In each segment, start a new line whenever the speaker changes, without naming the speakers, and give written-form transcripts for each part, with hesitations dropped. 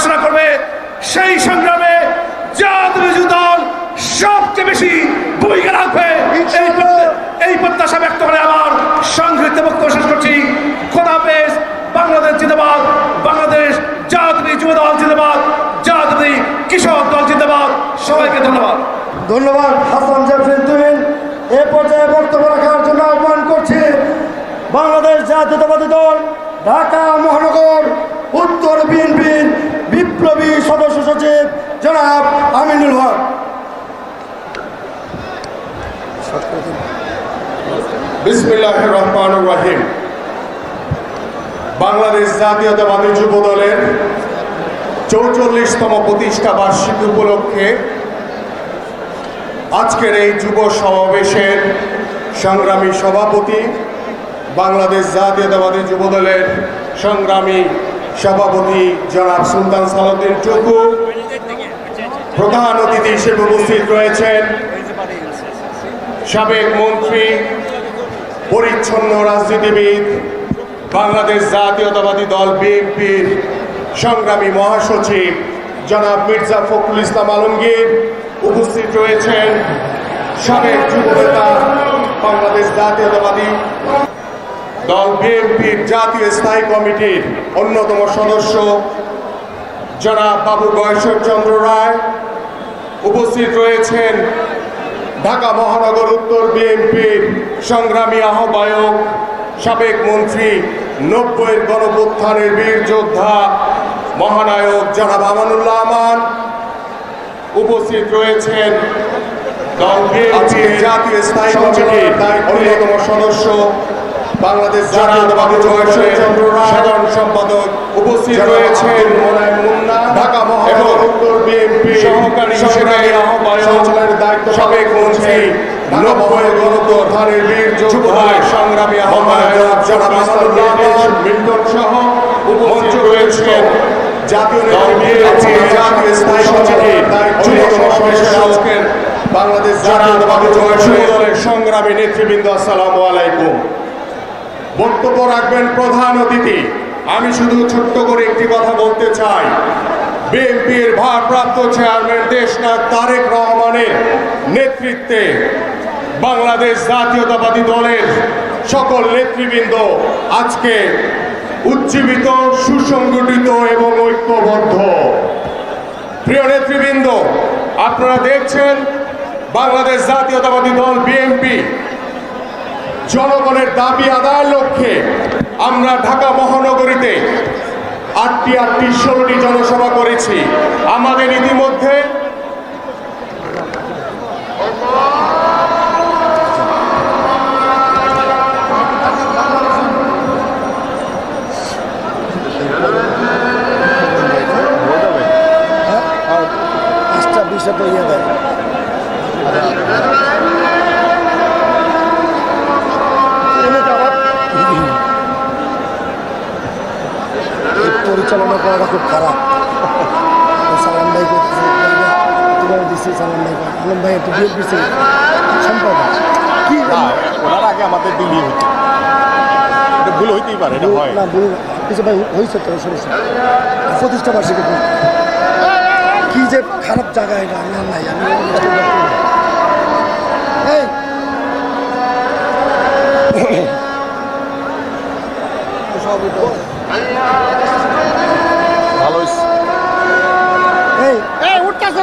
ঘোষণা করবে, সেই সংগ্রামে জাতীয় দল সবচেয়ে বেশি ভূমিকা রাখবে। এই প্রত্যাশা ব্যক্ত করে আমার সংক্ষিপ্ত বক্তব্য শেষ করছি। খোদা হাফেজ। বাংলাদেশ জিন্দাবাদ, বাংলাদেশ জাতীয় যুব দল জিন্দাবাদ, জাতীয় কৃষক দল জিন্দাবাদ। সবাইকে ধন্যবাদ।
ধন্যবাদ হাসান জাফরিন। এ পর্যায়ে বক্তব্য রাখার জন্য আহ্বান করছি বাংলাদেশ জাতীয়তাবাদী দল ঢাকা মহানগর উত্তর বিএনপির বিপ্লবী সদস্য সচিব জনাব আমিনুল হক।
বিসমিল্লাহির রহমানির রহিম। বাংলাদেশ জাতীয়তাবাদী যুব দলের 44তম প্রতিষ্ঠা বার্ষিকী উপলক্ষে আজকের এই যুব সমাবেশের সংগ্রামী সভাপতি, বাংলাদেশ জাতীয়তাবাদী যুব দলের সংগ্রামী সভাপতি জনাব সুলতান সালাউদ্দিন টুকু, প্রধান অতিথি হিসেবে উপস্থিত রয়েছেন সাবেক মন্ত্রী, পরিচ্ছন্ন রাজনীতিবিদ, বাংলাদেশ জাতীয়তাবাদী দল বিএনপির সংগ্রামী মহাসচিব জনাব মির্জা ফখরুল ইসলাম আলমগীর, উপস্থিত রয়েছেন সাবেক যুবনেতা, বাংলাদেশ জাতীয়তাবাদী দল বিএনপির জাতীয় স্থায়ী কমিটির অন্যতম সদস্য জনাব বাবু গয়েশ্বর চন্দ্র রায়, উপস্থিত রয়েছেন ঢাকা মহানগর উত্তর বিএনপির সংগ্রামী আহ্বায়ক, সাবেক মন্ত্রী, 90-এর গণপ্রত্যানের বীর যোদ্ধা মহানায়ক জনাব আমানুল্লাহ আমান, উপস্থিত রয়েছেন দল বিএনপির জাতীয় স্থায়ী কমিটির অন্যতম সদস্য বাংলাদেশ জাতীয়তাবাদী সাধারণ সম্পাদক, উপস্থিত রয়েছেন ঢাকা মহানগর উত্তর বিএনপি সহকারী সংগ্রামী আহ্বায়ক, সাবেক মন্ত্রী, 90-এর গণপ্রত্যানের বীর যোদ্ধা সংগ্রামী আহ্বায়ক জনাব আমানুল্লাহ আমান মিল্টন সহ উপস্থিত রয়েছেন জাতীয় জাতীয় স্থায়ী কমিটির অন্যতম সদস্য আজকের বাংলাদেশ জাতীয়তাবাদী দলের সংগ্রামী নেতৃবৃন্দ। আসসালামু আলাইকুম। বক্তব্য রাখবেন প্রধান অতিথি। আমি শুধু ছোট্ট করে একটি কথা বলতে চাই। বিএনপির ভারপ্রাপ্ত চেয়ারম্যান দেশনায়ক তারেক রহমানের নেতৃত্বে বাংলাদেশ জাতীয়তাবাদী দলের সকল নেতৃবৃন্দ আজকে উজ্জীবিত, সুসংগঠিত এবং ঐক্যবদ্ধ। প্রিয় নেতৃবৃন্দ, আপনারা দেখছেন বাংলাদেশ জাতীয়তাবাদী দল বিএনপি জনগণের দাবি আদায়ের লক্ষ্যে আমরা ঢাকা মহানগরীতে 8টি 16টি জনসভা করেছি। আমাদের ইতিমধ্যে
পরিচালনা করাটা খুব খারাপ। সালাম ভাই দিচ্ছি, সালাম ভাই আলম ভাই একটু বিয়ে দিচ্ছে সম্পাদক কি
ওনার আগে আমাদের দিল্লি হইতে ভুল হইতেই পারে না,
ভুল কিছু ভাই হয়েছে তো সমস্যা। প্রতিষ্ঠা বার্ষিকী কি যে খারাপ জায়গা এটা আমি আর নাই। আমি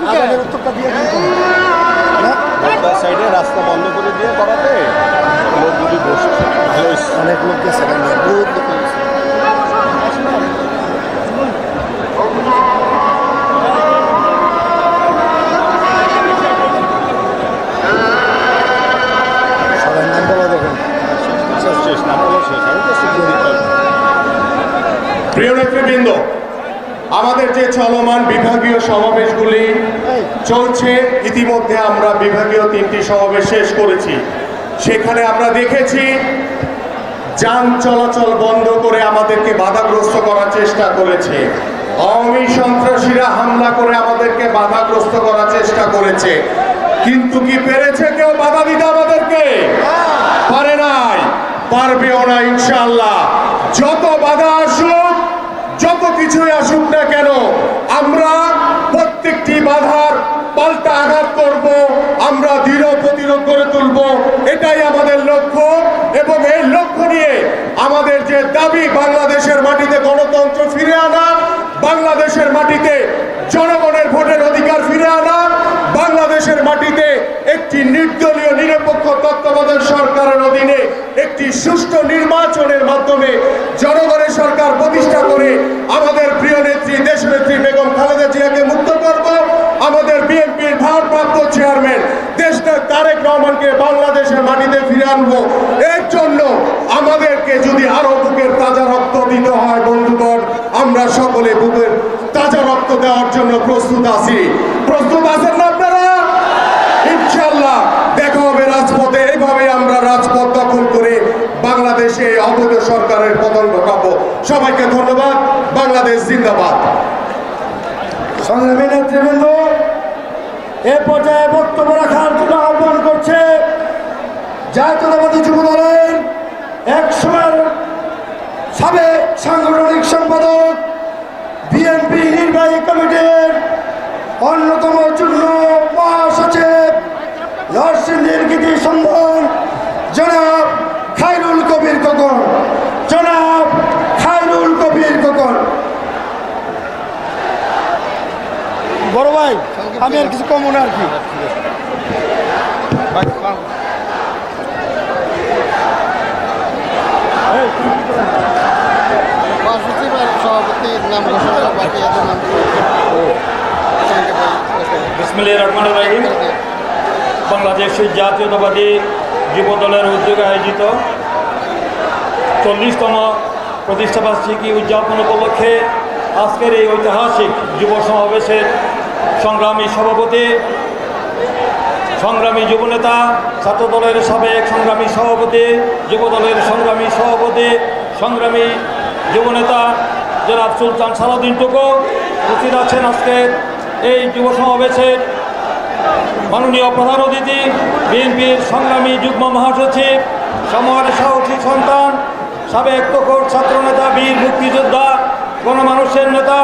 ভালো
উত্তরটা দিয়ে
সাইডে রাস্তা বন্ধ করে দিয়ে করাতে লোকগুলি বসছে। ভালো
অনেক লোক গেছে, বহুত লোক গেছে। সবাই নাম বলা দেখুন।
প্রিয় নেতৃবৃন্দ, আমাদের যে চলমান বিভাগীয় সমাবেশগুলি চলছে, ইতিমধ্যে আমরা বিভাগীয় 3টি সমাবেশ শেষ করেছি। সেখানে আমরা দেখেছি যান চলাচল বন্ধ করে আমাদেরকে বাধাগ্রস্ত করার চেষ্টা করেছে। আওয়ামী সন্ত্রাসীরা হামলা করে আমাদেরকে বাধাগ্রস্ত করার চেষ্টা করেছে। কিন্তু কি পেরেছে কেউ বাধা দিতে আমাদেরকে? পারে নাই, পারবেও না ইনশাআল্লাহ। যত বাধা আসুক, যত কিছুই আসুক না কেন, দৃঢ় প্রতিরোধ করে তুলব, এটাই আমাদের লক্ষ্য। এবং এই লক্ষ্য নিয়ে আমাদের যে দাবি, বাংলাদেশের মাটিতে গণতন্ত্র ফিরে আনা, বাংলাদেশের মাটিতে জনগণের ভোটের অধিকার ফিরে আনা, বাংলাদেশের মাটিতে একটি নির্দলীয় নিরপেক্ষ তত্ত্বাবধায়ক সরকারের অধীনে একটি সুষ্ঠু নির্বাচনের মাধ্যমে জনগণের সরকার প্রতিষ্ঠা করে আমাদের প্রিয় নেত্রী দেশনেত্রী বেগম খালেদা জিয়াকে মুক্ত করব। আমাদের বিএনপির ভারপ্রাপ্ত চেয়ারম্যান দেশনেতা তারেক রহমানকে বাংলাদেশের মাটিতে ফিরে আনবো। এর জন্য আমাদেরকে যদি আরো বুকের তাজা রক্ত দিতে হয় বন্ধুগণ, আমরা সকলে বুকের তাজা রক্ত দেওয়ার জন্য প্রস্তুত আছি। প্রস্তুত আছেন না আপনারা? ইনশাআল্লাহ দেখা হবে রাজপথে। এইভাবে আমরা রাজপথ দখল করে বাংলাদেশে অবৈধ সরকারের পতন ঘটাবো। সবাইকে ধন্যবাদ। বাংলাদেশ জিন্দাবাদ।
সংগ্রামী নেতৃবৃন্দ, এ পর্যায়ে বক্তব্য রাখার জন্য আহ্বান করছে জাতীয়তাবাদী যুব দলের এক সময়ের সাবেক সাংগঠনিক সম্পাদক, বিএনপি নির্বাহী কমিটির অন্যতম যুগ্ম মহাসচিব, নরসিংদীর কৃতি সম্মান জনাব খায়রুল কবির খোকন। জনাব খায়রুল কবির খোকন। বড় ভাই, আমি আর কিছু কম না আর কি।
সভাপতির নাম ঘোষণা বাকি এদের নাম
বিসমিল্লাহির রহমানির রহিম। বাংলাদেশের জাতীয়তাবাদী যুব দলের উদ্যোগে আয়োজিত 40তম প্রতিষ্ঠাবার্ষিকী উদযাপন উপলক্ষে আজকের এই ঐতিহাসিক যুব সমাবেশের সংগ্রামী সভাপতি, সংগ্রামী যুবনেতা, ছাত্র দলের সাবেক সংগ্রামী সভাপতি, যুব দলের সংগ্রামী সভাপতি, সংগ্রামী যুবনেতা জনাব সুলতান সালাউদ্দিন টুকু উপস্থিত আছেন। আজকের এই যুব সমাবেশের মাননীয় প্রধান অতিথি, বিএনপির সংগ্রামী যুগ্ম মহাসচিব, সময়ের সাহসী সন্তান, সাবেক তখর ছাত্রনেতা, বীর মুক্তিযোদ্ধা, গণমানুষের নেতা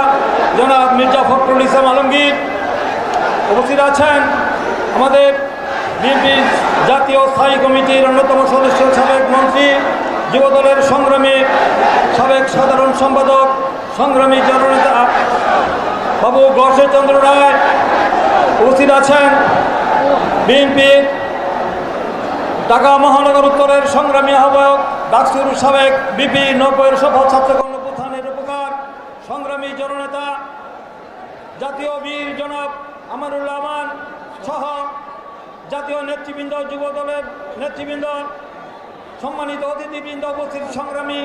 জনাব মির্জা ফখরুল ইসলাম আলমগীর উপস্থিত আছেন। আমাদের বিএনপি জাতীয় স্থায়ী কমিটির অন্যতম সদস্য, সাবেক মন্ত্রী, যুবদলের সংগ্রামী সাবেক সাধারণ সম্পাদক, সংগ্রামী জননেতা বাবু গর্ষচন্দ্র রায় উপস্থিত আছেন। বিএনপির ঢাকা মহানগর উত্তরের সংগ্রামী আহ্বায়ক, ডাকসুর সাবেক বিপি 90 সফল ছাত্র গণপ্রধানের উপকার সংগ্রামী জননেতা, জাতীয় বীর জনাব আমানুল্লাহ আমান সহ জাতীয় নেতৃবৃন্দ, যুব দলের নেতৃবৃন্দ, সম্মানিত অতিথিবৃন্দ, উপস্থিত সংগ্রামী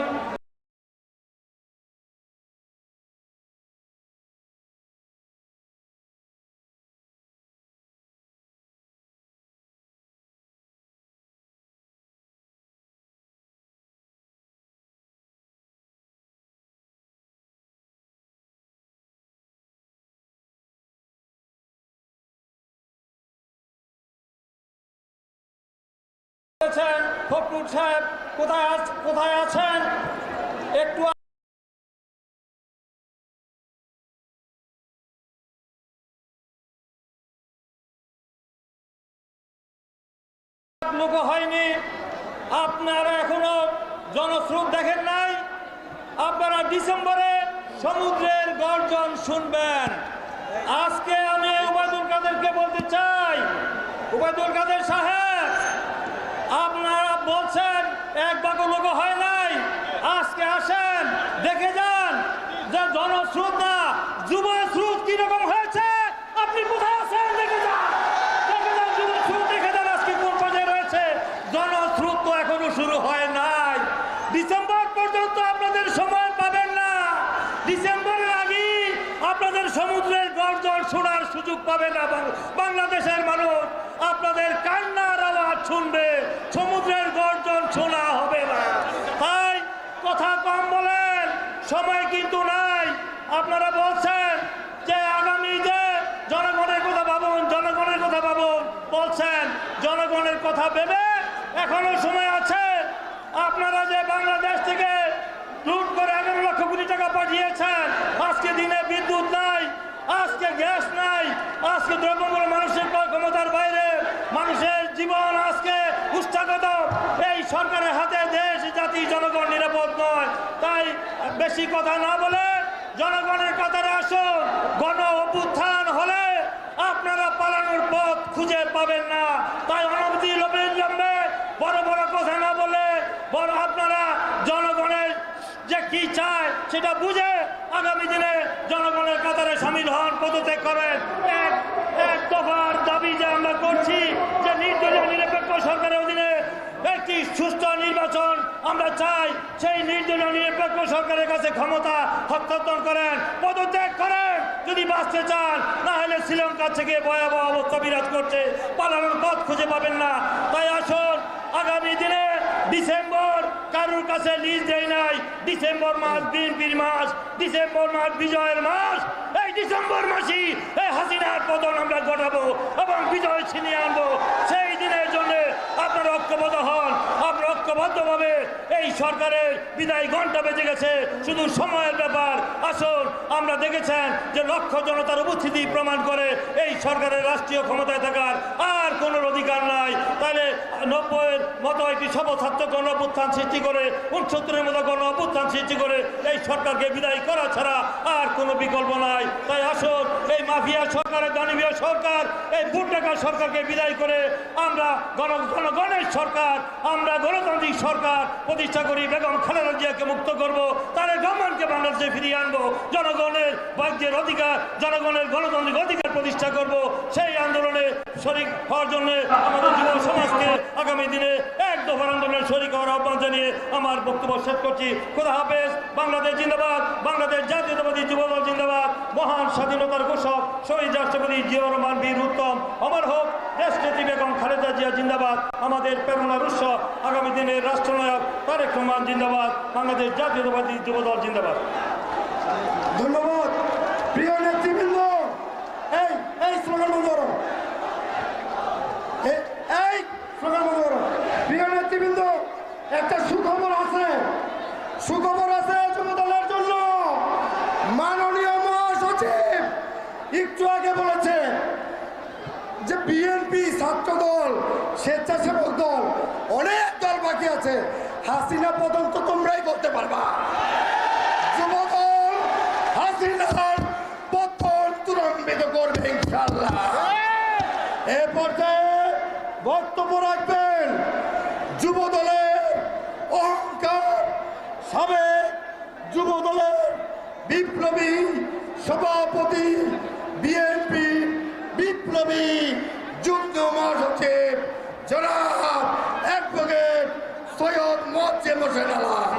ফখরুল সাহেব কোথায় আছেন? একটু লোক হয়নি, আপনারা এখনো জনস্রোত দেখেন নাই। আপনারা ডিসেম্বরে সমুদ্রের গর্জন শুনবেন। আজকে আমি ওবায়দুল কাদেরকে বলতে চাই, ওবায়দুল কাদের সাহেব, আপনারা বলছেন এক ভাগ লোক হয় নাই, আজকে আসেন দেখে যান যে জনস্রোত না যুব স্রোত কিরকম হয়েছে। আপনি কোথায় আছেন দেখে যান, যুব স্রোত দেখে যান আজকে কোন পর্যায়ে রয়েছে। জনস্রোত তো এখনো শুরু হয় নাই। ডিসেম্বর পর্যন্ত আপনাদের সময় পাবেন না। ডিসেম্বরের আগে আপনাদের সমুদ্রের গর্জন শোনার সুযোগ পাবে না। বাংলাদেশের মানুষ আপনাদের কান্নার আওয়াজ শুনবে, সমুদ্রের গর্জন শোনা হবে না। তাই কথা কম বলেন, সময় কিন্তু নাই। আপনারা বলছেন যে আগামী যে জনগণের কথা ভাবুন, জনগণের কথা ভাবুন, বলছেন জনগণের কথা ভেবে এখনো সময় আছে। আপনারা যে বাংলাদেশ থেকে লুট করে 11 লক্ষ কোটি টাকা পাঠিয়েছেন, আজকে দিনে বিদ্যুৎ নাই, আজকে গ্যাস নাই, আজকে দ্রব্যমূল্য মানুষের ক্ষমতার বাইরে, মানুষের জীবন আজকে উষ্ঠাগত। এই সরকারের হাতে দেশ জাতি জনগণ নিরাপদ নয়। তাই বেশি কথা না বলে জনগণের কাতারে আসুন। গণ অভ্যুত্থান হলে আপনারা পালানোর পথ খুঁজে পাবেন না। তাই অনবধি লম্বে বড় বড় কথা না বলে বড় আপনারা জনগণের যে কি চায় সেটা বুঝে আগামী দিনে জনগণের কাতারে সামিল হন, পদত্যাগ করেন। এক দফার দাবি যে আমরা করছি যে নির্দলীয় নিরপেক্ষ সরকারের অধীনে একটি সুস্থ নির্বাচন আমরা চাই। সেই নির্দলীয় নিরপেক্ষ সরকারের কাছে ক্ষমতা হস্তান্তর করেন, পদত্যাগ করেন যদি বাঁচতে চান। না হলে শ্রীলঙ্কা থেকে ভয়াবহ অবস্থা বিরাজ করছে, পালানোর পথ খুঁজে পাবেন না। তাই আসুন আগামী দিনে ডিসেম্বর কারুর কাছে লিজ দেয় নাই। ডিসেম্বর মাস বিএনপির মাস, ডিসেম্বর মাস বিজয়ের মাস। এই ডিসেম্বর মাসই এই হাসিনার পতন আমরা ঘটাবো এবং বিজয় ছিনিয়ে আনবো। সেই দিনের জন্য আপনারা ঐক্যবদ্ধ হন। আপনারা ঐক্যবদ্ধভাবে এই সরকারের বিদায় ঘণ্টা বেজে গেছে, শুধু সময়ের ব্যাপার। আসুন আমরা দেখেছেন যে লক্ষ জনতার উপস্থিতি প্রমাণ করে এই সরকারের রাষ্ট্রীয় ক্ষমতায় থাকার আর কোনো অধিকার নাই। তাহলে 90-এর মতো একটি ছাত্র গণ অভ্যুত্থান সৃষ্টি করে, 69-এর মতো গণ অভ্যুত্থান সৃষ্টি করে এই সরকারকে বিদায় করা ছাড়া আর কোনো বিকল্প নাই। তাই আসুন এই মাফিয়া সরকারের দানবীয় সরকার, এই ভোট টাকা সরকারকে বিদায় করে আমরা জনগণের সরকার, আমরা গণতান্ত্রিক সরকার প্রতিষ্ঠা করি। বেগম খালেদা জিয়াকে মুক্ত করব, তারেক রহমানকে বাংলাদেশে ফিরিয়ে আনবো, জনগণের বাহ্যের অধিকার, জনগণের গণতান্ত্রিক অধিকার প্রতিষ্ঠা করব। সেই আন্দোলনে শরিক হওয়ার জন্য আমাদের যুব সমাজকে আগামী দিনে এক দফার আন্দোলনের শরিক হওয়ার আহ্বান জানিয়ে আমার বক্তব্য শেষ করছি। খোদা হাফেজ। বাংলাদেশ জিন্দাবাদ। বাংলাদেশ জাতীয়তাবাদী যুবদল জিন্দাবাদ। মহান স্বাধীনতার ঘোষক শহীদ রাষ্ট্রপতি জিয়াউর রহমান বীর উত্তম অমর হোক। দেশনেত্রী বেগম খালেদা জিয়া জিন্দাবাদ। আমাদের প্রেরণার উৎস আগামী দিনের রাষ্ট্রনায়ক তারেক রহমান জিন্দাবাদ। বাংলাদেশ জাতীয়তাবাদী যুবদল জিন্দাবাদ।
ধন্যবাদ। প্রিয় নেতৃবৃন্দ, এই স্লোগান বন্ধ করো, এই স্লোগান বন্ধ করো। প্রিয় নেতৃবৃন্দ, একটা সুখবর আছে, সুখবর আছে যুবদলের জন্য। মাননীয় মহাসচিব একটু আগে বলেছে যে বিএনপি, ছাত্র দল, স্বেচ্ছাসেবক দল, অনেক দল বাকি আছে। হাসিনা পতন তো তোমরাই করতে পারবা। যুবদল হাসিনার পতন ত্বরান্বিত করবে ইনশাআল্লাহ। এ পর্যায়ে বক্তব্য রাখবেন যুবদলের অহংকার, সাবেক যুবদলের বিপ্লবী সভাপতি, বিএনপি বিপ্লবী যুগ্ম মহাসচিব জনাব অ্যাডভোকেট সৈয়দ মোয়াজ্জেম হোসেন আলম।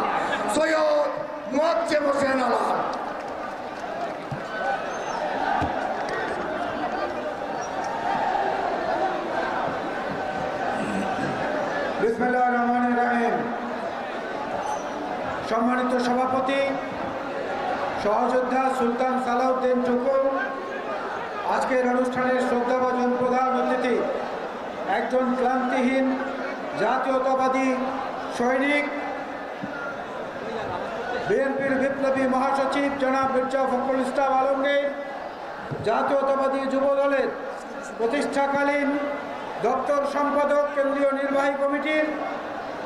সৈয়দ মোয়াজ্জেম হোসেন আলম।
বিসমিল্লাহির রহমানির রহিম। সম্মানিত সভাপতি সহযোদ্ধা সুলতান সালাউদ্দিন টুকু, আজকের অনুষ্ঠানের শ্রদ্ধাভাজন প্রধান অতিথি, একজন ক্লান্তিহীন জাতীয়তাবাদী সৈনিক, বিএনপির বিপ্লবী মহাসচিব জনাব মির্জা ফখরুল ইসলাম আলমগীর, জাতীয়তাবাদী যুবদলের প্রতিষ্ঠাকালীন দপ্তর সম্পাদক, কেন্দ্রীয় নির্বাহী কমিটির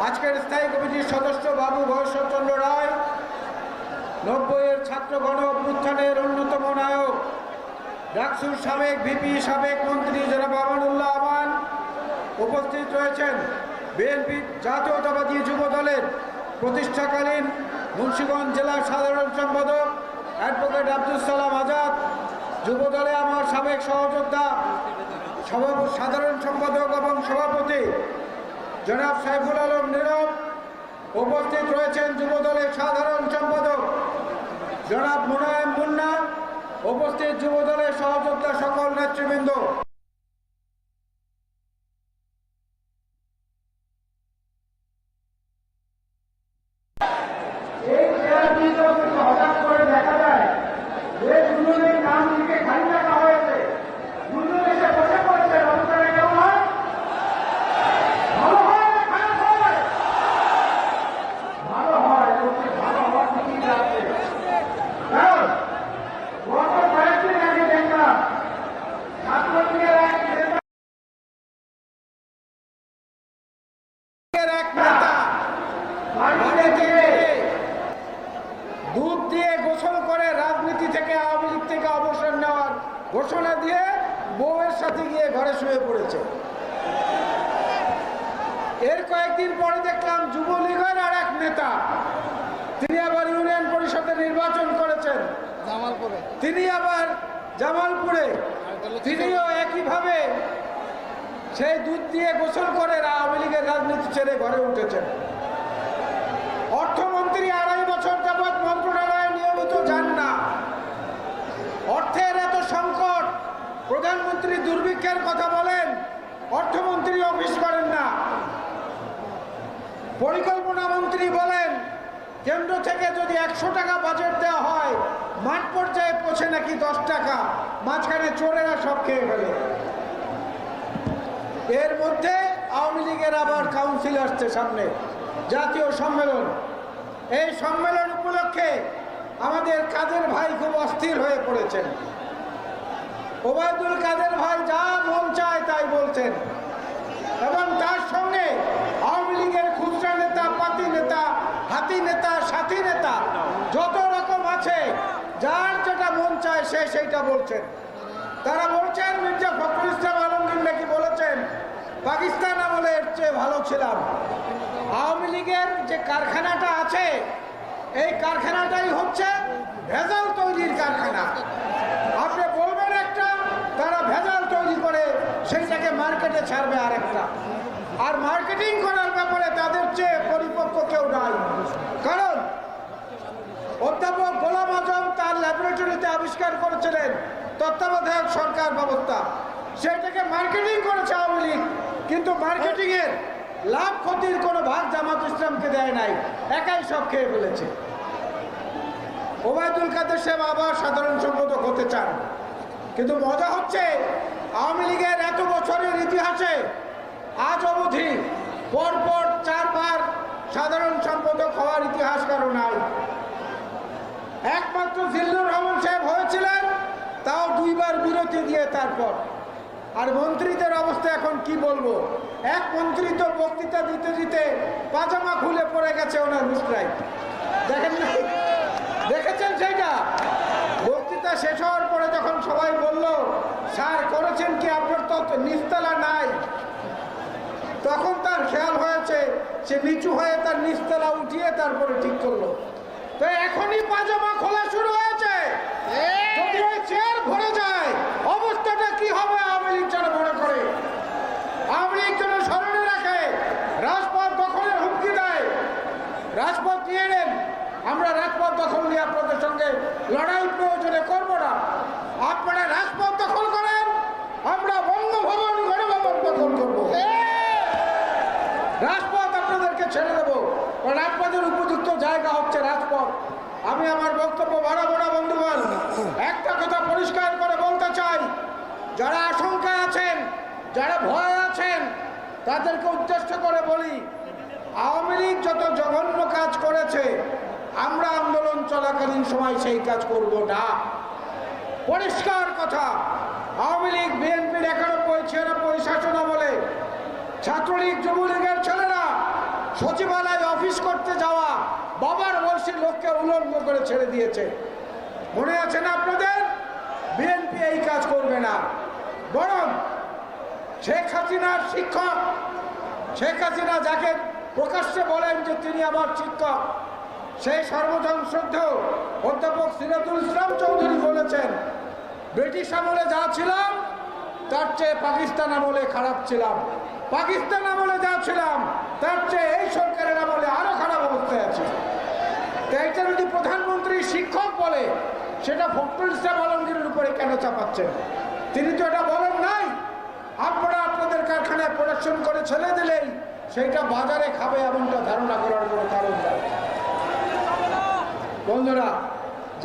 আজকের স্থায়ী কমিটির সদস্য বাবু ভয়শ্বরচন্দ্র রায়, 90-এর ছাত্র গণ অভ্যুত্থানের অন্যতম নায়ক ডাকসুর সাবেক ভিপি, সাবেক মন্ত্রী জনাব আমানুল্লাহ আমান, উপস্থিত রয়েছেন বিএনপি জাতীয়তাবাদী যুবদলের প্রতিষ্ঠাকালীন মুন্সিগঞ্জ জেলার সাধারণ সম্পাদক অ্যাডভোকেট আব্দুল সালাম আজাদ, যুবদলে আমার সাবেক সহযোদ্ধা সাধারণ সম্পাদক এবং সভাপতি জনাব সাইফুল আলম নীরব, উপস্থিত রয়েছেন যুবদলের সাধারণ সম্পাদক জনাব মুনায়েম মুন্না, উপস্থিত যুবদলের সহযোদ্ধা সকল নেতৃবৃন্দ। হঠাৎ করে দেখা যায় যে দুজনের নাম লিখে খালি রাখা হয়েছে, দুজন এসে বসে পড়েছে। অনুষ্ঠানে কেমন হয়? ভালো হয় না খারাপ হয়? ভালো হয়। ভালো হওয়া ঠিকই যাচ্ছে। কারণ গত কয়েকদিন আগে দেখলাম ছাত্রলীগের
ঘোষণা দিয়ে বউয়ের সাথে গিয়ে ঘরে শুয়ে পড়েছে। এর কয়েকদিন পরে দেখলাম যুবলীগের আর এক নেতা, তিনি আবার ইউনিয়ন পরিষদে নির্বাচন করেছেন,
জামালপুরে
তিনি আবার জামালপুরে তিনিও একইভাবে সেই দুধ দিয়ে গোসল করে আওয়ামী লীগের রাজনীতি ছেড়ে ঘরে উঠেছেন। অর্থমন্ত্রী 2.5 বছর যাবৎ মন্ত্রণালয়ে নিয়মিত যান না। অর্থের এত সংকট, প্রধানমন্ত্রী দুর্ভিক্ষের কথা বলেন, অর্থমন্ত্রী অফিস করেন না। পরিকল্পনা মন্ত্রী বলেন কেন্দ্র থেকে যদি 100 টাকা বাজেট দেওয়া হয়, মাঠ পর্যায়ে পৌঁছে নাকি 10 টাকা, মাঝখানে চোরেরা সব খেয়ে ফেলে। এর মধ্যে আওয়ামী লীগের আবার কাউন্সিল আসছে সামনে, জাতীয় সম্মেলন। এই সম্মেলন উপলক্ষে আমাদের কাদের ভাই খুব অস্থির হয়ে পড়েছেন। ওবায়দুল কাদের ভাই যা মন চায় তাই বলছেন, এবং তার সঙ্গে আওয়ামী লীগের খুচরা নেতা, পাতি নেতা, হাতি নেতা, সাথী নেতা যত রকম আছে, যার যেটা মন চায় সে সেইটা বলছেন। তারা বলছেন মির্জা ফখরুল ইসলাম আলমগীর নাকি বলেছেন পাকিস্তান আমলে এর চেয়ে ভালো ছিলাম। আওয়ামী লীগের যে কারখানাটা আছে, এই কারখানাটাই হচ্ছে ভেজাল তৈরির কারখানা। আপনি বলবেন একটা, তারা ভেজাল তৈরি করে সেইটাকে মার্কেটে ছাড়বে আরেকটা। আর মার্কেটিং করার ব্যাপারে তাদের চেয়ে পরিপক্ক কেউ নাই। কারণ অধ্যাপক গোলাম আজম তার ল্যাবরেটরিতে আবিষ্কার করেছিলেন তত্ত্বাবধায়ক সরকার ব্যবস্থা, সেটাকে মার্কেটিং করেছে আওয়ামী লীগ, কিন্তু মার্কেটিংয়ের লাভ ক্ষতির কোনো ভাগ জামাত ইসলামকে দেয় নাই, একাই সব খেয়ে ফেলেছে। ওবায়দুল কাদের সাহেব আবার সাধারণ সম্পাদক হতে চান, কিন্তু মজা হচ্ছে আওয়ামী লীগের এত বছরের ইতিহাসে আজ অবধি পরপর 4 বার সাধারণ সম্পাদক হওয়ার ইতিহাস কারো নাই। একমাত্র জিল্লুর রহমান সাহেব হয়েছিলেন, তাও 2 বার বিরতি দিয়ে তারপর। আর মন্ত্রীদের অবস্থা এখন কি বলবো, এক মন্ত্রী তো বক্তৃতা দিতে দিতে পাজামা খুলে পড়ে গেছে ওনার মুস্ট্রাই, দেখেন না? দেখেছেন সেইটা? বক্তৃতা শেষ হওয়ার পরে যখন সবাই বলল স্যার করেছেন কি, আপনার তো নিচতলা নাই, তখন তার খেয়াল হয়েছে সে নিচু হয়ে তার নিচতলা উঠিয়ে তারপরে ঠিক করলো। তো এখনই পাজামা খোলা শুরু হয়েছে। যদি ওই চেয়ার ভরে যায় অবস্থাটা কি হবে আওয়ামী লীগ যেন মনে করে, আওয়ামী লীগ যেন স্মরণে রাখে, রাজপথ দখলের হুমকি দেয়। রাজপথ নিয়ে নেন, আমরা রাজপথ দখল নিয়ে আপনাদের সঙ্গে লড়াই প্রয়োজনে করবো না। আপনারা রাজপথ দখল করেন, আমরা বঙ্গভবন, গণভবন দখল করবো। রাজপথ আপনাদেরকে ছেড়ে দেবো, রাজপথের উপযুক্ত জায়গা হচ্ছে রাজপথ। আমি আমার বক্তব্য বাড়াবো না বন্ধুগণ, একটা কথা পরিষ্কার করে বলতে চাই, যারা আশঙ্কায় আছেন, যারা ভয় আছেন, তাদেরকে উদ্দেশ্য করে বলি, আওয়ামী লীগ যত জঘন্য কাজ করেছে আমরা আন্দোলন চলাকালীন সময় সেই কাজ করব না। পরিষ্কার কথা, আওয়ামী লীগ, বিএনপির 91-96 শাসন আমলে ছাত্রলীগ, যুবলীগের ছেলেরা সচিবালয় অফিস করতে যাওয়া বাবার বয়সী লোককে উলঙ্গ করে ছেড়ে দিয়েছে। মনে আছে না আপনাদের? বিএনপি এই কাজ করবে না, বরং শেখ হাসিনার শিক্ষক, শেখ হাসিনা যাকে প্রকাশ্যে বলেন যে তিনি আমার শিক্ষক, সেই সর্বজন শ্রদ্ধেয় অধ্যাপক সিরাজুল ইসলাম চৌধুরী বলেছেন ব্রিটিশ আমলে যা ছিলাম তার চেয়ে পাকিস্তান আমলে খারাপ ছিলাম, পাকিস্তান আমলে যা ছিলাম তার চেয়ে এই সরকারের আমলে আরো খারাপ অবস্থায় আছে। তাই এটা যদি প্রধানমন্ত্রী শিক্ষক বলে, সেটা ফখরুল ইসলাম আলমগীরের উপরে কেন চাপাচ্ছেন? তিনি তো এটা বলেন নাই। আপনারা আপনাদের কারখানায় প্রোডাকশন করে ছেড়ে দিলেই সেইটা বাজারে খাবে এমনটা ধারণা করার কোনো কারণ নাই। বন্ধুরা,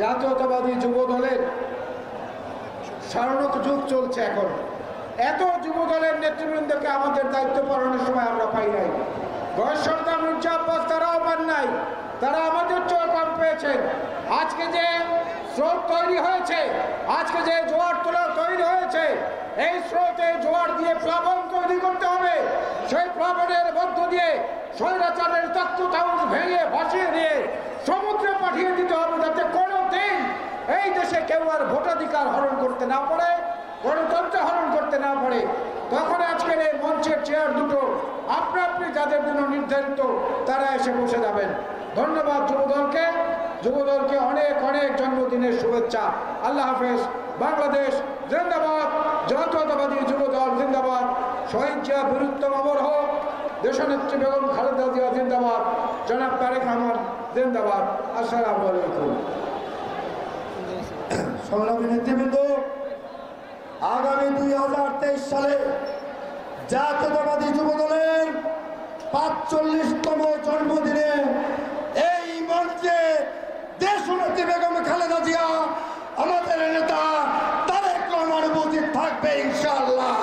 জাতীয়তাবাদী যুব দলের স্মরণক যুগ চলছে এখন। এত যুব দলের নেতৃবৃন্দকে আমাদের দায়িত্ব পালনের সময় আমরা পাই নাই। গয়েস সরকার, মির্জা আব্বাস তারাও পান নাই, তারা আমাদের চেয়ে কম পেয়েছেন। আজকে যে স্রোত তৈরি হয়েছে, আজকে যে জোয়ার তোলা তৈরি হয়েছে, এই স্রোতে জোয়ার দিয়ে প্লাবন তৈরি করতে হবে। সেই প্লাবনের মধ্য দিয়ে স্বৈরাচারের তত্ত্বাবধান ভেঙে ভাসিয়ে দিয়ে সমুদ্রে পাঠিয়ে দিতে হবে, যাতে কোনো দিন এই দেশে কেউ আর ভোটাধিকার হরণ করতে না পারে, গণতন্ত্র হরণ করতে না পারে, তখন আজকের এই মঞ্চের চেয়ার দুটো আপনা আপনি যাদের জন্য নির্ধারিত তারা এসে বসে যাবেন। ধন্যবাদ যুবদলকে অনেক অনেক জন্মদিনের শুভেচ্ছা। আল্লাহ হাফেজ। বাংলাদেশ জিন্দাবাদ, জাতীয়তাবাদী যুবদল জিন্দাবাদ, শহীদ জিয়া বীরুত্তম অমর হোক, দেশনেত্রী বেগম খালেদা জিয়া জিন্দাবাদ, জনাব তারেক রহমান জিন্দাবাদ। আসসালামু আলাইকুম।
সংগ্রামী নেতৃবৃন্দ, আগামী 2023 সালে জাতীয়তাবাদী যুবদলের 45তম জন্মদিনে এই মঞ্চে দেশনেত্রী বেগম খালেদা জিয়া, আমাদের নেতা তারেক রহমান উপস্থিত থাকবে ইনশাআল্লাহ।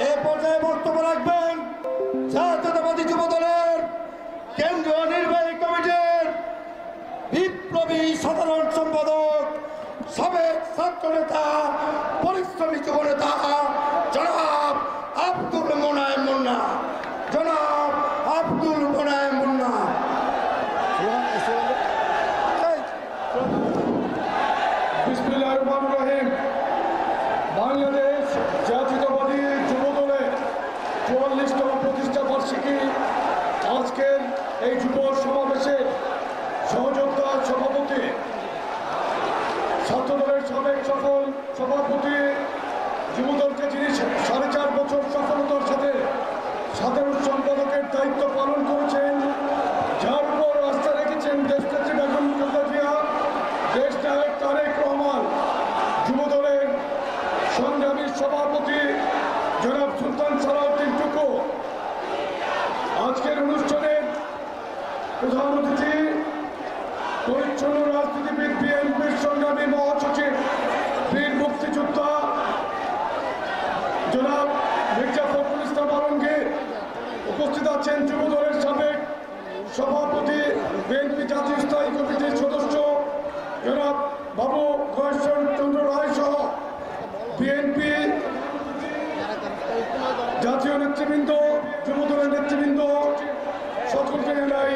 এই পর্যায়ে বক্তব্য রাখবেন জাতীয়তাবাদী যুবদলের কেন্দ্রীয় নির্বাহী কমিটির বিপ্লবী সাধারণ সম্পাদক, সাবেক ছাত্র নেতা, পরিশ্রমী যুব নেতা জনাব আব্দুল মোনায়েম মুন্না। জনাব আব্দুল মোনায়েম মুন্না।
বিসমিল্লাহির রহমানির রহিম। বাংলাদেশ জাতীয়তাবাদী যুবদলের 44তম প্রতিষ্ঠা বার্ষিকী আজকের এই যুব সমাবেশে সহযোদ্ধা সভাপতি, ছাত্রদলের সাবেক সফল সভাপতি, যুবদলকে যিনি 4.5 বছর সফলতার সাথে সাধারণ সম্পাদকের দায়িত্ব পালন করেছেন, যার উপর আস্থা রেখেছেন দেশনেত্রী বেগম খালেদা জিয়া, দেশ নায়ক তারেক রহমান, যুবদলের সংগ্রামী সভাপতি জনাব সুলতান সালাউদ্দিন টুকু। আজকের অনুষ্ঠানের প্রধান অতিথি পরিচ্ছন্ন রাজনীতিবিদ, বিএনপির সংগ্রামী মহাসচিব, বীর মুক্তিযোদ্ধা জনাব মির্জা ফখরুল ইসলাম আলমগীর। উপস্থিত আছেন যুবদলের সাবেক সভাপতি, বিএনপি জাতীয় স্থায়ী কমিটির সদস্য জনাব বাবু গয়েশ্বর চন্দ্র রায় সহ বিএনপি জাতীয় নেতৃবৃন্দ, যুবদলের নেতৃবৃন্দ, সকলকে জানাই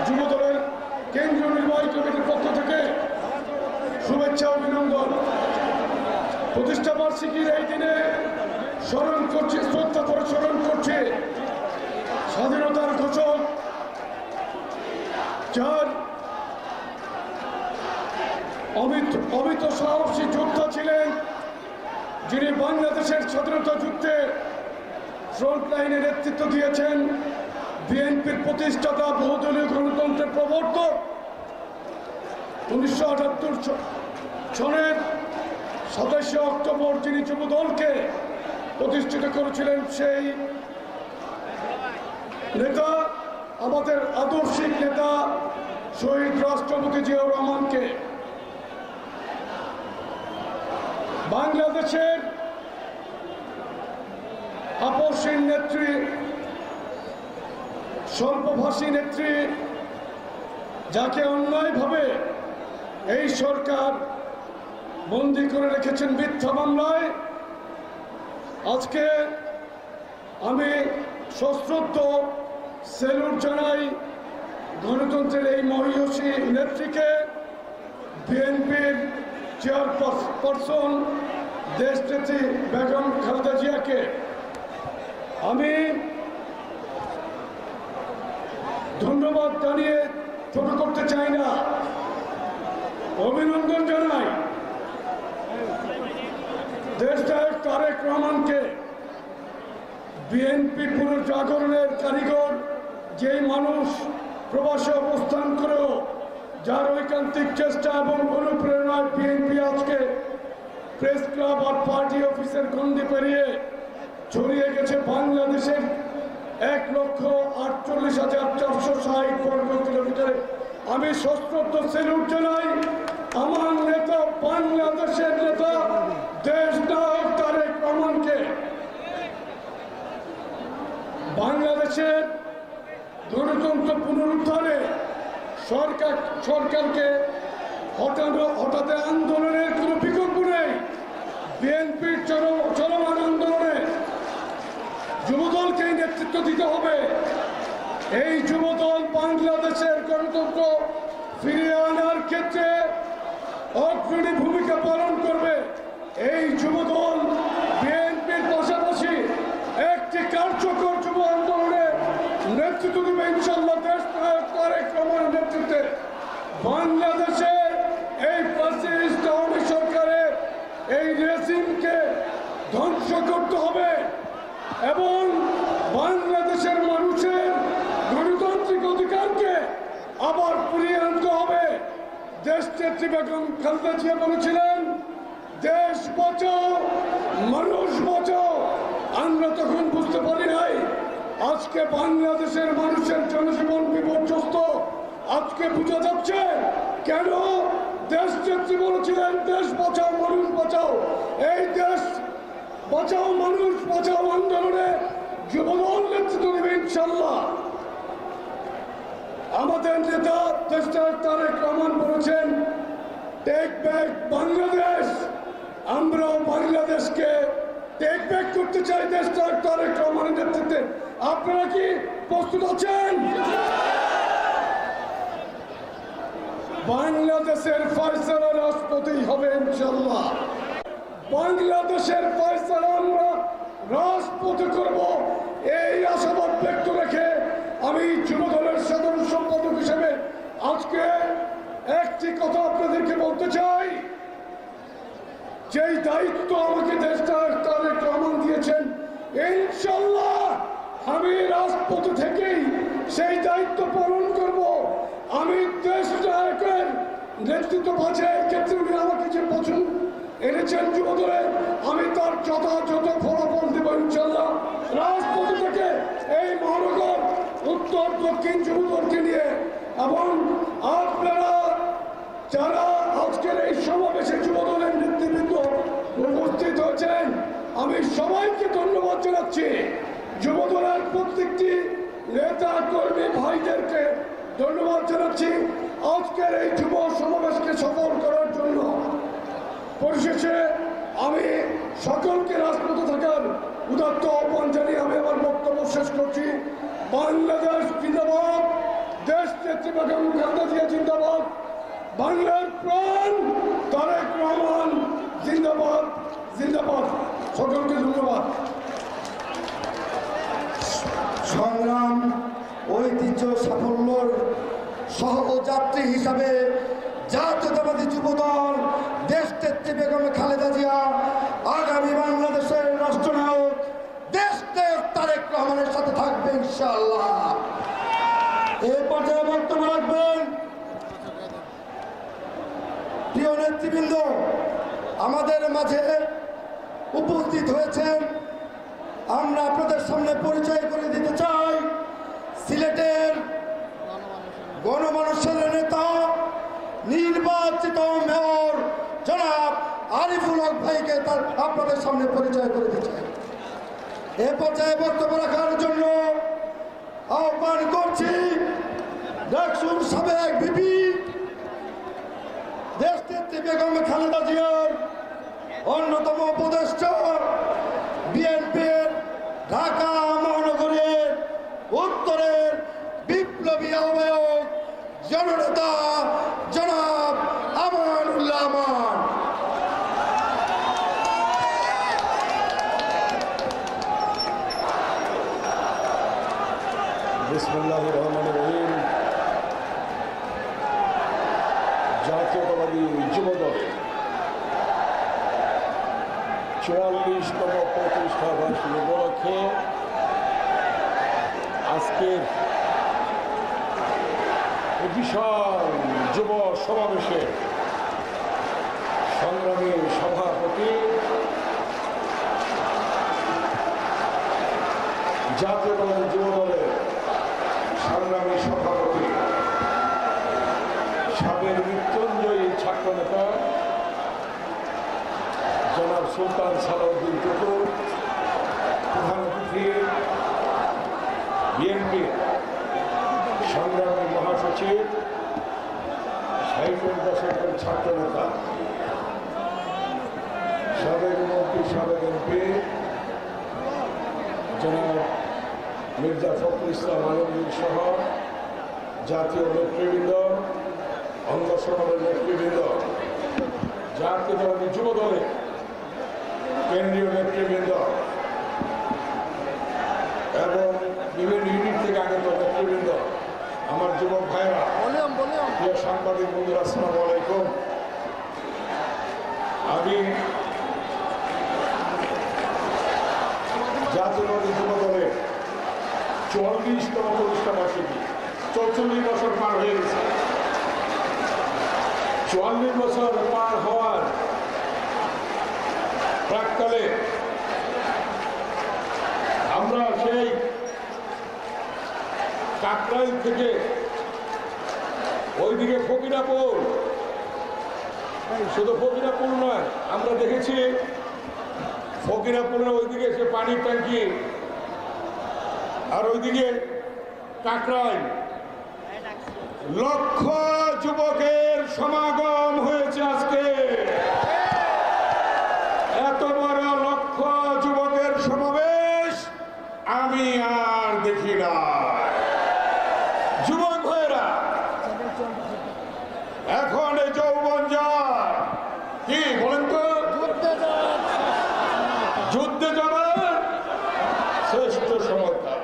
যুবদলের কেন্দ্রীয় নির্বাহী কমিটির পক্ষ থেকে শুভেচ্ছা অভিনন্দন। প্রতিষ্ঠা বার্ষিকীর এই দিনে স্মরণ করছি, শ্রদ্ধা করে স্মরণ করছি স্বাধীনতার ঘোষক, যার অমিত সাহসী যোদ্ধা ছিলেন, যিনি বাংলাদেশের স্বাধীনতা যুদ্ধে ফ্রন্ট লাইনে নেতৃত্ব দিয়েছেন, বিএনপির প্রতিষ্ঠাতা, বহুদলীয় গণতন্ত্রের প্রবর্তক। 1978 সনের 27 অক্টোবর যিনি যুবদলকে প্রতিষ্ঠিত করেছিলেন, সেই নেতা, আমাদের আদর্শিক নেতা শহীদ রাষ্ট্রপতি জিয়াউর রহমানকে। বাংলাদেশের আপসহীন নেত্রী, স্বল্পভাষী নেত্রী, যাকে অন্যায়ভাবে এই সরকার বন্দী করে রেখেছেন মিথ্যা মামলায়। আজকে আমি সশ্রদ্ধ সেলুট জানাই গণতন্ত্রের এই মহিয়সী নেত্রীকে, বিএনপির চেয়ারপারসন দেশনেত্রী বেগম খালেদা জিয়াকে। আমি ধন্যবাদ জানিয়ে ছোট করতে চাই না, অভিনন্দন জানাই দেশ নায়ক তারেক রহমানকে। বিএনপি পুনর্জাগরণের কারিগর, যেই মানুষ প্রবাসে অবস্থান করেও যার ঐকান্তিক চেষ্টা এবং অনুপ্রেরণায় বিএনপি আজকে প্রেস ক্লাব আর পার্টি অফিসের গণ্ডি পেরিয়ে ছড়িয়ে গেছে বাংলাদেশের 1,48,460 বর্গ কিলোমিটারে। আমি সশ্রদ্ধ সেলুট জানাই আমার নেতা, বাংলাদেশের নেতা, দেশ নায়ক তারেক রহমানকে। বাংলাদেশের গণতন্ত্র পুনরুদ্ধারে সরকারকে হঠাৎ আন্দোলনের কোনো বিকল্প নেই। বিএনপির চলমান আন্দোলনে যুবদলকেই নেতৃত্ব দিতে হবে। এই যুবদল বাংলাদেশের গণতন্ত্র ফিরিয়ে আনার ক্ষেত্রে
অগ্রণী ভূমিকা পালন করবে। এই যুবদল বিএনপির পাশাপাশি একটি কার্যকর যুব আন্দোলনে নেতৃত্ব দেবে ইনশাল্লাহ। দেশ নায়ক তারেক রহমানের নেতৃত্বে বাংলাদেশে এই ফ্যাসিস্ট আওয়ামী সরকারের এই রেজিমকে ধ্বংস করতে হবে এবং বাংলাদেশের মানুষের গণতান্ত্রিক অধিকারকে আবার ফিরিয়ে আনতে হবে। দেশ নেত্রী বেগম খালেদা জিয়া বলেছিলেন, দেশ বাঁচাও মানুষ বাঁচাও। আমরা তখন বুঝতে পারি নাই আজকে বাংলাদেশের মানুষের জনজীবন বিপর্যস্ত। আজকে বোঝা যাচ্ছে কেন দেশ নেত্রী বলেছিলেন দেশ বাঁচাও মানুষ বাঁচাও। এই দেশ বাঁচাও মানুষ বাঁচাও আন্দোলনে যুবদল নেতৃত্ব দেবে ইনশাল্লাহ। আমাদের নেতা দেশটার তারেক রহমান বলেছেন টেক ব্যাক বাংলাদেশ। আমরাও বাংলাদেশকে টেক ব্যাক করতে চাই দেশটার তারেক রহমানের নেতৃত্বে। আপনারা কি প্রস্তুত আছেন? বাংলাদেশের ফয়সালা রাষ্ট্রপতিই হবে ইনশাল্লাহ। বাংলাদেশের ফয়সালা আমরা রাষ্ট্রপতি করব, এই আশাবাদ ব্যক্ত রেখে আমি যুবদলের সাধারণ সম্পাদক হিসেবে আজকে একটি কথা আপনাদেরকে বলতে চাই। যেই দায়িত্ব আমাকে দেশটার তারেক রহমান দিয়েছেন, ইনশাল্লাহ আমি রাষ্ট্রপতি থেকেই সেই দায়িত্ব পালন করব। আমি দেশ নায়কের নেতৃত্ব বাছাইয়ের ক্ষেত্রে উনি আমাকে যে পছন্দ এনেছেন যুবদলে, আমি তার যথাযথ ফলাফল দেব ইনশাল্লাহ। রাজপথ থেকে এই মহানগর উত্তর দক্ষিণ যুবদলকে নিয়ে এবং আপনারা যারা আজকের এই সমাবেশে যুবদলের নেতৃবৃন্দ উপস্থিত হয়েছেন, আমি সবাইকে ধন্যবাদ জানাচ্ছি। যুবদলের প্রত্যেকটি নেতা কর্মী ভাইদেরকে ধন্যবাদ জানাচ্ছি আজকের এই যুব সমাবেশকে সফল করার জন্য। পরিশেষে আমি সকলকে রাজপথে থাকার উদাত্ত আহ্বান জানিয়ে আমি আমার বক্তব্য শেষ করছি। বাংলাদেশ জিন্দাবাদ, দেশ নেত্রী বেগম খালেদা জিয়া জিন্দাবাদ, বাংলার প্রাণ তারেক রহমান জিন্দাবাদ জিন্দাবাদ। সকলকে ধন্যবাদ।
সংগ্রাম ঐতিহ্য সাফল্যর সহযাত্রী হিসাবে জাতীয়তাবাদী যুবদল দেশ নেত্রী বেগম খালেদা জিয়া আগামী বাংলাদেশের রাষ্ট্রনায়ক দেশ নায়ক তারেক রহমানের সাথে থাকবে ইনশাআল্লাহ। এই পর্যায়ে বক্তব্য রাখবেন প্রিয় নেতৃবৃন্দ আমাদের মাঝে উপস্থিত হয়েছেন। আমরা আপনাদের সামনে পরিচয় করে দিতে চাই সিলেটের গণমানুষের নেতা নির্বাচিত মেয়র জনাব আরিফুল হক ভাইকে তার আপনাদের সামনে পরিচয় করে দিতে চাই। এ পর্যায়ে বক্তব্য রাখার জন্য আহ্বান করছি ডাকসুর সাবেক ভিপি দেশ নেত্রী বেগম খালেদা জিয়ার অন্যতম উপদেষ্টা বিএনপির ঢাকা মহানগরের উত্তরের বিপ্লবী আহ্বায়ক জননেতা জনাব আমানুল্লাহ আমান।
বিসমিল্লাহির রহমানির রহিম। জাতীয়তাবাদী যুবদল 44তম প্রতিষ্ঠা বার্ষিকী উপলক্ষে আজকের বিশাল যুব সমাবেশে সংগ্রামী সভাপতি জাতীয়তাবাদী যুবদলের সংগ্রামী সভাপতি সাবেক মৃত্যুঞ্জয়ী ছাত্রনেতা জনাব সুলতান সালাউদ্দিন টুকু, প্রধান অতিথি বিএনপি সংগ্রামী মহাসচিব 60 দশকের ছাত্রনেতা সাবেক মন্ত্রী সাবেক এমপি জনাব মির্জা ফখরুল ইসলাম আলমগীর সহ জাতীয় নেতৃবৃন্দ, অঙ্গ সংগঠনের নেতৃবৃন্দ, জাতীয়তাবাদী যুব দলের কেন্দ্রীয় নেতৃবৃন্দ এবং বিভিন্ন ইউনিট থেকে আগত নেতৃবৃন্দ, আমার যুবক ভাইরা, প্রিয় সাংবাদিক বন্ধুরা, আসসালামু আলাইকুম। আমি জাতীয়তাবাদী যুব দলের 44তম প্রতিষ্ঠা বার্ষিকী, 44 বছর পার হয়ে গেছে। 44 বছর পার হওয়ার প্রাককালে আমরা সেই কাকরাইল থেকে ওইদিকে ফকিরাপুর, শুধু ফকিরাপুর নয়, আমরা দেখেছি ফকিরাপুরের ওইদিকে সে পানির ট্যাঙ্কি, আর ওইদিকে কাকরাইল লক্ষ যুবকের সমাগম হয়েছে আজকে। এত বড় লক্ষ যুবকের সমাবেশ আমি আর দেখি না। যুবক ভাইরা, এখন এই যৌবন যায় কি বলেন তো, যুদ্ধে যাবার শ্রেষ্ঠ সমর্থা।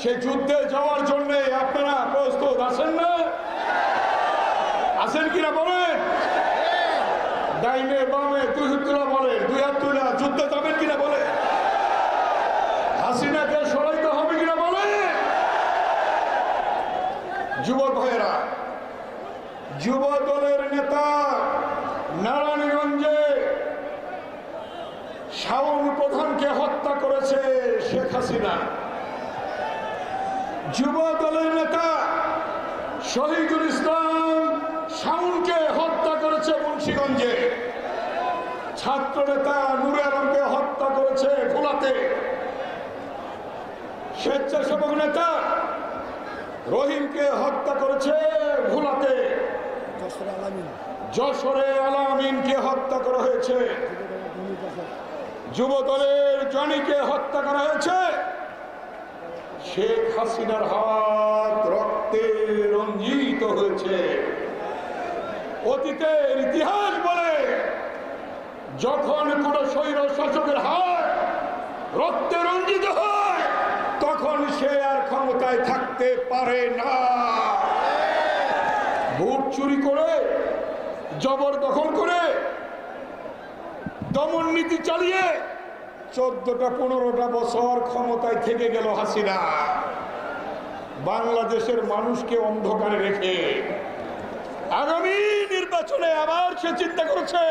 সে যুদ্ধে যাওয়ার জন্য আপনারা প্রস্তুত আছেন না? আছেন কিনা বলেন? ডাইনে বামে দুই হাত তুলা বলেন, দুই হাত তুলা যুদ্ধে যাবেন কিনা বলে? হাসিনাকে সরাইতে হবে কিনা বলে? যুবক ভাইয়েরা, যুব দলের নেতা নারায়ণগঞ্জে শাওন প্রধানকে হত্যা করেছে শেখ হাসিনা। যুব দলের নেতা শহীদুল ইসলাম শাওনকে হত্যা করেছে মুন্সিগঞ্জে। ছাত্র নেতা নুরে আলমকে হত্যা করেছে ভোলাতে। স্বেচ্ছাসেবক নেতা রহিমকে হত্যা করেছে ভোলাতে। যশোরে আলামিনকে হত্যা করা হয়েছে। যুব দলের জনিকে হত্যা করা হয়েছে। শেখ হাসিনার হাত রক্তে রঞ্জিত হয়েছে। অতীতের ইতিহাস বলে, যখন কোন স্বৈর শাসকের হাত রক্তে রঞ্জিত হয় তখন সে আর ক্ষমতায় থাকতে পারে না। ভোট চুরি করে, জবরদখল করে, দমন নীতি চালিয়ে 14-15টা বছর ক্ষমতায় থেকে গেল হাসিনা। বাংলাদেশের মানুষকে অন্ধকারে রেখে আগামী নির্বাচনে আবার সে চিন্তা করেছে,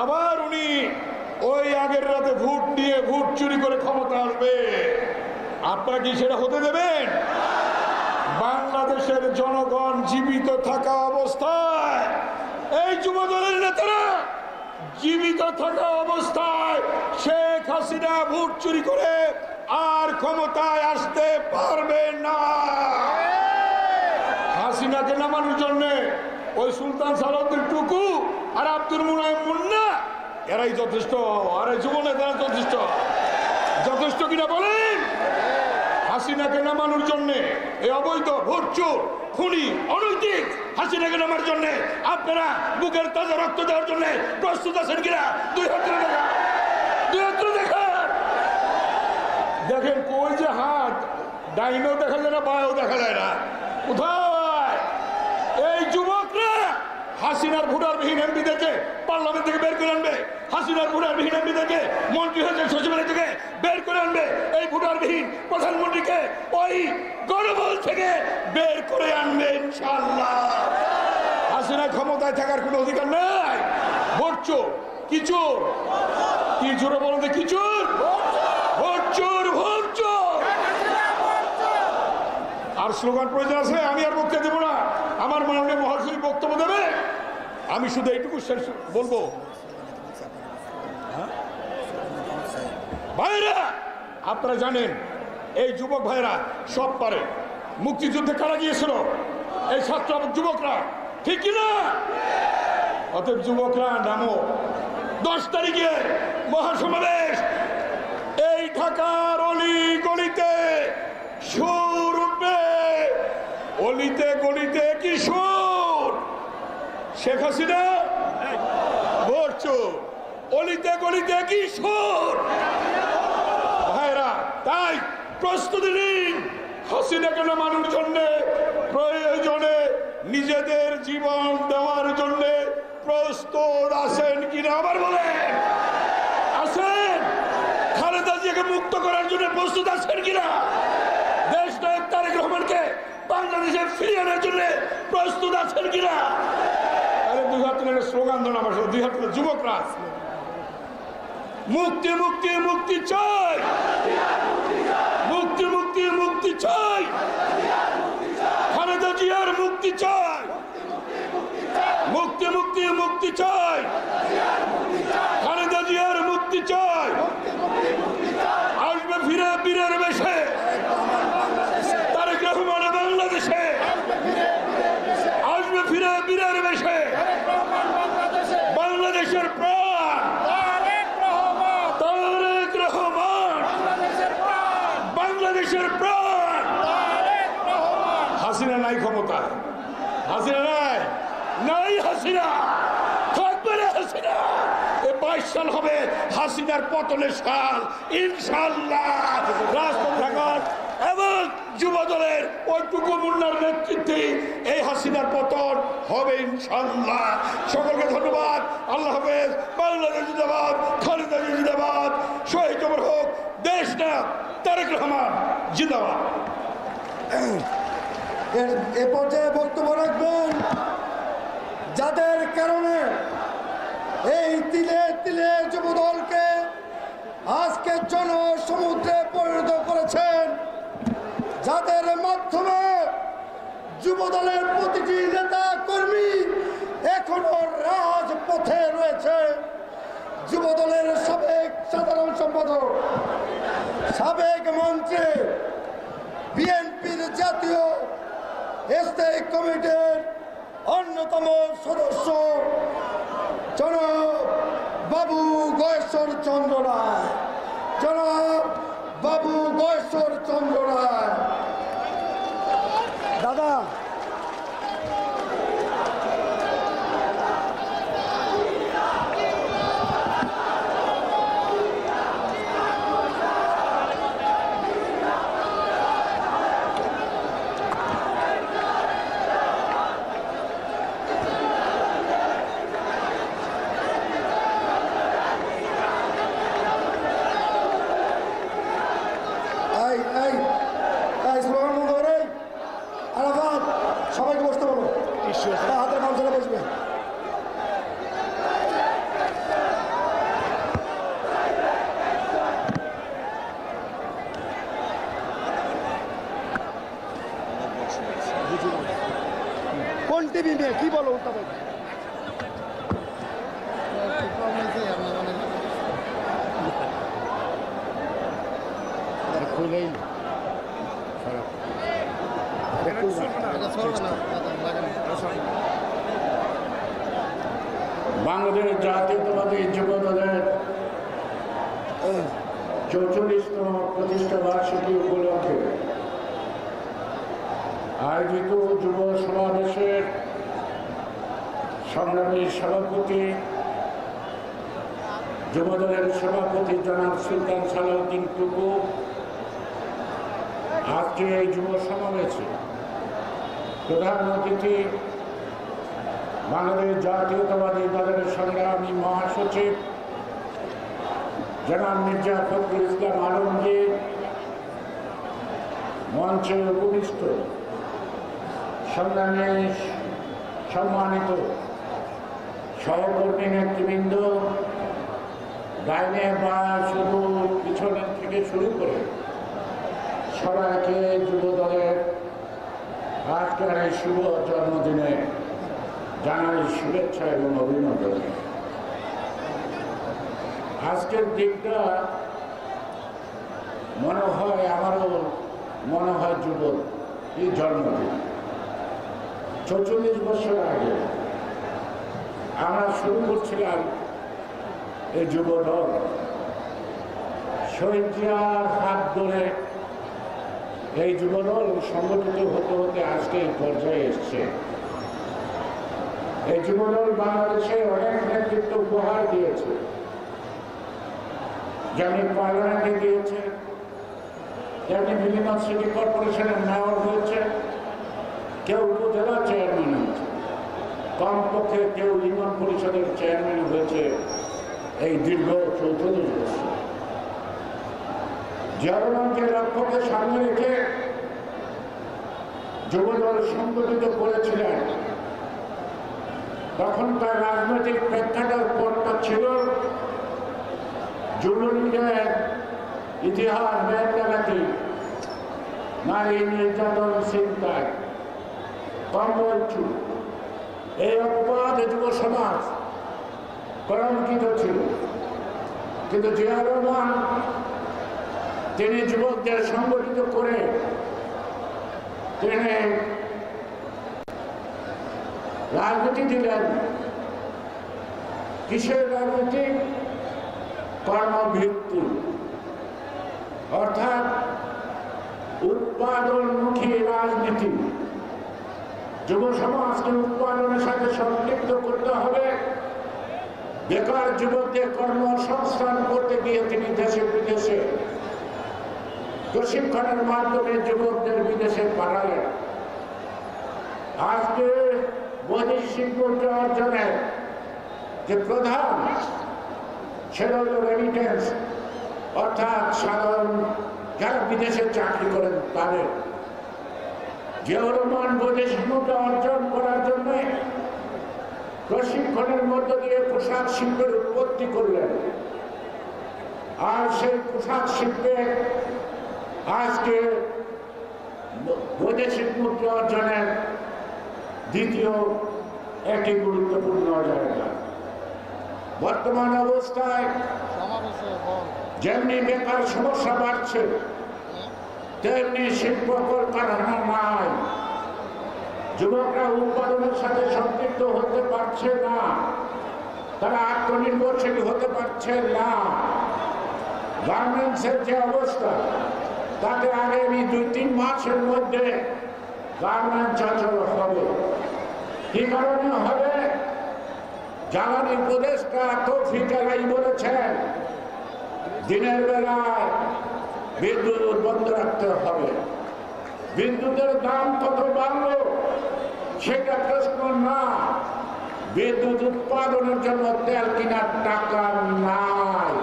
আবার উনি ওই আগের রাতে ভোট নিয়ে ভোট চুরি করে ক্ষমতা আসবে। আপনারা কি সেটা হতে দেবেন? বাংলাদেশের জনগণ জীবিত থাকা অবস্থায়, এই যুব দলের নেতারা জীবিত থাকা অবস্থায় শেখ হাসিনা ভোট চুরি করে আর ক্ষমতায় আসতে পারবে না। হাসিনাকে নামানোর জন্য ওই সুলতান সালাউদ্দিন টুকু আর আব্দুল মুনাইম মুন্না এরাই যথেষ্ট। আর এই যুব নেতারা যথেষ্ট। যথেষ্ট কিনা বলেন? হাসিনাকে নামানোর জন্য এই অবৈধ ভোট চোর খুনি অনৈতিক হাসিনাকে নামার জন্য আপনারা বুকের তাজা রক্ত দেওয়ার জন্য প্রস্তুত আছেন কিনা? দুই হাত দেখা, দুই হাত দেখা। দেখেন কই যে হাত, ডাইনেও দেখা যায় না, বাঁয়েও দেখা যায় না। কোথায় এই যুবকরা হাসিনার ভোটারবিহীন এমপিদেরকে পার্লামেন্ট থেকে বের করে আনবে? হাসিনার ভোটারবিহীন এমপিদেরকে মন্ত্রী হয়েছে সচিবালয় থেকে বের করে আনবে? এই ভোটারবিহীন প্রধানমন্ত্রীকে ওই গণবল থেকে বের করে আনবে ইনশাআল্লাহ। হাসিনা ক্ষমতায় থাকার কোনো অধিকার নাই। ভোট চোর, কি চোর, কি চোরে বলতে, কি চোর? ভোট চোর, ভোট চোর। আর স্লোগান প্রয়োজন আছে? আমি আর বক্তব্য দেবো না, আমার মাননীয় মহাসচিব বক্তব্য দেবে। আমি শুধু এইটুকু বলবো, ভাইরা আপনারা জানেন এই যুবক ভাইরা সব পারে। মুক্তিযুদ্ধে কারা গিয়েছিল? এই ছাত্র যুবকরা, ঠিক কিনা? অতএব যুবকরা নামো, 10 তারিখে মহাসমাবেশ। এই ঢাকার অলি গলিতে সুর উঠবে, অলিতে গলিতে কি সুর? শেখ হাসিনা সুর, অলিতে গলিতে কি সুর। ভাইরা, তাই প্রস্তুতি নিন, হাসিনাকে নামানোর জন্যে, প্রয়োজনে নিজেদের জীবন দেওয়ার জন্যে প্রস্তুত আছেন কিনা আবার বলেন, আছেন? খালেদা জিয়াকে মুক্ত করার জন্য প্রস্তুত আছেন কিনা? দেশ নায়ক তারেক রহমানকে বাংলাদেশে ফিরিয়ে আনার জন্য প্রস্তুত আছেন কিনা? আরে দুই হাত তুলে স্লোগান দেন আমার সাথে, দুই হাত তুলে যুবকরা। মুক্তি মুক্তি মুক্তি চাই, মুক্তি মুক্তি মুক্তি চাই, খালেদা জিয়ার মুক্তি চাই, মুক্তি মুক্তি মুক্তি চাই, খালেদা জিয়ার মুক্তি চাই। আসবে ফিরে বীরের বেশে তারেক রহমান বাংলাদেশে, আসবে ফিরে বীরের বেশে বাংলাদেশের প্রাণ তারেক রহমান, বাংলাদেশের প্রাণ। হাসিনা নাই ক্ষমতায়, হাসিনা নাই, নাই হাসিনা, থাকবে না হাসিনা। 22 সাল হবে হাসিনার পতনের সাল, ইনশাল্লাহ। রাজপথ থাকার এবং যুব দলের ওইটুকু মুন্নার নেতৃত্বে এই হাসিনার পতন হবে ইনশাল্লাহ। সকলকে ধন্যবাদ, আল্লাহ হাফেজ। বাংলাদেশ জিন্দাবাদ, খালেদা জিন্দাবাদ, শহীদ অমর হোক দেশ নায়ক তারেক রহমান জিন্দাবাদ।
এ পর্যায়ে বক্তব্য রাখবেন যাদের কারণে এই তিলে তিলে যুবদলকে আজকে জনসমুদ্রে পরিণত করেছেন, যাদের মাধ্যমে যুবদলের প্রতিটি নেতা কর্মী এখনো রাজপথে রয়েছে। যুবদলের সাবেক সাধারণ সম্পাদক, সাবেক মন্ত্রী, বিএনপির জাতীয় স্থায়ী কমিটির অন্যতম সদস্য জনাব বাবু গয়েশ্বর চন্দ্র রায়, জনাব বাবু গয়েশ্বর চন্দ্র রায়। দাদা সবাইকে বসতে বলো, হাতের মাঝখানে বসবে। কোন টিভি নিয়ে কি বলো উল্টা বলো? খুলেই
বাংলাদেশ জাতীয়তাবাদী যুব দলের 44তম প্রতিষ্ঠা বার্ষিকী উপলক্ষে আয়োজিত যুব সমাবেশের সংগ্রামী সভাপতি, যুব দলের সভাপতি জনাব সুলতান সালাউদ্দিন টুকু আজকে এই যুব সমাবেশে প্রধান অতিথি বাংলাদেশ জাতীয়তাবাদী দলের সংগ্রামী মহাসচিব জনাব মির্জা ফখরুল ইসলাম আলমগীর, মঞ্চে উপবিষ্ট সংগ্রামী সম্মানিত সহকর্মী নেতৃবৃন্দ, ডাইনে বা শুধু পিছনের থেকে শুরু করে সবাইকে যুব দলের আজকের এই শুভ জন্মদিনে জানাই শুভেচ্ছা এবং অভিনন্দন। আজকের দিকটা মনে হয় আমারও মনে হয় যুব এই জন্মদিন। 44 বছর আগে আমরা শুরু করছিলাম এই যুব দল, শহীদ জিয়ার হাত ধরে এই যুবদল সংগঠিত হতে হতে আজকে এই পর্যায়ে এসছে। এই যুবদল বাংলাদেশে অনেক নেতৃত্ব উপহার দিয়েছে, যেমনি পার্লামেন্টে দিয়েছে, তেমনি বিভিন্ন সিটি কর্পোরেশনের মেয়র হয়েছে, কেউ উপজেলা চেয়ারম্যান হয়েছে, কমপক্ষে কেউ ইউনিয়ন পরিষদের চেয়ারম্যান হয়েছে এই দীর্ঘ ৪৪ বছর। জিয়ারহমানকে লক্ষ্যকে সামনে রেখে যুবদল সংগঠিত করেছিলেন। তখন তার রাজনৈতিক প্রেক্ষাপটটা ছিল যুবলীগের ইতিহাস বেদাঘাতি, নারী নির্যাতন, চিন্তায় কম্বল চুল, এই অপবাদে যুব সমাজ কলঙ্কিত ছিল। কিন্তু জিয়া রহমান তিনি যুবকদের সংগঠিত করে তিনি রাজনীতি দিলেন। কিসের রাজনীতি? কর্মভিত্তি, অর্থাৎ উৎপাদনমুখী রাজনীতি। যুব সমাজকে উৎপাদনের সাথে সম্পৃক্ত করতে হবে। বেকার যুবকদের কর্মসংস্থান করতে গিয়ে তিনি দেশে বিদেশে প্রশিক্ষণের মাধ্যমে যুবকদের বিদেশে পাঠালেন। আজকে বৈদেশিক মুদ্রা অর্জনের যে প্রধান সেটা হল রেমিটেন্স, অর্থাৎ সাধারণ যারা বিদেশে চাকরি করেন তাদের। জিয়াউর রহমান বৈদেশিক মুদ্রা অর্জন করার জন্য প্রশিক্ষণের মধ্য দিয়ে পোশাক শিল্পের উৎপত্তি করলেন। আর সেই পোশাক শিল্পে আজকে বৈদেশিক মুদ্রা অর্জনের দ্বিতীয় একটি গুরুত্বপূর্ণ জায়গা। বর্তমান অবস্থায় যেমনি বেকার সমস্যা বাড়ছে, তেমনি শিল্প কলকারখানা নাই। যুবকরা উৎপাদনের সাথে সম্পৃক্ত হতে পারছে না, তারা আত্মনির্ভরশীল হতে পারছে না। গার্মেন্টসের যে অবস্থা, তাতে আগামী ২-৩ মাসের মধ্যে গার্মেন্টস অচল হবে। কি কারণে হবে? জ্বালানি উপদেষ্টা তৌফিক আলাই বলেছেন দিনের বেলায় বিদ্যুৎ বন্ধ রাখতে হবে। বিদ্যুতের দাম কত বাড়লো সেটা প্রশ্ন না, বিদ্যুৎ উৎপাদনের জন্য তেল কেনার টাকা নাই।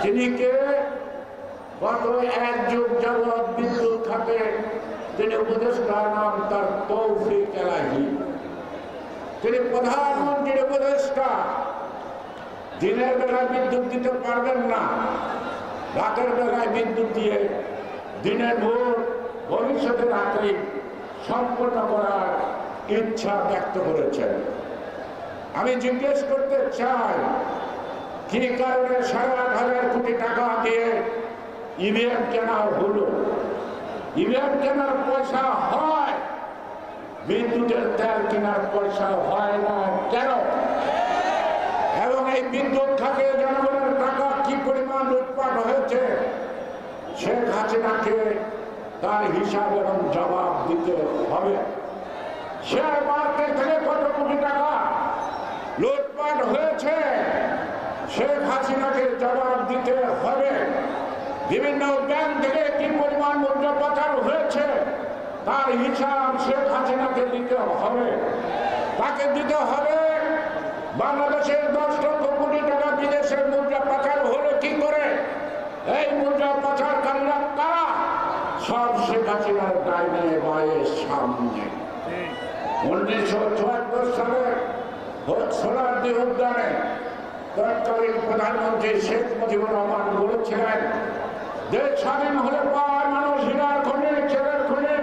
তিনি কে? গত ১ যুগ যাবৎ বিদ্যুৎ খাতে তিনি উপদেষ্টা, নাম তার তৌফিক আলাই। তিনি প্রধানমন্ত্রীর উপদেষ্টা। দিনের বেলায় বিদ্যুৎ দিতে পারবেন না, রাতের বেলায় বিদ্যুৎ দিয়ে দিনের ভোর ভবিষ্যতে রাতে সম্পন্ন করার ইচ্ছা ব্যক্ত করেছেন। আমি জিজ্ঞেস করতে চাই, কি কারণে ৮,৫০০ কোটি টাকা দিয়ে ইভিএম কেনা হলো? ইভিএম কেনার পয়সা হয়, বিদ্যুতের তেল কেনার পয়সা হয় না কেন? এবং এই বিদ্যুৎ খাতে জনগণের টাকা কি পরিমাণ লুটপাট হয়েছে, শেখ হাসিনাকে তার হিসাব এবং জবাব দিতে হবে। শেয়ার মার্কেট থেকে কত কোটি টাকা লুটপাট হয়েছে, শেখ হাসিনাকে জবাব দিতে হবে। বিভিন্ন ব্যাংক থেকে কি পরিমাণ মুদ্রা পাচার হয়েছে, তার হিসাব শেখ হাসিনাকে দিতে হবে। তাকে দিতে হবে। বাংলাদেশের ১০ লক্ষ কোটি টাকা বিদেশের মুদ্রা পাচার হলো কি করে? এই মুদ্রা পাচারকারীরা কারা? সব শেখ হাসিনার ডাইনে বায়ের সামনে। ১৯৭৪ সালে সোনারদি উদ্যানে তৎকালীন প্রধানমন্ত্রী শেখ মুজিবুর রহমান বলেছিলেন, দেশ স্বাধীন হলে পাওয়ার মানুষ হীরার খনি, চেলের খনি,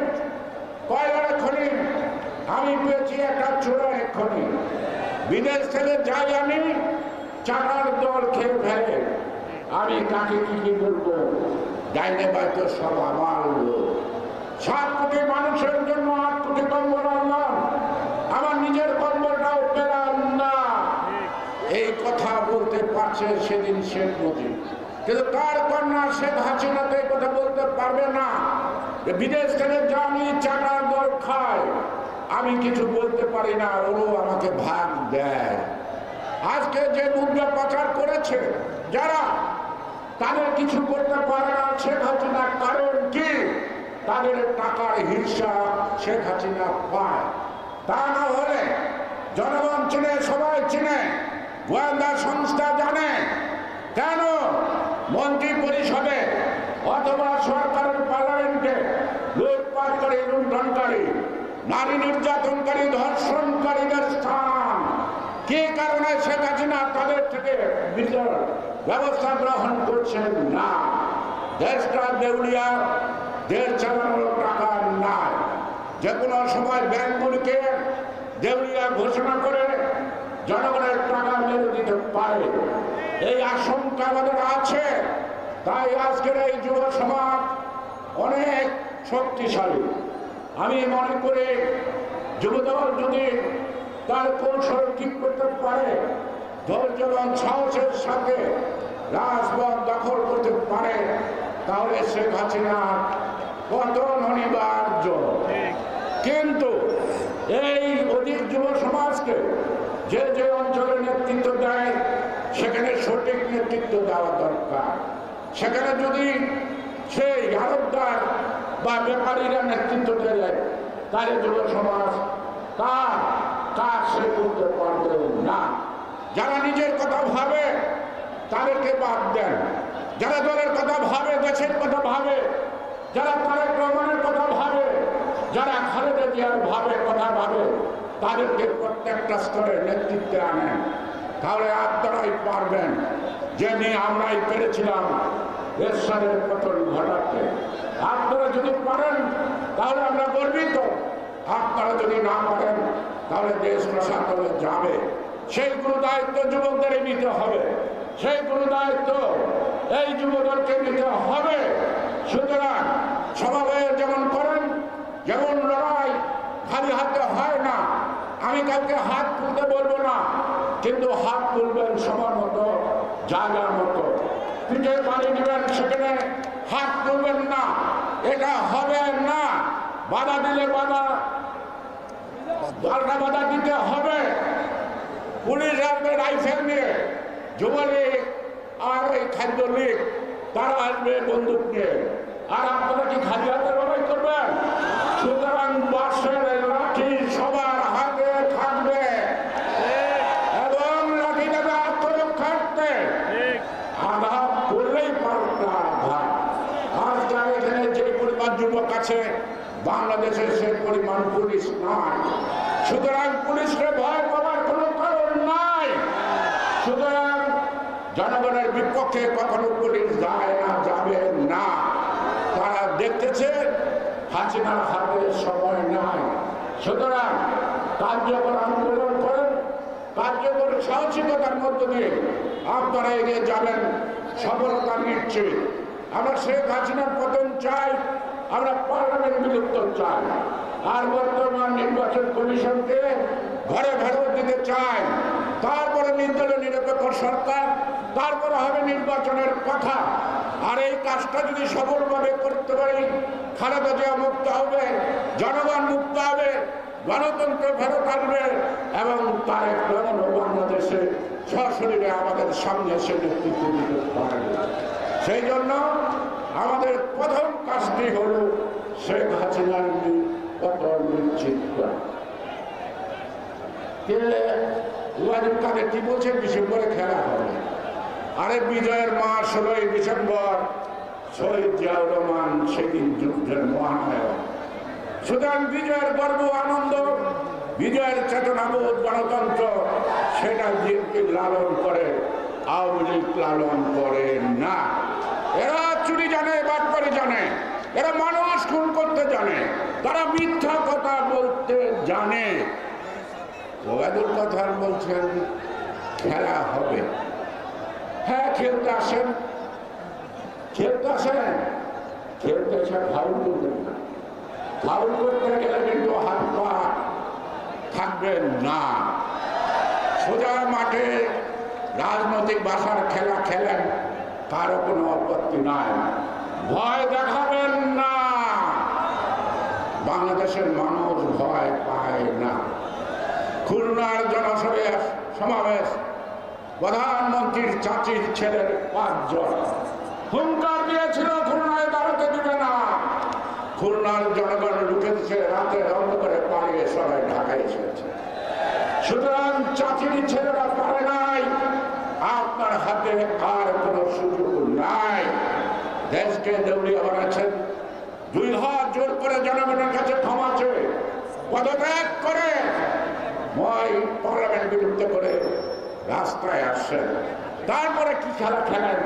কয়লার খনি, আমি পেয়েছি একটা চোরার খনি। বিদেশ থেকে যাই আমি, চাকার দল খেয়ে ফেলে, আমি কাকে কি বলবো? ডাইনে বাইতে সব আমার লোক। ৭ কোটি মানুষের জন্য ৮ কোটি কম্বল আনলাম, আমার নিজের কম্বলটাও পেলাম না। এই কথা বলতে পারছে সেদিন শেখ মুজিব, কিন্তু তার কন্যা শেখ হাসিনা তো এই কথা বলতে পারবে না। বিদেশ থেকে জানি চাকার দল খায়, আমি কিছু বলতে পারি না, ওরও আমাকে ভাগ দেয়। আজকে যে মুদ্রা পাচার করেছে যারা, তাদের কিছু করতে পারে না শেখ হাসিনা। কারণ কি? তাদের টাকার হিসাব শেখ হাসিনা পায়। তা না হলে জনগণ চিনে, সবাই চিনে, গোয়েন্দা সংস্থা জানে। কেন মন্ত্রী পরিষদে অথবা সরকারের পার্লামেন্টে লুটপাটকারী, লুণ্ঠনকারী, নারী নির্যাতনকারী, ধর্ষণকারীদের স্থান? কি কারণে শেখ হাসিনা তাদের থেকে বিচার ব্যবস্থা গ্রহণ করছেন না? দেশটা দেউলিয়া, দেশ চালানোর টাকা নাই। যে কোনো সময় ব্যাংকগুলিকে দেউলিয়া ঘোষণা করে জনগণের টাকা মেরে দিতে পারে, এই আশঙ্কা আমাদের আছে। তাই আজকের এই যুব সমাজ অনেক শক্তিশালী। আমি মনে করি যুবদল যদি তার কৌশল ঠিক করতে পারে, ধৈর্য এবং সাহসের সাথে রাজপথ দখল করতে পারে, তাহলে শেখ হাসিনার পতন অনিবার্য। কিন্তু এই অধিক যুব সমাজকে যে যে অঞ্চলে নেতৃত্ব দেয়, সেখানে সঠিক নেতৃত্ব দেওয়া দরকার। সেখানে যদি সেই আরবদার বা ব্যাপারীরা নেতৃত্ব দেয়, তাহলে যুব সমাজ কাজ সে করতে পারবে না। যারা নিজের কথা ভাবে তাদেরকে বাদ দেন, যারা দলের কথা ভাবে, দেশের কথা ভাবে, যারা তারেক রহমানের কথা ভাবে, যারা খালেদা জিয়ার কথা ভাবে, তাদেরকে প্রত্যেকটা স্তরে নেতৃত্বে আনেন। তাহলে আপনারাই পারবেন, যেমনি আমরাই পেরেছিলাম এরশাদের পতন ঘটাতে। আপনারা যদি পারেন তাহলে আমরা গর্বিত, আপনারা যদি না পারেন তাহলে দেশ প্রশাসনে যাবে। সেইগুলো দায়িত্ব যুবকদেরই নিতে হবে, সেইগুলো দায়িত্ব এই যুবদলকে নিতে হবে। সুতরাং সমাবেশ যেমন করেন, যেমন লড়াই খালি হাতে হয় না। আমি কাউকে হাত তুলতে বলবো না, কিন্তু হাত তুলবেন সবার মতো, জায়গার মতো। পিঠে পানি নেবেন, সেখানে হাত তুলবেন না, এটা হবে না। বাধা দিলে বাধা দিতে হবে। পুলিশ আসবে রাইফেল নিয়ে, যুবলীগ আর এই খাদ্য লীগ তারা আসবে বন্দুক নিয়ে, আর আপনারা কি খালি হাতে লড়াই করবেন? সুতরাং বাঁশের লাঠি সবার হাতে থাকবে এবং লাঠি দেবে আত্মরক্ষার্থে। আঘাত করলেই পাল্টা আঘাত। আজকাল এখানে যে পরিমাণ যুবক আছে, বাংলাদেশে সে পরিমাণ পুলিশ নাই। সুতরাং পুলিশকে ভয় পাওয়ার কোনো কারণ নাই। সুতরাং জনগণের বিপক্ষে কখনো পুলিশ যায় না, যাবে না। তারা দেখতেছে হাসিনার হাতে সময় নাই। সুতরাং কার্যকর আন্দোলন করেন, কার্যকর সাহসিকতার মধ্য দিয়ে আপনারা এগিয়ে যাবেন, সফলতা নিশ্চিত। আমরা শেখ হাসিনার পতন চাই, আমরা পার্লামেন্ট বিলুপ্ত চাই, আর বর্তমান নির্বাচন কমিশনকে ঘরে ফেরত দিতে চাই। তারপরে নির্দলীয় নিরপেক্ষ সরকার, তারপরে হবে নির্বাচনের কথা। আর এই কাজটা যদি সফলভাবে করতে পারি, খালেদা জিয়া মুক্ত হবে, জনগণ মুক্ত হবে, গণতন্ত্র ফেরত আসবে এবং তারেক রহমান বাংলাদেশে সশরীরে আমাদের সামনে এসে নেতৃত্ব দিতে পারবে। সেই জন্য আমাদের প্রথম কাজটি হল শেখ হাসিনার পতন নিশ্চিত করা। কি বলছে? ডিসেম্বরে খেলা হবে। আরে বিজয়ের মাস 16ই ডিসেম্বর, শহীদ জিয়াউর রহমান সেদিন যুদ্ধের মহানায়ক। সুতরাং বিজয়ের গর্ব, আনন্দ, বিজয়ের চেতনাবোধ, গণতন্ত্র, সেটা বিএনপি লালন করে, আওয়ামী লীগ লালন করে না। এরা চুরি জানে, বাটপারি জানে, এরা মানুষ খুন করতে জানে, তারা মিথ্যা কথা বলতে জানে। ওবায়দুল কথা বলছেন খেলা হবে। হ্যাঁ, খেলতে আসেন, খেলতে আসেন, খেলতে এসে ফাউল করবেন না। ফাউল করতে গেলে কিন্তু হাত পা থাকবেন না। সোজা মাঠে রাজনৈতিক ভাষার খেলা খেলেন, কারো কোনো আপত্তি নাই। ভয় দেখাবেন না, বাংলাদেশের মানুষ ভয় পায় না। খুলনার জনসভা সমাবেশ প্রধানমন্ত্রীর চাচির ছেলের 5 জন হুঙ্কার দিয়েছিল খুলনায় দাঁড়াতে দিবে না। খুলনার জনগণ লুটেছে, রাতে অন্ধকারে পালিয়ে সবাই ঢাকায় এসেছে। সুতরাং চাচির ছেলেরা পারে নাই, আপনার হাতে আর কোনো সুযোগ নাই। দেশকে দেউলিয়া বানাচ্ছেন, 2 হাত জোর করে জনগণের কাছে ক্ষমা চেয়ে পদত্যাগ করে পার্লামেন্ট বিলুপ্ত করে রাস্তায় আসছেন। তারপরে কি খেলা খেলেন,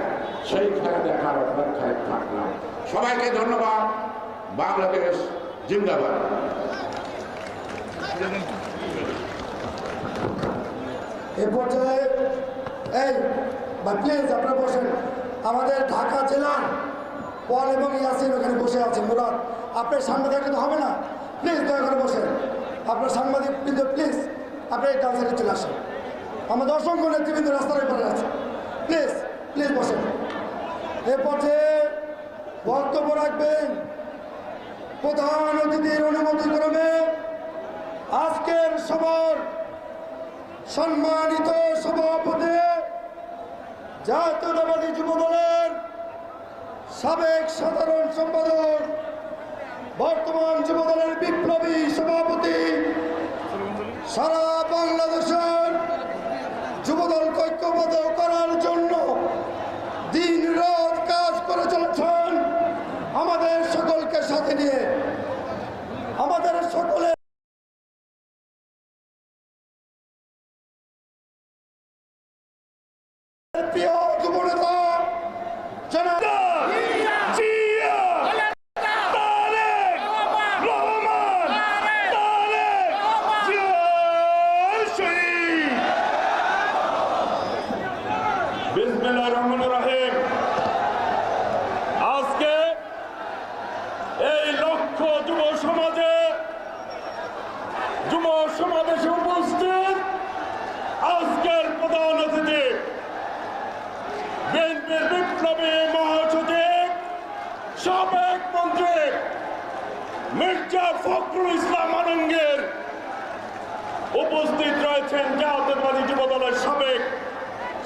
সেই খেলা দেখার অপেক্ষায় থাকলাম। সবাইকে ধন্যবাদ। বাংলাদেশ জিন্দাবাদ।
এ পর্যায়ে প্লিজ আপনারা বসেন। আমাদের ঢাকা জেলার পল এবং ইয়াসিন ওখানে বসে আছে। মুরাদ, আপনার সামনে থাকলে তো হবে না, প্লিজ দয়া করে বসেন। আপনার সাংবাদিক বৃন্দ প্লিজ আপনি এই ডান সাইডে চলে আসেন। আমাদের অসংখ্য নেতৃবৃন্দ রাস্তার উপরে আছে, প্লিজ প্লিজ বসেন। এ পর্যায়ে বক্তব্য রাখবেন প্রধান অতিথির অনুমতি ক্রমে আজকের সভার সম্মানিত সভাপতি, জাতীয়তাবাদী যুবদলের সাবেক সাধারণ সম্পাদক, বর্তমান যুবদলের বিপ্লবী সভাপতি, সারা বাংলাদেশের যুবদলকে ঐক্যবদ্ধ করার জন্য দিন রাত কাজ করে চলেছেন, আমাদের সকলকে সাথে নিয়ে আমাদের সকলের প্রিয় যুবনেতা জনাব
আজকে এই লক্ষ যুব সমাবেশে উপস্থিত আজকের প্রধান অতিথি বিএনপির বিপ্লবী মহাসচিব, সাবেক মন্ত্রী মির্জা ফখরুল ইসলাম আলমগীর, উপস্থিত রয়েছেন জাতীয়তাবাদী যুবদলের সাবেক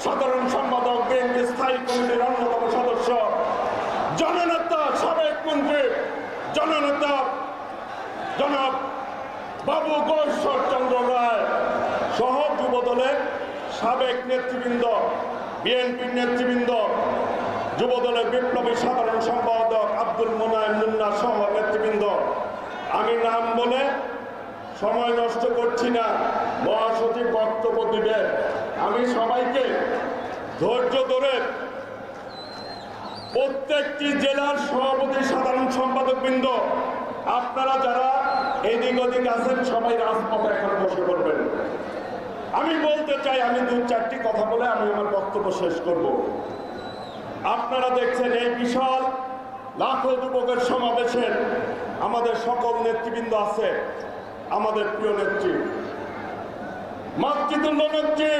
সাধারণ সম্পাদক, বিএনপি স্থায়ী কমিটির অন্যতম সদস্য, জননেতা, সাবেক মন্ত্রী, জননেতা জনাব বাবু গৌশ্বর চন্দ্র রায় সহ যুবদলের সাবেক নেতৃবৃন্দ, বিএনপির নেতৃবৃন্দ, যুবদলের বিপ্লবী সাধারণ সম্পাদক আব্দুল মোনায়েম মুন্না সহ নেতৃবৃন্দ। আমি নাম বলে সময় নষ্ট করছি না, মহাসচিব বক্তব্য দিবেন। আমি সবাইকে ধৈর্য ধরে প্রত্যেকটি জেলার সভাপতি, সাধারণ সম্পাদক বৃন্দ, আপনারা যারা এদিক ওদিক আছেন সবাই রাজপথে এখন বসে পড়বেন। আমি বলতে চাই, আমি 2-4টি কথা বলে আমি আমার বক্তব্য শেষ করব। আপনারা দেখছেন এই বিশাল লাখো যুবকের সমাবেশের আমাদের সকল নেতৃবৃন্দ আছে। আমাদের প্রিয় নেত্রী, মাতৃতুল্য নেত্রী,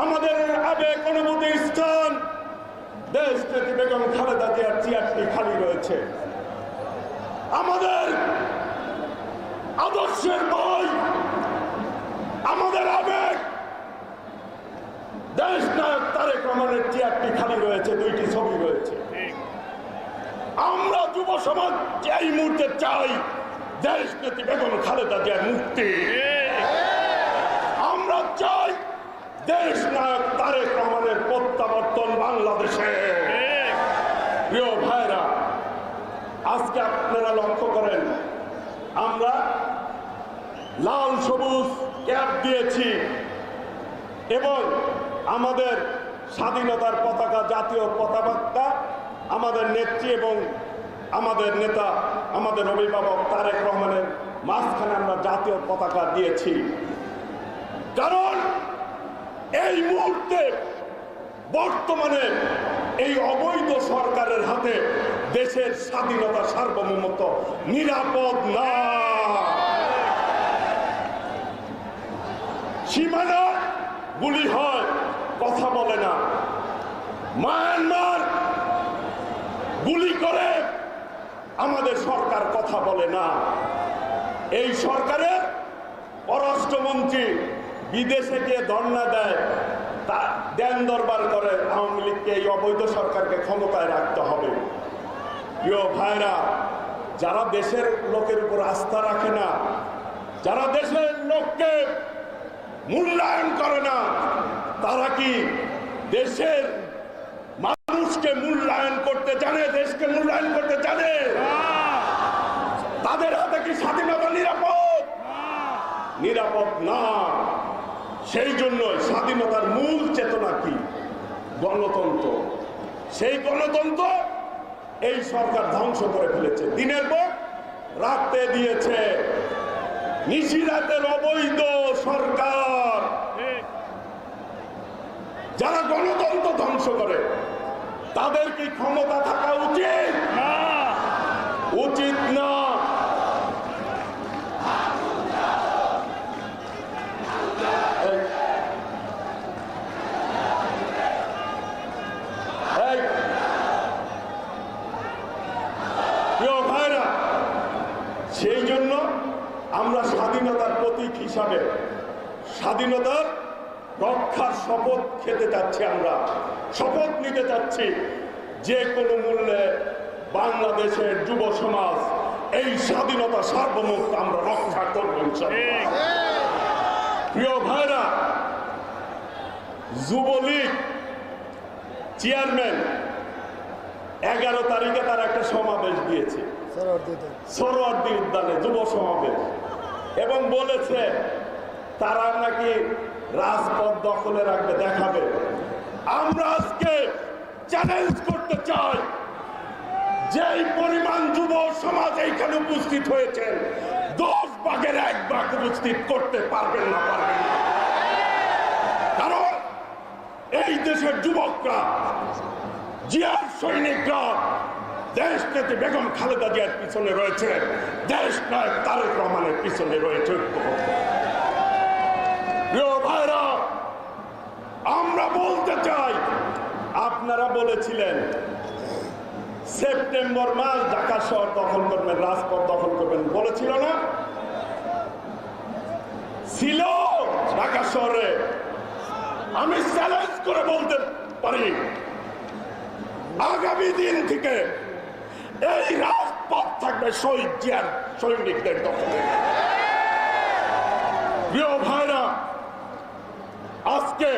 আমাদের আবেগ অনুভূতির স্থান দেশ নেত্রী বেগম খালেদা জিয়ার চেয়ারটি খালি রয়েছে। আমাদের আদর্শের ভাই, আমাদের আবেগ দেশ নায়ক তারেক রহমানের চেয়ারটি খালি রয়েছে, 2টি ছবি রয়েছে। আমরা যুব সমাজ এই মুহূর্তে চাই দেশ নেত্রী বেগম খালেদা জিয়ার মুক্তি। আমরা চাই দেশ নায়ক তারেক রহমানের প্রত্যাবর্তন বাংলাদেশে। প্রিয় ভাইরা, আজকে আপনারা লক্ষ্য করেন আমরা লাল সবুজ ক্যাপ দিয়েছি এবং আমাদের স্বাধীনতার পতাকা, জাতীয় পতাকা, আমাদের নেত্রী এবং আমাদের নেতা, আমাদের অভিভাবক তারেক রহমানের মাঝখানে আমরা জাতীয় পতাকা দিয়েছি। কারণ এই মুহূর্তে বর্তমানে এই অবৈধ সরকারের হাতে দেশের স্বাধীনতা, সার্বভৌমত্ব নিরাপদ না। সীমানা গুলি হয়, কথা বলে না। মায়ানমার গুলি করে আমাদের সরকার কথা বলে না। এই সরকারের পররাষ্ট্রমন্ত্রী বিদেশে গিয়ে ধর্ণা দেয়, তা দেন দরবার করে আওয়ামী লীগকে, এই অবৈধ সরকারকে ক্ষমতায় রাখতে হবে। প্রিয় ভাইরা, যারা দেশের লোকের উপর আস্থা রাখে না, যারা দেশের লোককে মূল্যায়ন করে না, তারা কি দেশের মানুষকে মূল্যায়ন করতে জানে? দেশকে মূল্যায়ন করতে জানে? তাদের হাতে কি স্বাধীনতা নিরাপদ? নিরাপদ না। সেই জন্যই স্বাধীনতার মূল চেতনা কি? গণতন্ত্র। সেই গণতন্ত্র এই সরকার ধ্বংস করে ফেলেছে। দিনের পর রাতে দিয়েছে। নিশিরাতের অবৈধ সরকার যারা গণতন্ত্র ধ্বংস করে, তাদের কি ক্ষমতা থাকা উচিত? উচিত না। প্রিয় ভাইরা, সেই জন্য আমরা স্বাধীনতার প্রতীক হিসাবে স্বাধীনতার রক্ষার শপথ খেতে যাচ্ছি। আমরা শপথ নিতে যাচ্ছি যে কোনো মূল্যে বাংলাদেশের যুব সমাজ এই স্বাধীনতা সার্বভৌমত্ব আমরা রক্ষা করব ইনশাআল্লাহ। প্রিয় ভাইরা, যুবলীগ চেয়ারম্যান 11 তারিখে তার একটা সমাবেশ দিয়েছে সরোয়ার্দী উদ্যানে, যুব সমাবেশ, এবং বলেছে তারা নাকি রাজপথ দখলে রাখবে, দেখাবে। আমরা আজকে চ্যালেঞ্জ করতে চাই, যেই পরিমাণ যুব সমাজ এইখানে উপস্থিত হয়েছে, 10 ভাগের 1 ভাগ উপস্থিত করতে পারবেন না, পারবেন না। কারণ এই দেশের যুবকরা, জিয়ার সৈনিকরা দেশ নেত্রী বেগম খালেদা জিয়ার পিছনে রয়েছে, দেশ নায়ক তারেক রহমানের পিছনে রয়েছে। প্রিয় ভাইরা, আমরা বলতে চাই, আপনারা বলেছিলেন সেপ্টেম্বর মাস ঢাকা শহর দখল করবেন, রাজপথ দখল করবেন, বলেছিল না? ছিল ঢাকা শহরে। আমি চ্যালেঞ্জ করে বলতে পারি, আগামী দিন থেকে এই রাজপথ থাকবে শহীদ জিয়ার সৈনিকদের দখলে। প্রিয় ভাইরা, আজকে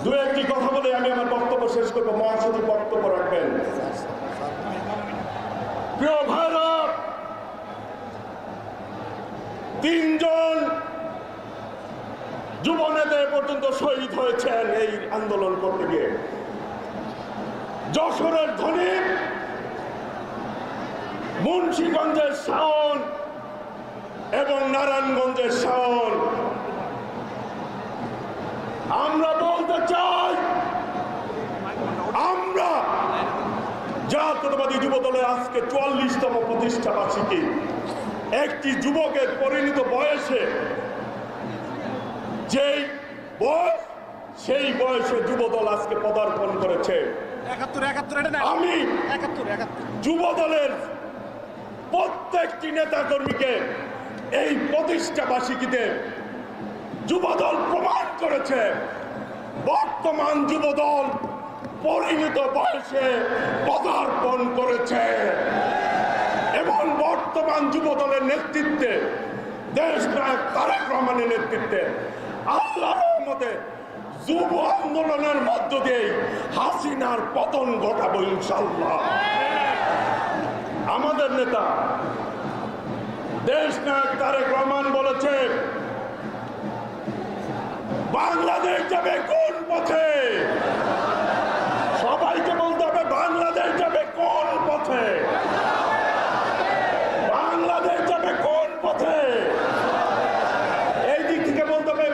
দু একটি কথা বলে আমি আমার বক্তব্য শেষ করবো। মহাসচিব বক্তব্য রাখবেন। প্রিয় ভাইরা, 3 জন যুব নেতা পর্যন্ত শহীদ হয়েছেন এই আন্দোলন করতে গিয়ে। যশোরের ধনী, মুন্সিগঞ্জের শাওন এবং নারায়ণগঞ্জের শাওন। আমরা বলতে চাই, আমরা জাতীয়তাবাদী যুব দলের আজকে 44তম প্রতিষ্ঠা বার্ষিকী, একটি যুবকের পরিণত বয়সে, যেই বয়স, সেই বয়সে যুবদল আজকে পদার্পণ করেছে। আমি যুবদলের প্রত্যেকটি নেতা কর্মীকে এই প্রতিষ্ঠা বার্ষিকীতে যুবদল প্রমাণ করেছে, বর্তমান যুবদল পরিণত বয়সে পদার্পণ করেছে এবং বর্তমান যুবদলের নেতৃত্বে, দেশ নায়ক তারেক রহমানের নেতৃত্বে আল্লাহর রহমতে যুব আন্দোলনের মধ্য দিয়ে হাসিনার পতন ঘটাবো ইনশাআল্লাহ। আমাদের নেতা দেশ নায়ক তারেক রহমান বলেছে, বাংলাদেশ যাবে কোন পথে? সবাইকে বলতে হবে, বাংলাদেশ যাবে কোন পথে? বাংলাদেশ যাবে কোন পথে? এই দিক থেকে বলতে হবে,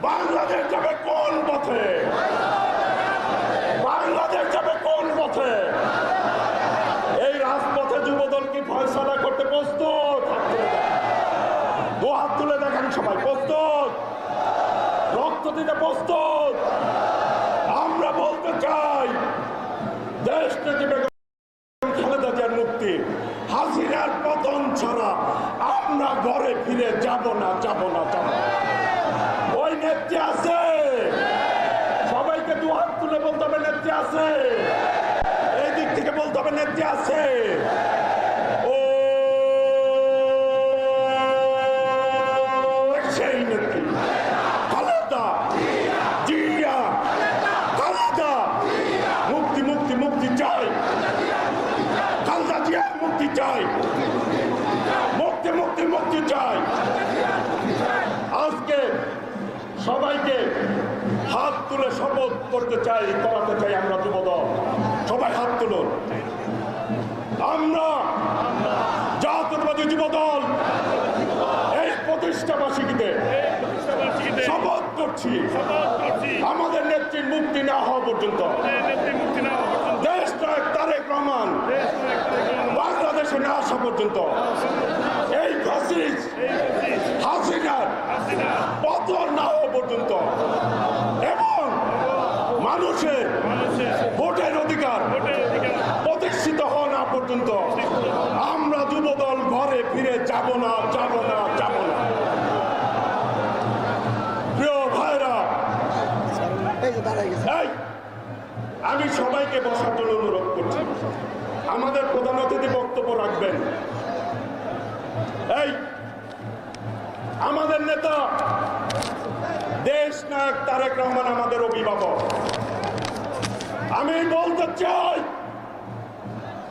বাংলাদেশ যাবে কোন পথে? বাংলাদেশ যাবে কোন পথে? এই রাজপথে যুবদল কি ফয়সালা করতে প্রস্তুত? দু হাত তুলে দেখেন সবাই, প্রস্তুত? রক্ত দিতে প্রস্তুত? আমরা বলতে চাই, ফিরে যাব না, যাব না, যাব না। ওই নেত্রী আছে, সবাইকে দু হাত তুলে বলতে হবে নেত্রী আছে, এই দিক থেকে বলতে হবে নেত্রী আছে। ও সেই নেত্রী খালেদা জিয়া, খালেদা মুক্তি, মুক্তি, মুক্তি চাই, খালেদা জিয়া মুক্তি চাই, মুক্তি, মুক্তি, মুক্তি চাই। আজকে সবাইকে হাত তুলে শপথ করতে চাই, করাতে চাই আমরা যুবদল। সবাই হাত তুলুন। আমরা জাতীয়তাবাদী যুবদল এই প্রতিষ্ঠা বার্ষিকীতে শপথ করছি আমাদের নেত্রীর মুক্তি না হওয়া পর্যন্ত, দেশ নায়ক তারেক রহমান বাংলাদেশে না আসা পর্যন্ত, এই ফ্যাসিস্ট হাসিনার পতন না হওয়া পর্যন্ত এবং মানুষের ভোটের অধিকার প্রতিষ্ঠিত হওয়া না পর্যন্ত আমরা যুবদল ঘরে ফিরে যাব না, যাব না, যাব না। প্রিয় ভাইরা, আমি সবাইকে বসার জন্য অনুরোধ করছি। আমাদের প্রধান অতিথি বক্তব্য রাখবেন। এই আমাদের নেতা দেশ নায়ক তারেক রহমান আমাদের অভিভাবক। আমি বলতে চাই,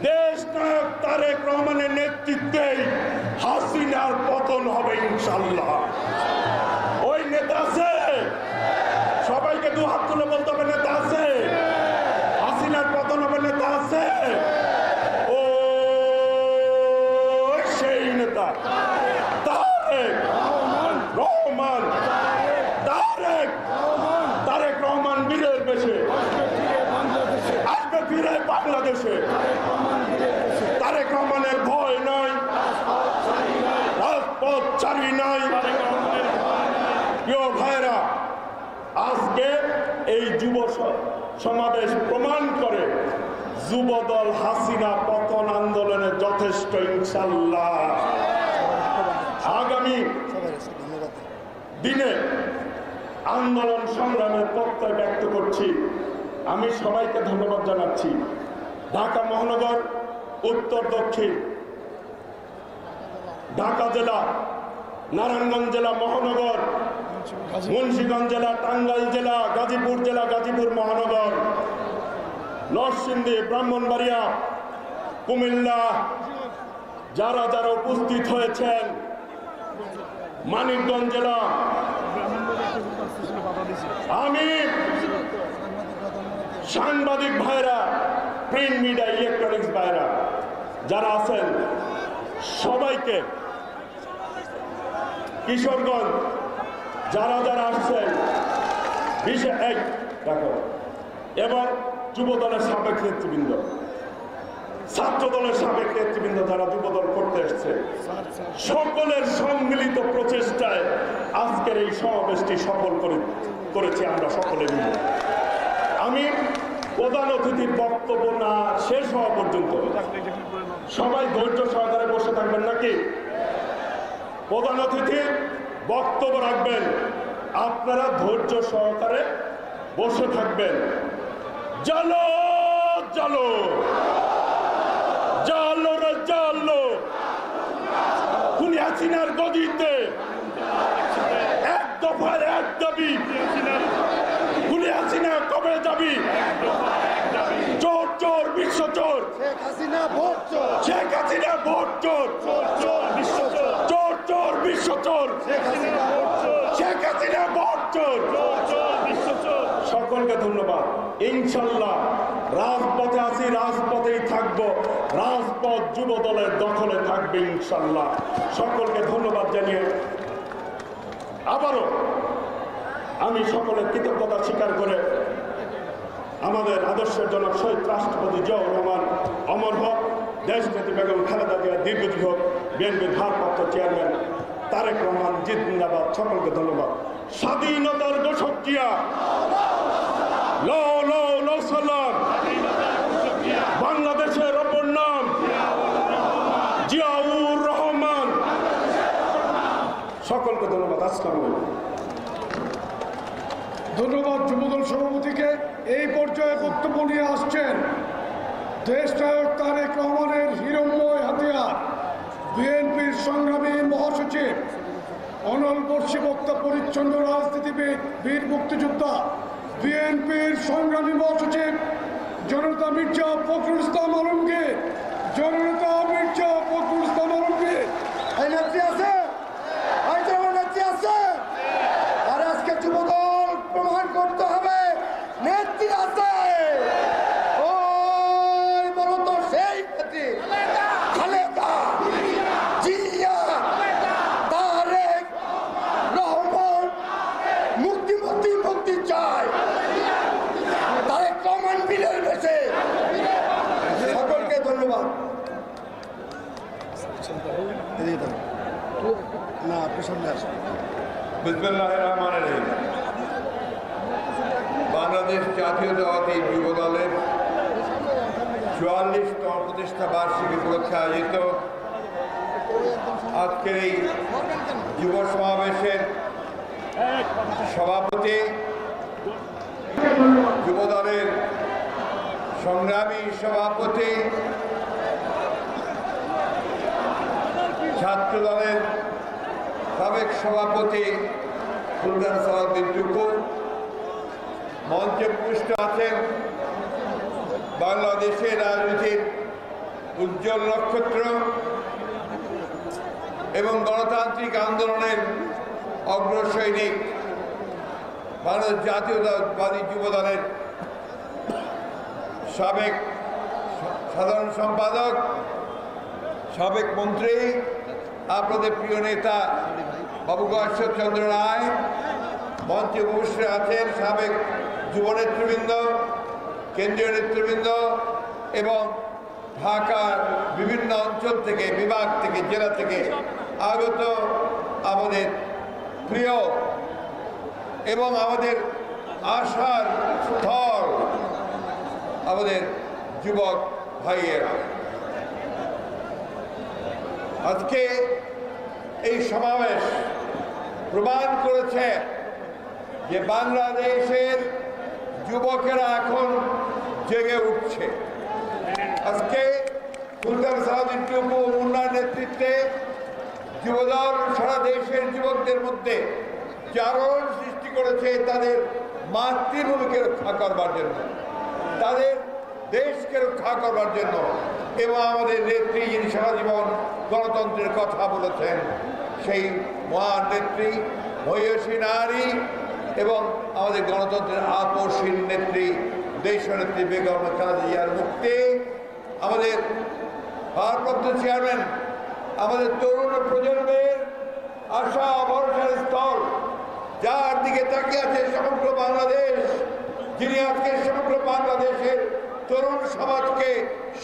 দেশ নায়ক তারেক রহমানের নেতৃত্বে হাসিনার পতন হবে ইনশাল্লাহ। ওই নেতা আছে, সবাইকে দু হাত তুলে বলতে হবে নেতা আছে, হাসিনার পতন হবে নেতা আছে। ও সেই নেতা তারেক রহমান, তারেক রহমান বীরের বেশে আসবে ফিরে বাংলাদেশে। তারেক রহমানের ভয় নাই, রাজপথ ছাড়ি নাই। প্রিয় ভাইরা, আজকে এই যুব সমাবেশ প্রমাণ করে যুবদল হাসিনা পতন আন্দোলনে যথেষ্ট ইনশাল্লাহ। আগামী দিনে আন্দোলন সংগ্রামের প্রত্যয় ব্যক্ত করছি। আমি সবাইকে ধন্যবাদ জানাচ্ছি। ঢাকা মহানগর, উত্তর দক্ষিণ, ঢাকা জেলা, নারায়ণগঞ্জ জেলা মহানগর, মুন্সিগঞ্জ জেলা, টাঙ্গাইল জেলা, গাজীপুর জেলা, গাজীপুর মহানগর, নরসিংদী, ব্রাহ্মণবাড়িয়া, কুমিল্লা, যারা যারা উপস্থিত হয়েছেন, মানিকগঞ্জ জেলা, আমি সাংবাদিক ভাইরা, প্রিন্ট মিডিয়া, ইলেকট্রনিক্স ভাইরা যারা আছেন, সবাইকে, কিশোরগঞ্জ যারা যারা আসছেন, এবং যুব দলের সাবেক নেতৃবৃন্দ, ছাত্র দলের সাবেক নেতৃবৃন্দ যারা যুবদল করতে এসছে, সকলের সম্মিলিত প্রচেষ্টায় আজকের এই সমাবেশটি সফল করেছি আমরা সকলে মিলে। আমি প্রধান অতিথির বক্তব্য না শেষ হওয়া পর্যন্ত সবাই ধৈর্য সহকারে বসে থাকবেন নাকি? প্রধান অতিথি বক্তব্য রাখবেন, আপনারা ধৈর্য সহকারে বসে থাকবেন। জালো জালো জালো রে জালো, খুনি হাসিনার গদিতে এক দফার এক দাবি, খুনি হাসিনা কবে যাবি? চোর চোর বিশ্ব চোর, শেখ হাসিনা ভোট চোর, শেখ হাসিনা ভোট চোর, চোর চোর বিশ্ব চোর, চোর চোর বিশ্ব চোর, শেখ হাসিনা ভোট চোর, শেখ হাসিনা ভোট চোর, চোর চোর বিশ্ব চোর। সকলকে ধন্যবাদ। ইনশাল্লাহ রাজপথে আছি, রাজপথেই থাকবো, রাজপথ যুব দলের দখলে থাকবে ইনশাল্লাহ। সকলকে ধন্যবাদ জানিয়ে আবারও আমি সকলের কৃতজ্ঞতা স্বীকার করে আমাদের আদর্শের জনক শহীদ রাষ্ট্রপতি জিয়াউর রহমান অমর হোক, দেশনেত্রী বেগম খালেদা জিয়া দীর্ঘজীবী হোক, বিএনপির ভারপ্রাপ্ত চেয়ারম্যান তারেক রহমান জিন্দাবাদ। সকলকে ধন্যবাদ। স্বাধীনতার ঘোষক জিয়া, লো লো লো সালাম। বাংলাদেশের অপর নাম জিয়াউর রহমান। আসসালামু আলাইকুম।
ধন্যবাদ যুবদল সভাপতিকে। এই পর্যায়ে বক্তব্য নিয়ে আসছেন দেশ নায়ক তারেক রহমানের হিরণ্ময় হাতিয়ার, বিএনপির সংগ্রামী মহাসচিব, অনল বর্ষী বক্তা, পরিচ্ছন্ন রাজনীতিবিদ, বীর মুক্তিযোদ্ধা, বিএনপির সংগ্রামী মহাসচিব জনতা মির্জা ফখরুল ইসলাম আলমগীর। জনতা মির্জা ফখরুল ইসলাম আলমগীর।
এই নেত্রী আছে, নেত্রী আছে। আর আজকে যুবদল প্রমাণ করতে হবে নেত্রী আছে। ওই বলো তো সেই নেত্রী খালেদা জিয়া, তারেক রহমান। মুক্তি মুক্তি মুক্তি চাই, তারেক রহমান বিলের বেশে। সকলকে ধন্যবাদ। না, আপনি সামনে আসেন।
বিসমিল্লাহির রহমানির রহিম। বাংলাদেশ জাতীয়তাবাদী যুব দলের 44তম প্রতিষ্ঠা বার্ষিকী উপলক্ষে আয়োজিত আজকের এই যুব সমাবেশের সভাপতি, যুব দলের সংগ্রামী সভাপতি, ছাত্র দলের সাবেক সভাপতি সুলতান সালাউদ্দিন টুকু, মঞ্চে উপস্থিত আছেন বাংলাদেশের রাজনীতির উজ্জ্বল নক্ষত্র এবং গণতান্ত্রিক আন্দোলনের অগ্রসৈনিক বাংলাদেশ জাতীয়তাবাদী যুব দলের সাবেক সাধারণ সম্পাদক, সাবেক মন্ত্রী, আপনাদের প্রিয় নেতা বাবু ঈশ্বরচন্দ্র রায়, মঞ্চে উপস্থিত আছেন সাবেক যুব নেতৃবৃন্দ, কেন্দ্রীয় নেতৃবৃন্দ এবং ঢাকার বিভিন্ন অঞ্চল থেকে, বিভাগ থেকে, জেলা থেকে আগত আমাদের প্রিয় এবং আমাদের আশার স্থল আমাদের যুবক ভাইয়েরা। আজকে এই সমাবেশ প্রমাণ করেছে যে বাংলাদেশের যুবকেরা এখন জেগে উঠছে। আজকে সুলতান সালাউদ্দিন টুকু উন্নয়ন নেতৃত্বে যুবদল সারা দেশের যুবকদের মধ্যে জাগরণ সৃষ্টি করেছে তাদের মাতৃভূমিকে রক্ষা করবার জন্য, তাদের দেশকে রক্ষা করবার জন্য। এবং আমাদের নেত্রী, যিনি সারা জীবন গণতন্ত্রের কথা বলেছেন, সেই মহান নেত্রী, মহিষী নারী এবং আমাদের গণতন্ত্রের আপসীন নেত্রী, দেশনেত্রী বেগম খালেদা জিয়ার মুক্তি, আমাদের ভারপ্রাপ্ত চেয়ারম্যান, আমাদের তরুণ প্রজন্মের আশা ভরসার স্থল, যার দিকে তাকিয়ে আছে সমগ্র বাংলাদেশ, যিনি আজকে সমগ্র বাংলাদেশের তরুণ সমাজকে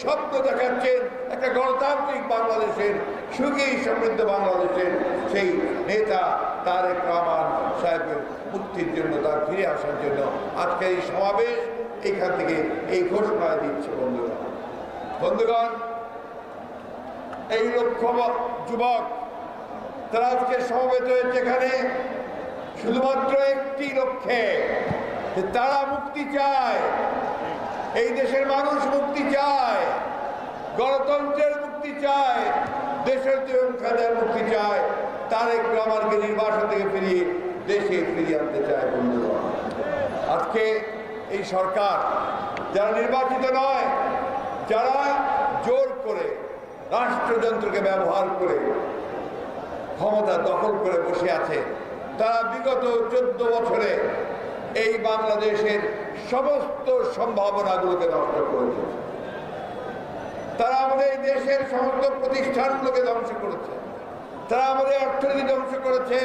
স্বপ্ন দেখাচ্ছেন একটা গণতান্ত্রিক বাংলাদেশের, সুখী সমৃদ্ধ বাংলাদেশের সেই নেতা তারেক রহমান সাহেবের মুক্তির জন্য, তার ফিরে আসার জন্য আজকে এই সমাবেশ এখান থেকে এই ঘোষণা দিচ্ছে। বন্ধুগণ, এই লক্ষ যুবক তারা আজকে সমবেত হয়েছে এখানে শুধুমাত্র একটি লক্ষ্যে, যে তারা মুক্তি চায়, এই দেশের মানুষ মুক্তি চায়, গণতন্ত্রের মুক্তি চায়, দেশের খাদের মুক্তি চায়, তারেক রহমানকে নির্বাসন থেকে ফিরিয়ে দেশে ফিরিয়ে আনতে চায়। বন্ধুগণ, আজকে এই সরকার যারা নির্বাচিত নয়, যারা জোর করে রাষ্ট্রযন্ত্রকে ব্যবহার করে ক্ষমতা দখল করে বসে আছে, তারা বিগত 14 বছরে এই বাংলাদেশের সমস্ত সম্ভাবনাগুলোকে নষ্ট করেছে। তারা আমাদের দেশের সমস্ত প্রতিষ্ঠানগুলোকে ধ্বংস করেছে, তারা আমাদের অর্থনীতি ধ্বংস করেছে,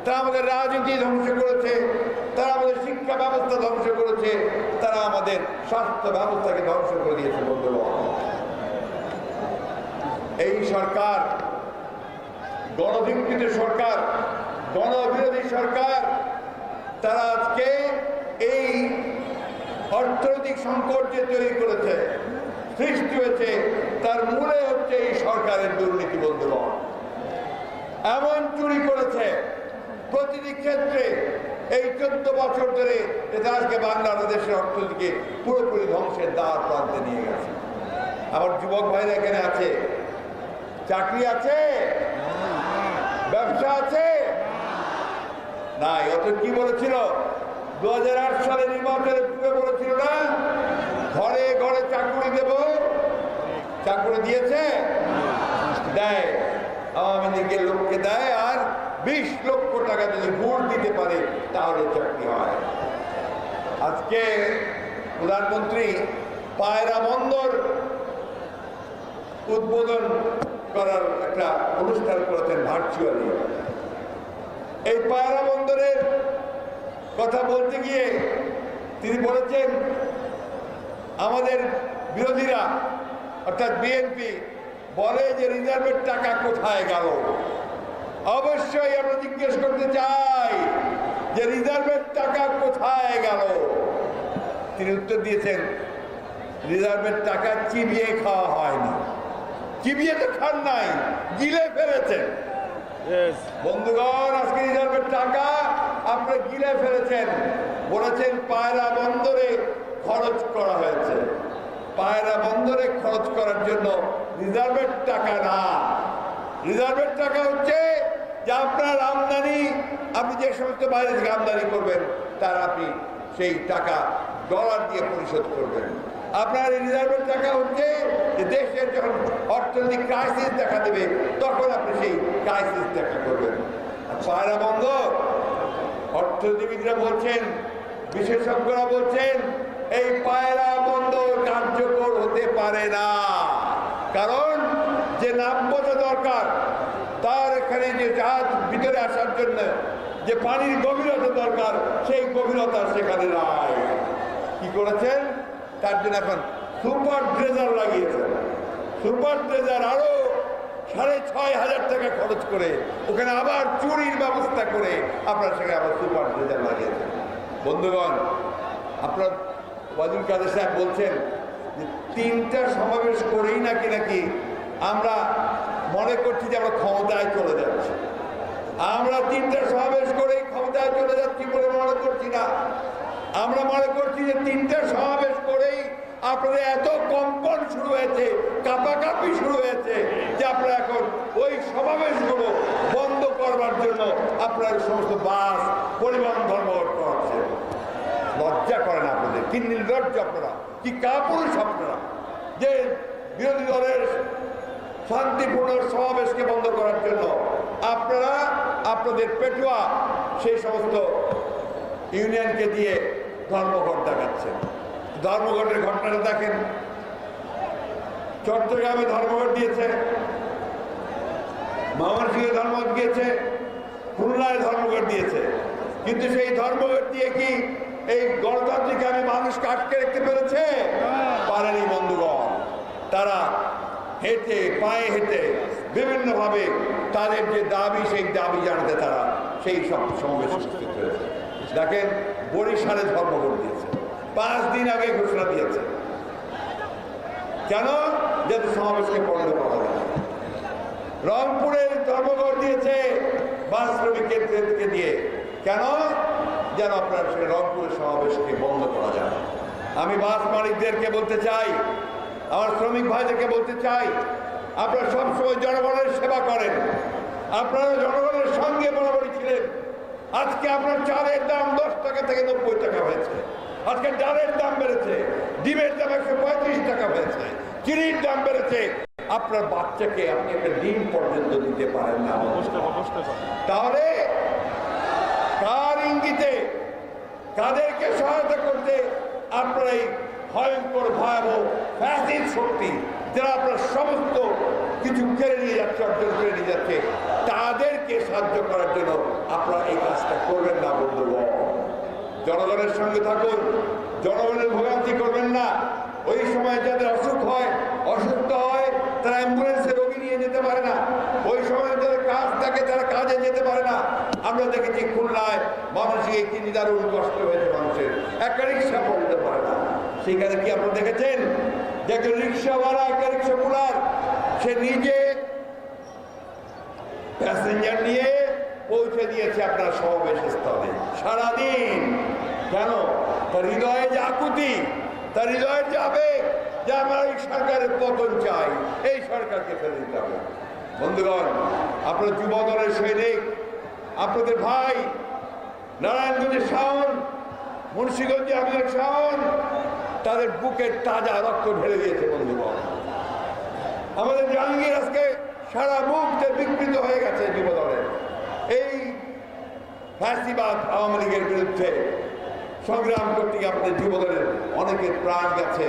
তারা আমাদের রাজনীতি ধ্বংস করেছে, তারা আমাদের শিক্ষা ব্যবস্থা ধ্বংস করেছে, তারা আমাদের স্বাস্থ্য ব্যবস্থাকে ধ্বংস করে দিয়েছে। বন্ধুগণ, এই সরকার গণধিকৃত সরকার, গণবিরোধী সরকার, তারা আজকে এই অর্থনৈতিক সংকট যে তৈরি করেছে, সৃষ্টি হয়েছে, তার মূলে হচ্ছে এই সরকারের দুর্নীতি। বন্ধুগণ, এমন চুরি করেছে প্রতিটি ক্ষেত্রে এই 14 বছর ধরে এটা আজকে বাংলাদেশের অর্থনীতিকে পুরোপুরি ধ্বংসের দ্বার প্রান্তে নিয়ে গেছে। আমার যুবক ভাইরা এখানে আছে, চাকরি আছে, ব্যবসা আছে নাই। অত কি বলেছিল 2008 সালে নির্বাচনের পূর্বে বলেছিল না ঘরে ঘরে চাকরি দেব, চাকরি দিয়েছে? দেয়, আওয়ামী লীগের লোককে দেয়, আর 20 লক্ষ টাকা যদি ভোট দিতে পারে তাহলে চাকরি হয়। আজকে প্রধানমন্ত্রী পায়রা বন্দর উদ্বোধন করার একটা অনুষ্ঠান করেছেন ভার্চুয়ালি। এই পায়রা বন্দরের কথা বলতে গিয়ে তিনি বলেছেন আমাদের বিরোধীরা অর্থাৎ বিএনপি বলে যে রিজার্ভের টাকা কোথায় গেল। অবশ্যই আমরা জিজ্ঞেস করতে চাই যে রিজার্ভের টাকা কোথায় গেল। তিনি উত্তর দিয়েছেন রিজার্ভের টাকা চিবিয়ে খাওয়া হয়নি। চিবিয়ে তো খান নাই, গিলে ফেলেছেন। বন্ধুগণ, আজকে রিজার্ভের টাকা আপনি গিলে ফেলেছেন। বলেছেন পায়রা বন্দরে খরচ করা হয়েছে। পায়রা বন্দরে খরচ করার জন্য রিজার্ভের টাকা না, রিজার্ভের টাকা হচ্ছে যে আপনার আমদানি, আপনি যে সমস্ত বাইরে থেকে আমদানি করবেন তার আপনি সেই টাকা ডলার দিয়ে পরিশোধ করবেন। আপনার রিজার্ভের টাকা হচ্ছে যে দেশের যখন অর্থনৈতিক ক্রাইসিস দেখা দেবে তখন আপনি সেই ক্রাইসিস দেখা করবেন। আর পায়রা বন্দর, অর্থনীতিবিদরা বলছেন, বিশেষজ্ঞরা বলছেন এই পায়রা বন্দর কার্যকর হতে পারে না। কারণ যে নাব্যতা দরকার, তার এখানে যে জাহাজ ভিতরে আসার জন্য যে পানির গভীরতা দরকার, সেই গভীরতা সেখানে নাই। কি করেছেন? তার জন্য এখন সুপার ড্রেজার লাগিয়েছেন। সুপার ড্রেজার আরো 6,500 টাকা খরচ করে ওখানে আবার চুরির ব্যবস্থা করে আপনার সেখানে আবার সুপার ড্রেজার লাগিয়েছেন। বন্ধুগণ, আপনার ওয়াজুল কাদের সাহেব বলছেন যে 3টা সমাবেশ করেই নাকি আমরা মনে করছি যে আমরা ক্ষমতায় চলে যাচ্ছি। আমরা 3টা সমাবেশ করেই ক্ষমতায় চলে যাচ্ছি বলে মনে করছি না। আমরা মনে করছি যে 3টা সমাবেশ করেই আপনাদের এত কম্পন শুরু হয়েছে, কাঁপাকাঁপি শুরু হয়েছে যে আপনারা এখন ওই সমাবেশগুলো বন্ধ করবার জন্য আপনারা সমস্ত বাস পরিবহন ধর্মঘট করছেন। লজ্জা করেন আপনাদের, কি নির্লজ্জ আপনারা, কি কাপুরুষ আপনারা যে বিরোধী দলের শান্তিপূর্ণ সমাবেশকে বন্ধ করার জন্য আপনারা আপনাদের পেটুয়া সেই সমস্ত ইউনিয়নকে দিয়ে ধর্মঘট দেখাচ্ছেন। ধর্মঘটের ঘটনাটা দেখেন, চট্টগ্রামে ধর্মঘট দিয়েছে, ময়মনসিংহে ধর্মঘট দিয়েছে, খুলনায় ধর্মঘট দিয়েছে। কিন্তু সেই ধর্মঘট দিয়ে কি এই গণতান্ত্রিক আমি মানুষকে আটকে রাখতে পেরেছে? পারেনি বন্ধুগণ। তারা হেঁটে, পায়ে হেঁটে বিভিন্নভাবে তাদের যে দাবি, সেই দাবি জানাতে তারা সেই সব সমাবেশ উপস্থিত হয়েছে। দেখেন, বরিশালে ধর্মঘট দিয়েছে, 5 দিন আগে ঘোষণা দিয়েছে। কেন? যাতে সমাবেশকে বন্ধ করা যায়। রংপুরের ধর্মঘট দিয়েছে বাস শ্রমিককে দিয়ে। কেন? যেন আপনার সে রংপুরের সমাবেশকে বন্ধ করা যায়। আমি বাস মালিকদেরকে বলতে চাই, আমার শ্রমিক ভাইদেরকে বলতে চাই, আপনারা সবসময় জনগণের সেবা করেন, আপনারা জনগণের সঙ্গে বরাবরই ছিলেন। আজকে আপনার চালের দাম 10 টাকা থেকে 90 টাকা হয়েছে। আজকে ডালের দাম বেড়েছে, ডিমের দাম 135 টাকা হয়েছে, চিনির দাম বেড়েছে। আপনার বাচ্চাকে আপনি একটা ডিম পর্যন্ত দিতে পারেন না। তাহলে কার ইঙ্গিতে, কাদেরকে সহায়তা করতে আপনার এই ভয়ঙ্কর ভয়াবহ ফ্যাসিস্ট শক্তি যারা আপনার সমস্ত কিছু কেড়ে নিয়ে যাচ্ছে, অর্জন করে নিয়ে যাচ্ছে, তাদেরকে সাহায্য করার জন্য আপনারা এই কাজটা করবেন না। বন্ধুগণ, জনগণের সঙ্গে থাকুন, জনগণের ভোগান্তি করবেন না। ওই সময় যাদের অসুখ হয়, অসুস্থ হয়, তারা অ্যাম্বুলেন্সে রোগী নিয়ে যেতে পারে না। ওই সময় যাদের কাজ থাকে তারা কাজে যেতে পারে না। আমরা দেখেছি খুলনায় মানুষকে কি নিদারুণ কষ্ট হয়েছে, মানুষের একটা রিক্সা পড়তে পারে না। সেখানে কি আপনারা দেখেছেন যে একটা রিক্সাওয়ালা, একটা রিক্সা পুলার, সে নিজে প্যাসেঞ্জার নিয়ে পৌঁছে দিয়েছে আপনার সমাবেশ স্থলে সারাদিন। কেন? তার হৃদয়ে যে আকুতি, তার হৃদয়ের যে আবেগ যে আমরা এই সরকারের পতন চাই, এই সরকারকে ফেলে দিতে হবে। বন্ধুগণ, আপনার যুব দলের সৈনিক, আপনাদের ভাই নারায়ণগঞ্জের শাওন, মুন্সিগঞ্জে আমাদের শাওন, তাদের বুকের তাজা রক্ত ঢেলে দিয়েছে। বন্ধুগণ, আমাদের জাহাঙ্গীর আজকে সারা মুখ যে বিকৃত হয়ে গেছে যুব দলের। এই ফ্যাসিবাদ আওয়ামী লীগের বিরুদ্ধে সংগ্রাম করতে গিয়ে আপনাদের যুব দলের অনেকের প্রাণ গেছে,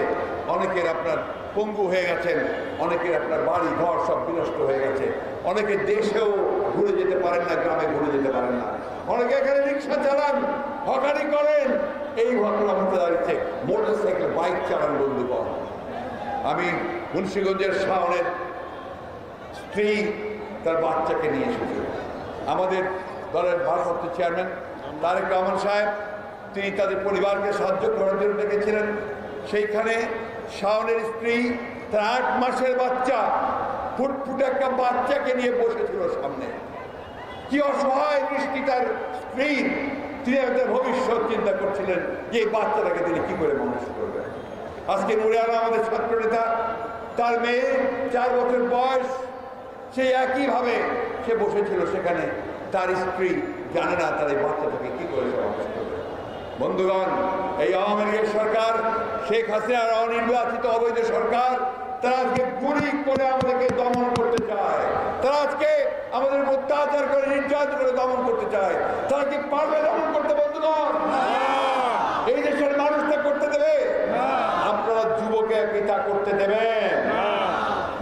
অনেকের আপনার পঙ্গু হয়ে গেছেন, অনেকের আপনার বাড়ি ঘর সব বিনষ্ট হয়ে গেছে, অনেকে দেশেও ঘুরে যেতে পারেন না, গ্রামে ঘুরে যেতে পারেন না, অনেকে এখানে রিক্সা চালান, হকারি করেন। এই ঘটনা ঘটে দাঁড়িয়েছে, মোটর সাইকেল বাইক চালান। বন্ধুগণ, আমি মুন্সিগঞ্জের শাওনের স্ত্রী তার বাচ্চাকে নিয়ে এসেছিল। আমাদের দলের ভারপ্রাপ্ত চেয়ারম্যান তারেক রহমান সাহেব, তিনি তাদের পরিবারকে সাহায্য করার জন্য ডেকেছিলেন। সেইখানে শাওনের স্ত্রী তার 8 মাসের বাচ্চা, ফুটফুটে একটা বাচ্চাকে নিয়ে বসেছিল সামনে। কি অসহায় দৃষ্টি তার স্ত্রী! তিনি একটা ভবিষ্যৎ চিন্তা করছিলেন যে এই বাচ্চাটাকে তিনি কি করে মানুষ করবেন। আজকে নুরে আলম আমাদের ছাত্র নেতা, তার মেয়ে 4 বছর বয়স, সেই একইভাবে সে বসেছিল সেখানে। তার স্ত্রী জানে না তার এই বাচ্চাটাকে কি করে মানুষ করবে। বন্ধুগণ, এই আওয়ামী লীগের সরকার, শেখ হাসিনার অনির্বাচিত অবৈধ সরকার, তারা আজকে গুলি করে আমাদেরকে দমন করতে চায়। তারা আজকে আমাদের অত্যাচার করে, নির্যাতন করে দমন করতে চায়। তারা কি পারবে দমন করতে? বন্ধুগণ, এই দেশের মানুষটা করতে দেবে? আপনারা যুবকে পিতা করতে দেবেন?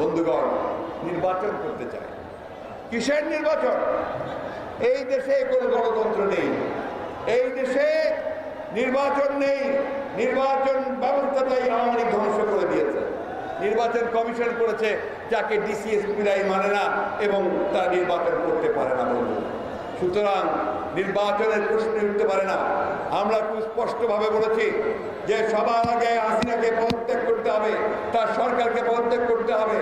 বন্ধুগণ, নির্বাচন করতে চায়। কিসের নির্বাচন? এই দেশে কোনো গণতন্ত্র নেই, এই দেশে নির্বাচন নেই। নির্বাচন ব্যবস্থাটাই আওয়ামী লীগ ধ্বংস করে দিয়েছে। নির্বাচন কমিশন করেছে, যাকে ডিসিএসপিরাই মানে না এবং তারা নির্বাচন করতে পারে না। বন্ধু, সুতরাং নির্বাচনের প্রশ্ন উঠতে পারে না। আমরা খুব স্পষ্টভাবে বলেছি যে সবার আগে হাসিনাকে পদত্যাগ করতে হবে, তার সরকারকে পদত্যাগ করতে হবে,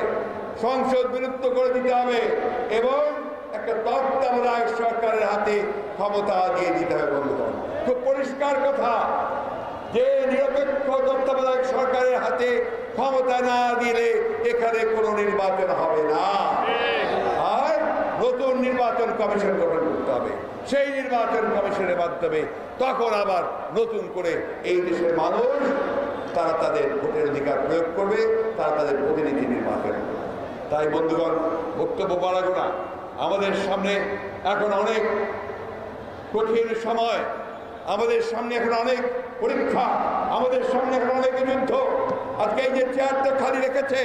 সংসদ বিলুপ্ত করে দিতে হবে এবং একটা তত্ত্বাবধায়ক সরকারের হাতে ক্ষমতা দিয়ে দিতে হবে। বন্ধুগণ, খুব পরিষ্কার কথা যে নিরপেক্ষ তত্ত্বাবধায়ক সরকারের হাতে ক্ষমতা না দিলে এখানে কোনো নির্বাচন হবে না। আর নতুন নির্বাচন কমিশন গঠন করতে হবে। সেই নির্বাচন কমিশনের মাধ্যমে তখন আবার নতুন করে এই দেশের মানুষ তারা তাদের ভোটের অধিকার প্রয়োগ করবে, তারা তাদের প্রতিনিধি নির্বাচন করবে। তাই বন্ধুগণ, বক্তব্য বাড়াবো না। আমাদের সামনে এখন অনেক কঠিন সময়, আমাদের সামনে এখন অনেক পরীক্ষা, আমাদের সামনে এখন অনেক যুদ্ধ। আজকে এই যে চেয়ারটা খালি রেখেছে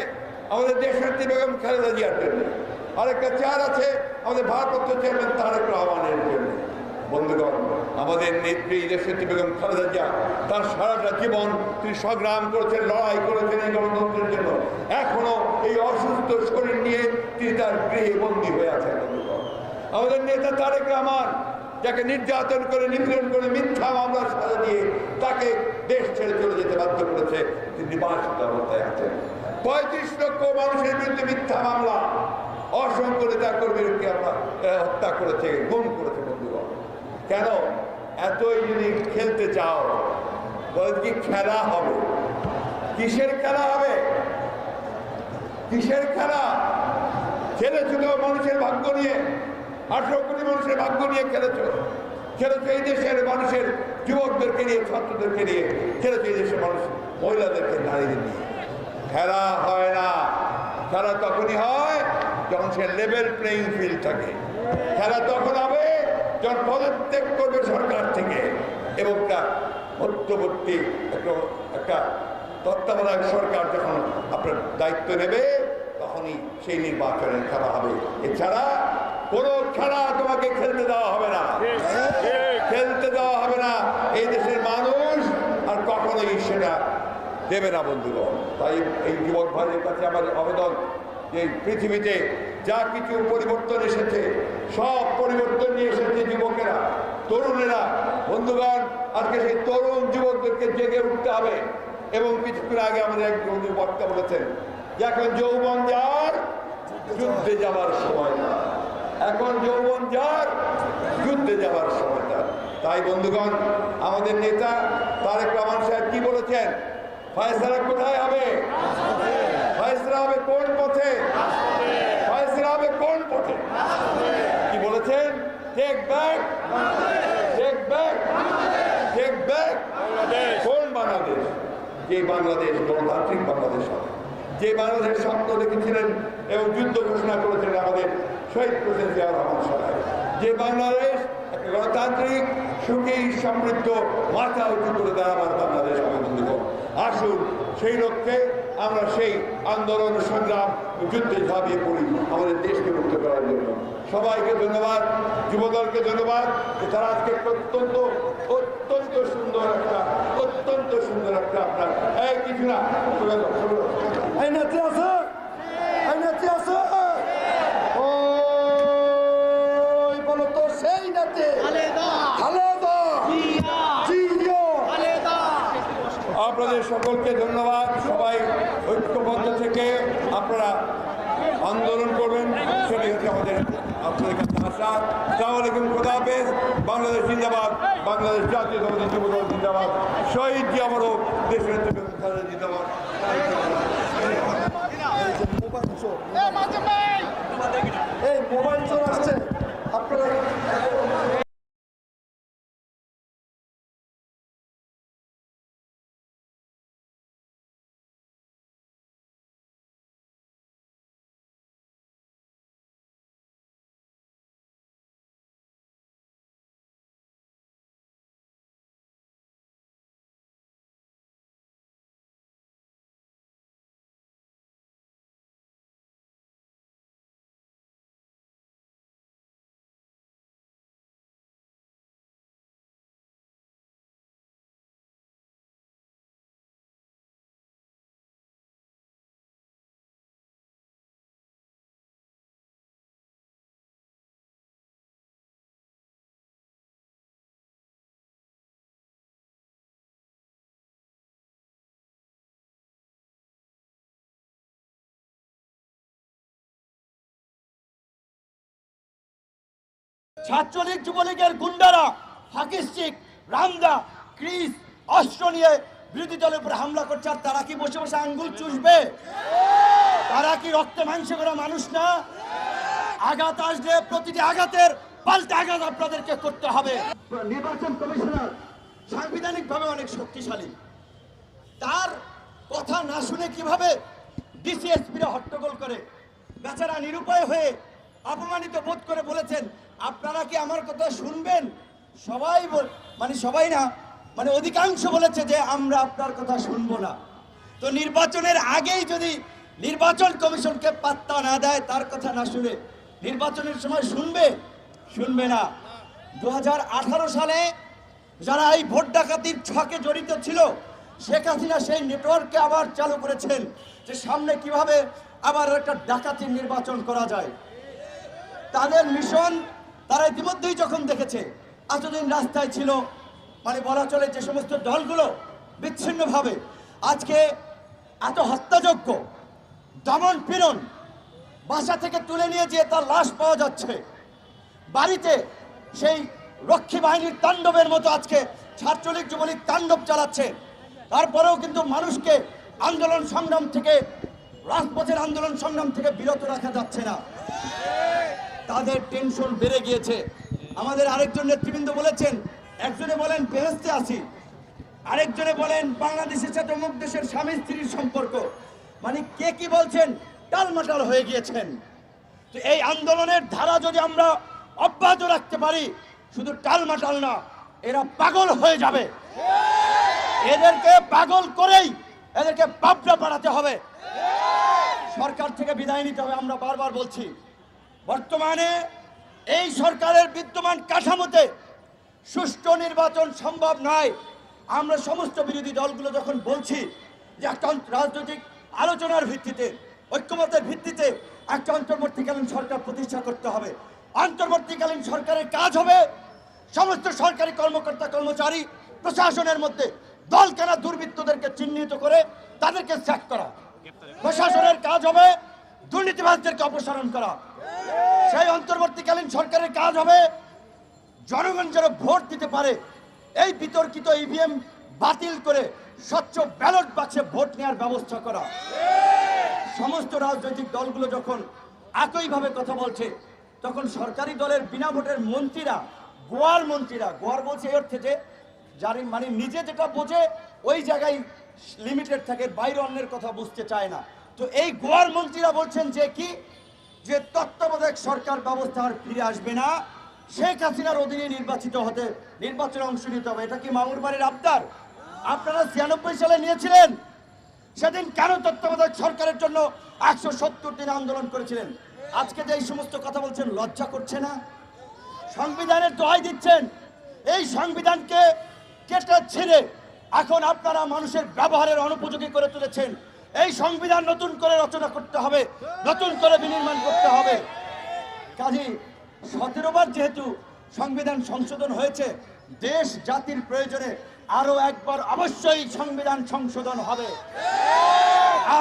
আমাদের দেশনেত্রী বেগম খালেদা জিয়ার জন্য, আরেকটা চেয়ার আছে আমাদের ভারপ্রাপ্ত চেয়ারম্যান তারেক রহমানের জন্য। বন্ধুগণ, আমাদের নেত্রী দেশনেত্রী বেগম খালেদা জিয়া তার সারাটা জীবন তিনি সংগ্রাম করেছেন, লড়াই করেছেন এই গণতন্ত্রের জন্য। এখনো এই অসুস্থ শরীর নিয়ে তিনি তার গৃহে বন্দী হয়ে আছেন। বন্ধুগণ, আমাদের নেতা তারেক রহমান, যাকে নির্যাতন করে, নিপীড়ন করে, মিথ্যা মামলার সাজা দিয়ে তাকে দেশ ছেড়ে চলে যেতে বাধ্য করেছে, তিনি নির্বাসিত অবস্থায় আছেন। 35 লক্ষ মানুষের বিরুদ্ধে মিথ্যা মামলা, অসংখ্য নেতা কর্মীকে হত্যা করেছে, গুম করেছে। বন্ধুগণ, কেন? এতই যদি খেলতে চাও, বলে কি খেলা হবে? কিসের খেলা হবে? কিসের খেলা? খেলেছিল মানুষের ভাগ্য নিয়ে, 18 কোটি মানুষের ভাগ্য নিয়ে খেলেছ। এই দেশের মানুষের যুবকদেরকে নিয়ে, ছাত্রদেরকে নিয়ে খেলেছে, এই দেশের মানুষ মহিলাদেরকে, নারীদের নিয়ে। খেলা হয় না। খেলা তখনই হয় যখন সে লেভেল প্লেইং ফিল্ড থাকে। খেলা তখন হবে যখন পদত্যাগ করবে সরকার থেকে এবং তার মধ্যবর্তী একটা তত্ত্বাবধায়ক সরকার যখন আপনার দায়িত্ব নেবে, তখনই সেই নির্বাচনের খেলা হবে। এছাড়া কোনো খেলা তোমাকে খেলতে দেওয়া হবে না, খেলতে দেওয়া হবে না। এই দেশের মানুষ আর কখনোই সেটা দেবে না। বন্ধুগণ, তাই এই যুবক ভাইয়ের কাছে আমার আবেদন যে পৃথিবীতে যা কিছু পরিবর্তন এসেছে, সব পরিবর্তন নিয়ে এসেছে যুবকেরা, তরুণেরা। বন্ধুগণ, আজকে সেই তরুণ যুবকদেরকে জেগে উঠতে হবে। এবং কিছুক্ষণ আগে আমাদের এক বক্তা বলেছেন যে এখন যৌবন যাওয়ার, যুদ্ধে যাওয়ার সময় না।
এখন যৌবন যার, যুদ্ধে যাওয়ার সময় তার। তাই বন্ধুগণ, আমাদের নেতা তারেক রহমান সাহেব কি বলেছেন? ফয়সালা কোথায় হবে? ফয়সালা হবে কোন পথে? ফয়সালা হবে কোন পথে? কি বলেছেন? Take back, take back, take back. কোন বাংলাদেশ? যে বাংলাদেশ গণতান্ত্রিক বাংলাদেশ হবে, যে বাংলাদেশ স্বপ্ন দেখেছিলেন এবং যুদ্ধ ঘোষণা করেছিলেন আমাদের শহীদ প্রেসিডেন্ট জিয়া রহমান সাহেব, যে বাংলাদেশ একটা গণতান্ত্রিক সুখী সমৃদ্ধ মাথা উঁচু করে দাঁড়াবার বাংলাদেশ হবে। বন্ধুগণ, আসুন সেই লক্ষ্যে আমরা সেই আন্দোলন সংগ্রাম যুদ্ধে ঝাঁপিয়ে পড়ি আমাদের দেশকে মুক্ত করার জন্য। সবাইকে ধন্যবাদ, যুবদলকে ধন্যবাদ, তারা আজকে অত্যন্ত অত্যন্ত সুন্দর একটা আপনার এই কিছু না
এই নেত্রী আছে, এই নেত্রী আছে, ওই বলো তো সেই নেত্রী খালেদা জিয়া।
আপনাদের সকলকে ধন্যবাদ। সবাই ঐক্যবদ্ধ থেকে আপনারা আন্দোলন করবেন, সেটাই হচ্ছে আমাদের আপনাদের কাছে আশা। আসসালামু আলাইকুম, খোদা হাফেজ। বাংলাদেশ জিন্দাবাদ, বাংলাদেশ জাতীয়তাবাদী যুবদল জিন্দাবাদ, শহীদ জিয়া মরো, দেশের জিন্দাবাদ।
এই মোবাইল চোর আসছে আপনারা।
ছাত্রলীগ যুবলীগের গুন্ডারা হাকিস্টিক রামদা ক্রিস অস্ত্র নিয়ে বিরোধী দলের উপর হামলা করছে, আর তারা কি বসে বসে আঙ্গুল চুষবে? তারা কি রক্তে মাংসে করা মানুষ না? আঘাত আসলে প্রতিটি আঘাতের পাল্টা আঘাত আপনাদেরকে করতে হবে। নির্বাচন কমিশনার সাংবিধানিকভাবে অনেক শক্তিশালী, তার কথা না শুনে কিভাবে ডিসিএসপিরা হট্টগোল করে, বেচারা নিরুপায় হয়ে অপমানিত বোধ করে বলেছেন, আপনারা কি আমার কথা শুনবেন? সবাই সবাই না, অধিকাংশ বলেছে যে আমরা আপনার কথা শুনবো না। তো নির্বাচনের আগেই যদি নির্বাচন কমিশনকে পাত্তা না দেয়, তার কথা না শুনে নির্বাচনের সময় শুনবে না। 2018 সালে যারা এই ভোট ডাকাতির ছকে জড়িত ছিল, শেখ হাসিনা সেই নেটওয়ার্ককে আবার চালু করেছেন যে সামনে কিভাবে আবার একটা ডাকাতির নির্বাচন করা যায়। তাদের মিশন তারা ইতিমধ্যেই যখন দেখেছে, এতদিন রাস্তায় ছিল, বলা চলে যে সমস্ত দলগুলো বিচ্ছিন্নভাবে আজকে এত হত্যাযজ্ঞ, দমন পীড়ন, বাসা থেকে তুলে নিয়ে যেয়ে তার লাশ পাওয়া যাচ্ছে, বাড়িতে সেই রক্ষী বাহিনীর তাণ্ডবের মতো আজকে ছাত্রলীগ যুবলীগ তাণ্ডব চালাচ্ছে। তারপরেও কিন্তু মানুষকে আন্দোলন সংগ্রাম থেকে, রাজপথের আন্দোলন সংগ্রাম থেকে বিরত রাখা যাচ্ছে না। তাদের টেনশন বেড়ে গিয়েছে। আমাদের আরেকজন নেতৃবৃন্দ বলেছেন, একজনে বলেন বেহেশতে আসি, আরেকজনে বলেন বাংলাদেশের সাথে অমুক দেশের স্বামী স্ত্রীর সম্পর্ক। কে কি বলছেন, টালমাটাল হয়ে গিয়েছেন। তো এই আন্দোলনের ধারা যদি আমরা অব্যাহত রাখতে পারি, শুধু টালমাটাল না, এরা পাগল হয়ে যাবে। এদেরকে পাগল করেই এদেরকে পাবনা পাঠাতে হবে, সরকার থেকে বিদায় নিতে হবে। আমরা বারবার বলছি, বর্তমানে এই সরকারের বিদ্যমান কাঠামোতে সুষ্ঠু নির্বাচন সম্ভব নয়। আমরা সমস্ত বিরোধী দলগুলো যখন বলছি যে একটা রাজনৈতিক আলোচনার ভিত্তিতে, ঐক্যমতের ভিত্তিতে একটা অন্তর্বর্তীকালীন সরকার প্রতিষ্ঠা করতে হবে। অন্তর্বর্তীকালীন সরকারের কাজ হবে সমস্ত সরকারি কর্মকর্তা কর্মচারী প্রশাসনের মধ্যে দলকানা দুর্বৃত্তদেরকে চিহ্নিত করে তাদেরকে স্যাক করা। প্রশাসনের কাজ হবে দুর্নীতিবাজদেরকে অপসারণ করা। সেই অন্তর্বর্তীকালীন সরকারের কাজ হবে জনগণ যেন ভোট দিতে পারে, এই বিতর্কিত ইভিএম বাতিল করে স্বচ্ছ ব্যালট বাক্সে ভোট নেওয়ার ব্যবস্থা করা। সমস্ত রাজনৈতিক দলগুলো যখন একইভাবে কথা বলছে, তখন সরকারি দলের বিনা ভোটের মন্ত্রীরা, গোয়ার বলছে এই অর্থে যে যার মানে নিজে যেটা বোঝে ওই জায়গায় লিমিটেড থাকে, বাইরে অন্যের কথা বুঝতে চায় না। তো এই গোয়ার মন্ত্রীরা বলছেন যে কি, যে তত্ত্বাবধায়ক সরকার ব্যবস্থা আর ফিরে আসবে না, শেখ হাসিনার অধীনে নির্বাচনে অংশ নিতে হবে। এটা কি মামুর বাড়ির আবদার? আপনারা 96 সালে নিয়েছিলেন, সেদিন কেন তত্ত্বাবধায়ক সরকারের জন্য 170 দিন আন্দোলন করেছিলেন? আজকে যে এই সমস্ত কথা বলছেন, লজ্জা করছে না? সংবিধানের দোহাই দিচ্ছেন, এই সংবিধানকে কেটে ছিঁড়ে এখন আপনারা মানুষের ব্যবহারের অনুপযোগী করে তুলেছেন। এই সংবিধান নতুন করে রচনা করতে হবে, নতুন করে বিনির্মাণ করতে হবে। কাজী 17 বার যেহেতু সংবিধান সংশোধন হয়েছে, দেশ জাতির প্রয়োজনে আরো একবার অবশ্যই সংবিধান সংশোধন হবে।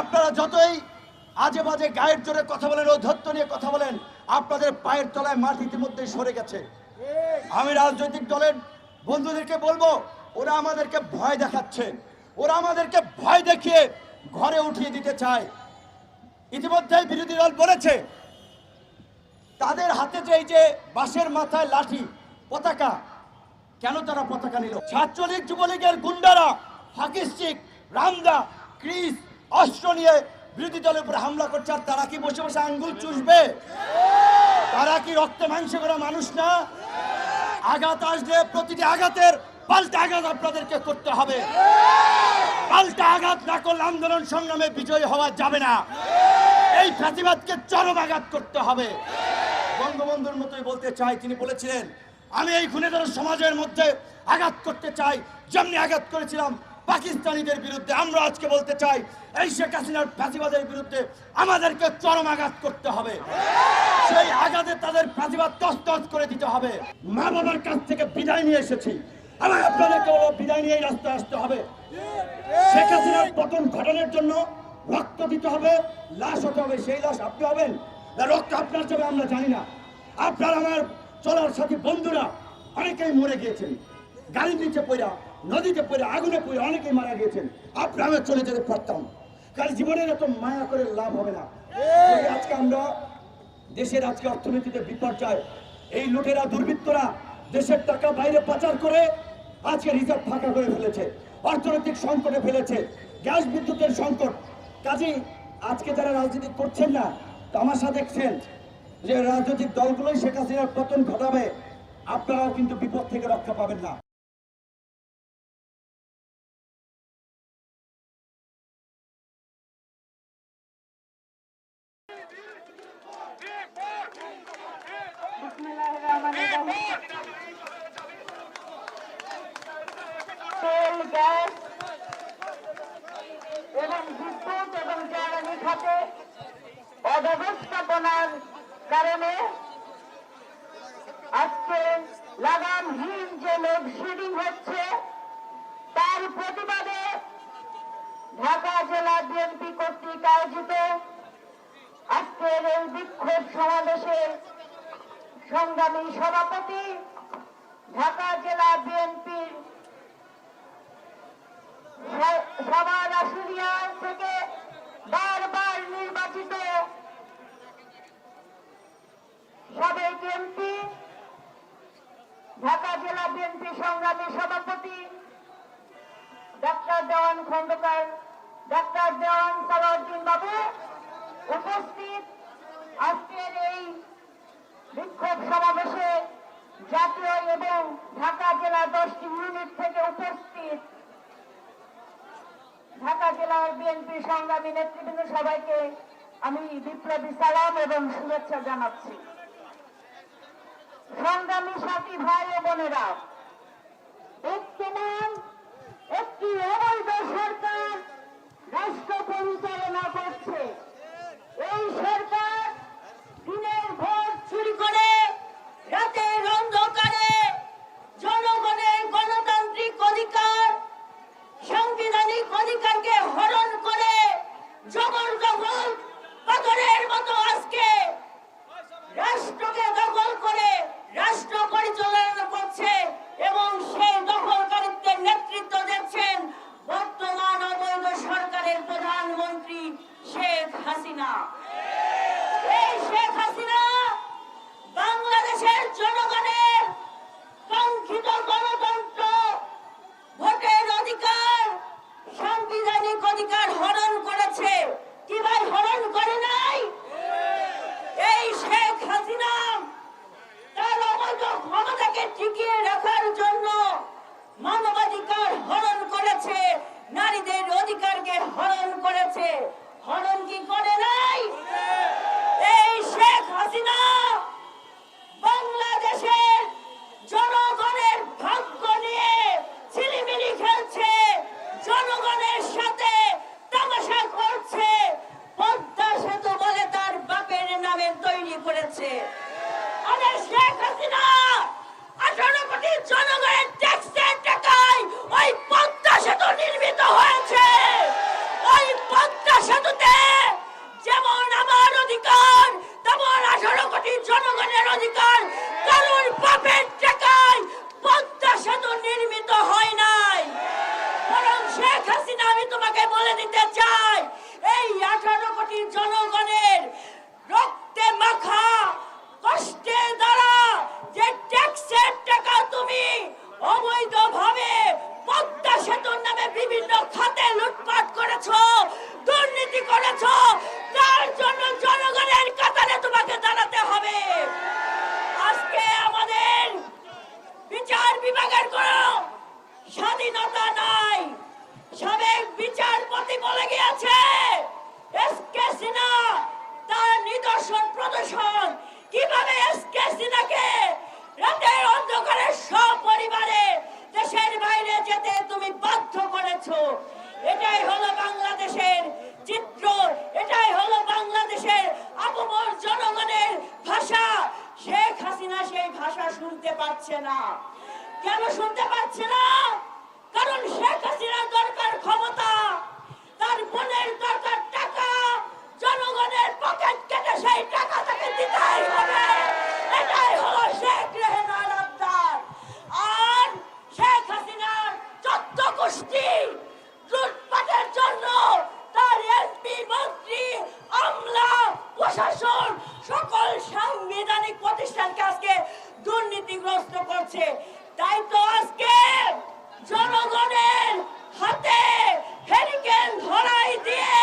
আপনারা যতই আজে বাজে গায়ের জোরে কথা বলেন, ঔদ্ধত্য নিয়ে কথা বলেন, আপনাদের পায়ের তলায় মাটি ইতিমধ্যে সরে গেছে। আমি রাজনৈতিক দলের বন্ধুদেরকে বলবো, ওরা আমাদেরকে ভয় দেখাচ্ছে, ওরা আমাদেরকে ভয় দেখিয়ে ঘরে উঠিয়ে দিতে চায়। ইতিমধ্যে বিরোধী দল বলেছে তাদের হাতে যে এই যে বাঁশের মাথায় লাঠি, পতাকা, কেন তারা পতাকা নিল? ছাত্রলীগ যুবলীগের গুন্ডারা হকি স্টিক, রামদা, ক্রিস, অস্ত্র নিয়ে বিরোধী দলের উপরে হামলা করছে, আর তারা কি বসে বসে আঙ্গুল চুষবে? তারা কি রক্তে মাংসে করা মানুষ না? আঘাত আসলে প্রতিটি আঘাতের পাল্টা আঘাত আপনাদেরকে করতে হবে। পাল্টা আঘাত না করলে আন্দোলন সংগ্রামে বিজয়ী হওয়া যাবে না। এই প্রতিবাদকে চরম আঘাত করতে হবে। বঙ্গবন্ধুর মতোই বলতে চাই, তিনি বলেছিলেন আমি এই খুনেদের সমাজের মধ্যে আঘাত করতে চাই, যেমনি আঘাত করেছিলাম পাকিস্তানিদের বিরুদ্ধে। আমরা আজকে বলতে চাই এই শেখ হাসিনার ফাঁসিবাদের বিরুদ্ধে আমাদেরকে চরম আঘাত করতে হবে। সেই আঘাতে তাদের ফাঁসিবাদ তছতছ করে দিতে হবে। মা বাবার কাছ থেকে বিদায় নিয়ে এসেছি, আমার আপনাদেরকে বলো বিদায় নিয়ে রাস্তায় আসতে হবে। শেখ হাসিনার পতন ঘটানোর জন্য রক্ত দিতে হবে, লাশ হতে হবে। সেই লাশ আপনি হবেন না রক্ত আপনার যাবে আমরা জানি না। আপনার আমার চলার সাথী বন্ধুরা অনেকেই মরে গিয়েছেন, গাড়ির নিচে পড়া, নদীতে পড়ে, আগুনে পড়ে অনেকেই মারা গিয়েছেন। আপনার আমি চলে যেতে পারতাম, কারণ জীবনের এত মায়া করে লাভ হবে না। আজকে আমরা দেশের আজকে অর্থনীতিতে বিপর্যয়, এই লুটেরা দুর্বৃত্তরা দেশের টাকা বাইরে পাচার করে আজকে রিজার্ভ ফাঁকা করে ফেলেছে, অর্থনৈতিক সংকটে ফেলেছে, গ্যাস বিদ্যুতের সংকট। কাজেই আজকে যারা রাজনীতি করছেন না, তামাশা দেখছেন যে রাজনৈতিক দলগুলোই শেখ হাসিনার পতন ঘটাবে, আপনারাও কিন্তু বিপদ থেকে রক্ষা পাবেন না।
তেল, গ্যাস এবং বিদ্যুৎ এবং জ্বালানি খাতে অব্যবস্থাপনার কারণে আজকে লাগামহীন যে লোডশেডিং হচ্ছে, তার প্রতিবাদে ঢাকা জেলা বিএনপি কর্তৃক আয়োজিত আজকের এই বিক্ষোভ সমাবেশের সংগ্রামী সভাপতি, ঢাকা জেলা বিএনপির সবার আশুলিয়া থেকে বারবার নির্বাচিত সাবেক এমপি, ঢাকা জেলা বিএনপি সংগ্রামী সভাপতি ডাক্তার দেওয়ান খন্দকার, ডাক্তার দেওয়ান সালাউদ্দিন বাবু উপস্থিত আজকের এই বিক্ষোভ সমাবেশে জাতীয় এবং ঢাকা জেলা 10টি ইউনিট থেকে উপস্থিত ঢাকা জেলার বিএনপি সংগ্রামী নেতৃবৃন্দ সবাইকে আমি বিপ্লবী সালাম এবং শুভেচ্ছা জানাচ্ছি। সংগ্রামী সাথী ভাই ও বোনেরা, বর্তমান একটি অবৈধ সরকার রাষ্ট্র পরিচালনা করছে। এই সরকার দিনের ভোট চুরি করে, রাতের অন্ধকারে জনগণের গণতান্ত্রিক অধিকার, সাংবিধানিক অধিকারকে হরণ করে জবরদখল পাথরের মতো আজকে
নারীদের অধিকারকে হরণ করেছে। হরণ কি করে নাই? এই শেখ হাসিনা বাংলাদেশের জনগণের ভাগ্য নিয়ে ছিলিমিলি খেলছে, জনগণের সাথে তামাশা করছে। পদ্মা সেতু বলে তার বাপের নামে তৈরি করেছে। আরে শেখ হাসিনা 18 কোটি জনগণের ট্যাক্সের টাকায় ওই পদ্মা সেতু নির্মিত হয়েছে। ওই পদ্মা সেতুতে যেমন আমার অধিকার, তেমন 18 কোটি জনগণের অধিকার। কারণ বাপের টাকায় পদ্মা সেতু নির্মিত হয় নাই। বরং শেখ হাসিনা, আমি তোমাকে বলে দিতে চাই, এই 18 কোটি জনগণের রক্তে মাখা কষ্টের দ্বারা যে ট্যাক্সের টাকা তুমি অবৈধভাবে পদ্মা সেতুর নামে বিভিন্ন খাতে লুটপাট করেছো, দুর্নীতি করেছো, তার জন্য জনগণের কাতারে তোমাকে দাঁড়াতে হবে। আজকে আমাদের বিচার বিভাগের কোনো স্বাধীনতা নাই। সাবেক বিচারপতি বলে গিয়েছে এসকে সিনহা তার নিদর্শন প্রদর্শন কিভাবে এসকে সিনহাকে রাতের অন্ধকারে সপরিবারে দেশের বাইরে যেতে তুমি বাধ্য করেছো। এটাই হলো বাংলাদেশের চিত্র, এটাই হলো বাংলাদেশের আপমর জনগণের ভাষা। শেখ হাসিনা সেই ভাষা শুনতে পাচ্ছে না। কেন শুনতে পাচ্ছে না? কারণ শেখ হাসিনার দরকার ক্ষমতা, তার বোনের দরকার টাকা। জনগণের পকেট কেটে সেই টাকা তাকে দিতেই হবে। এটাই হলো শেখ রেহানার আবদার। আর শেখ হাসিনার 14 গোষ্ঠী লুটপাটের জন্য তার এমপি, মন্ত্রী, আমলা, প্রশাসন সকল সাংবিধানিক প্রতিষ্ঠানকে আজকে দুর্নীতিগ্রস্ত করছে। তাই তো আজকে জনগণের হাতে হেরিকেন ধরাই দিয়ে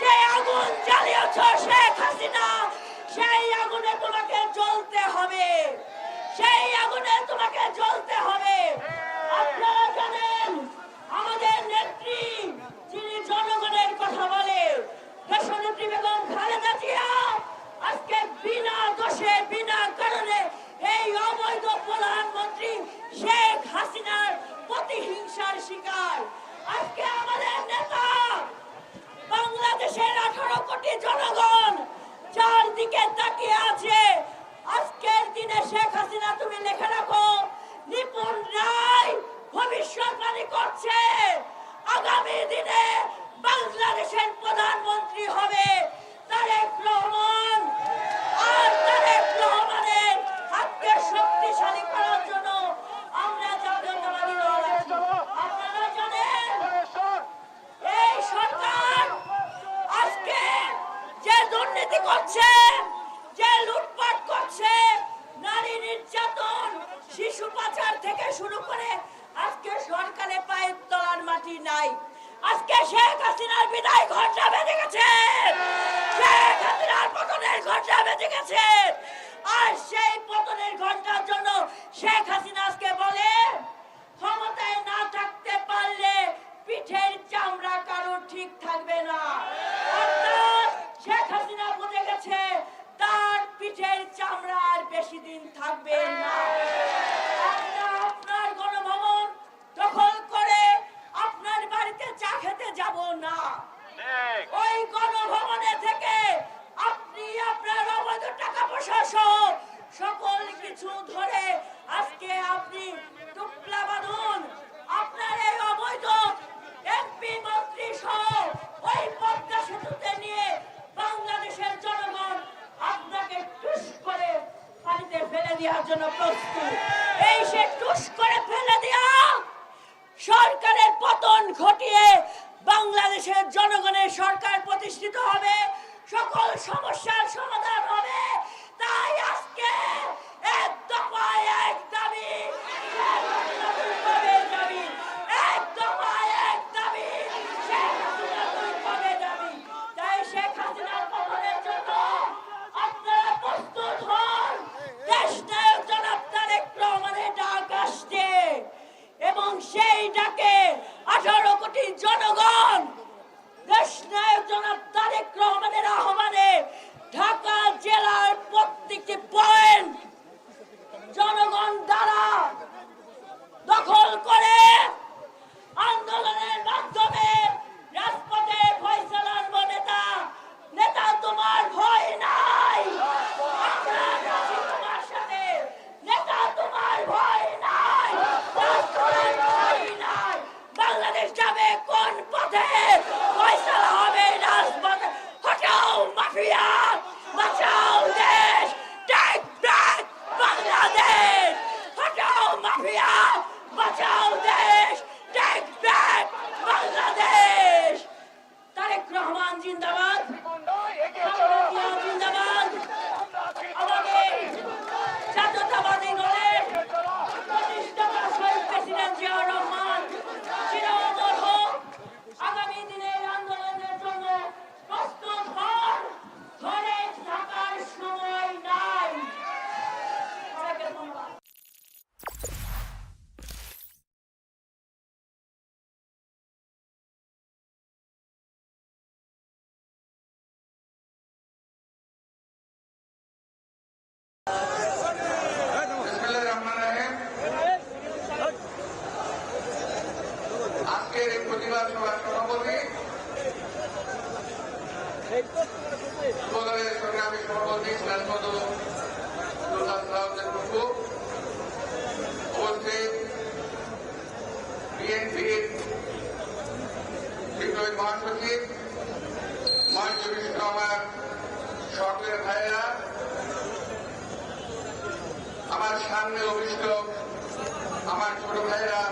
যে আগুন জ্বালিয়েছ শেখ হাসিনা, সেই আগুনে তোমাকে জ্বলতে হবে, সেই আগুনে তোমাকে জ্বলতে হবে। আপনারা জানেন আমাদের নেত্রী যিনি জনগণের কথা বলে, দেশনেত্রী বেগম খালেদা জিয়া আজকে বিনা দোষে বিনা কারণে এই অবৈধ প্রধানমন্ত্রী শেখ হাসিনার প্রতিহিংসার শিকার। আজকে আমাদের নেতা বাংলাদেশের 18 কোটি জনগণ যার দিকে তাকিয়ে আছে। আজকের দিনে শেখ হাসিনা তুমি লিখে রাখো, নিপুণ রায় ভবিষ্যৎবাণী করছে আগামী দিনে বাংলাদেশের প্রধানমন্ত্রী হবে তারেক রহমান। আর তারেক রহমানের হাতকে শক্তিশালী করার জন্য আমরা জাতীয়তাবাদী দল আছি। আপনারা জানেন এই সরকার আজকে যে দুর্নীতি করছে, যে লুটপাট করছে, নারী নির্যাতন, শিশু পাচার থেকে শুরু করে আজকে সরকারের পায়ের তলার মাটি নাই। আজকে শেখ হাসিনার বিদায় ঘটনা বেঁধে গেছে, শেখ হাসিনার পতনের ঘটনা বেঁধে গেছে। আর সেই পতনের ঘটনার জন্য শেখ হাসিনা আজকে বলে ক্ষমতায় না থাকতে পারলে পিঠের চামড়া কারো ঠিক থাকবে না। অর্থাৎ শেখ হাসিনা বুঝে গেছে তার পিঠের চামড়া আর বেশি দিন থাকবে না। আমরা আপনার গণভবন দখল করে আপনার বাড়িতে চা খেতে যাব না। ওই গণভবনে থেকে আপনি আপনার অবৈধ টাকা পয়সা সহ সকল কিছু ধরে আজকে আপনি টুকলা বাঁধুন। আপনার এই অবৈধ এমপি, মন্ত্রী সহ ওই পদ্মা সেতুতে নিয়ে বাংলাদেশের জনগণ আপনাকে টুস করে পানিতে ফেলে দেওয়ার জন্য প্রস্তুত। এই সে টুস করে ফেলে দেওয়া সরকারের পতন ঘটিয়ে বাংলাদেশের জনগণের সরকার প্রতিষ্ঠিত হবে, সকল সমস্যার সমাধান হবে। তাই আজকে এক দফায় এক দাবি, এক দফায় এক দাবি, শেখ হাসিনা তুই কবে যাবি? তাই শেখ হাসিনার পতনের জন্য আপনারা প্রস্তুত হন। দেশ নায়ক জনাব তারেক রহমানের ডাক আসছে এবং সেই সেই ডাকে 18 কোটি জনগণ দেশনায়ক জনাব তারেক রহমানের আহ্বানে ঢাকা জেলার প্রত্যেকটি পয়েন্ট জনগণ দ্বারা দখল করে আন্দোলনের মাধ্যমে রাজপথে ফয়সালা আনবো। নেতা তোমার ভয় নাই, আমরা আছি তোমার সাথে। নেতা তোমার ভয় নাই, রাজপথের ভয় নাই। বাংলাদেশ যাবে কোন পথে? ফয়সালা হবে রাজপথে। হটাও মাফিয়া, বাঁচাও দেশ, টেক ব্যাক বাংলাদেশ। হটাও মাফিয়া, বাঁচাও দেশ, টেক ব্যাক বাংলাদেশ। তারেক রহমান জিন্দাবাদ, জিন্দাবাদ। আমাদের জাতীয়তাবাদী দলের প্রতিষ্ঠাতা শহীদ প্রেসিডেন্ট জিয়াউর রহমান চিরঅমর হোক। আগামী দিনের আন্দোলনের জন্য প্রস্তুত হন, ঘরে থাকার সময় নাই। ধন্যবাদ।
আজকের এই প্রতিবাদ সভার সভাপতি দলের সংগ্রামী সভাপতি শ্রেণীপদ উপস্থিত বিএনপির বিদ্রোহী মহাসচিব মঞ্চ আমার সকলের ভাইয়েরা, আমার সামনে অভিষ্ট আমার ছোট ভাইয়েরা,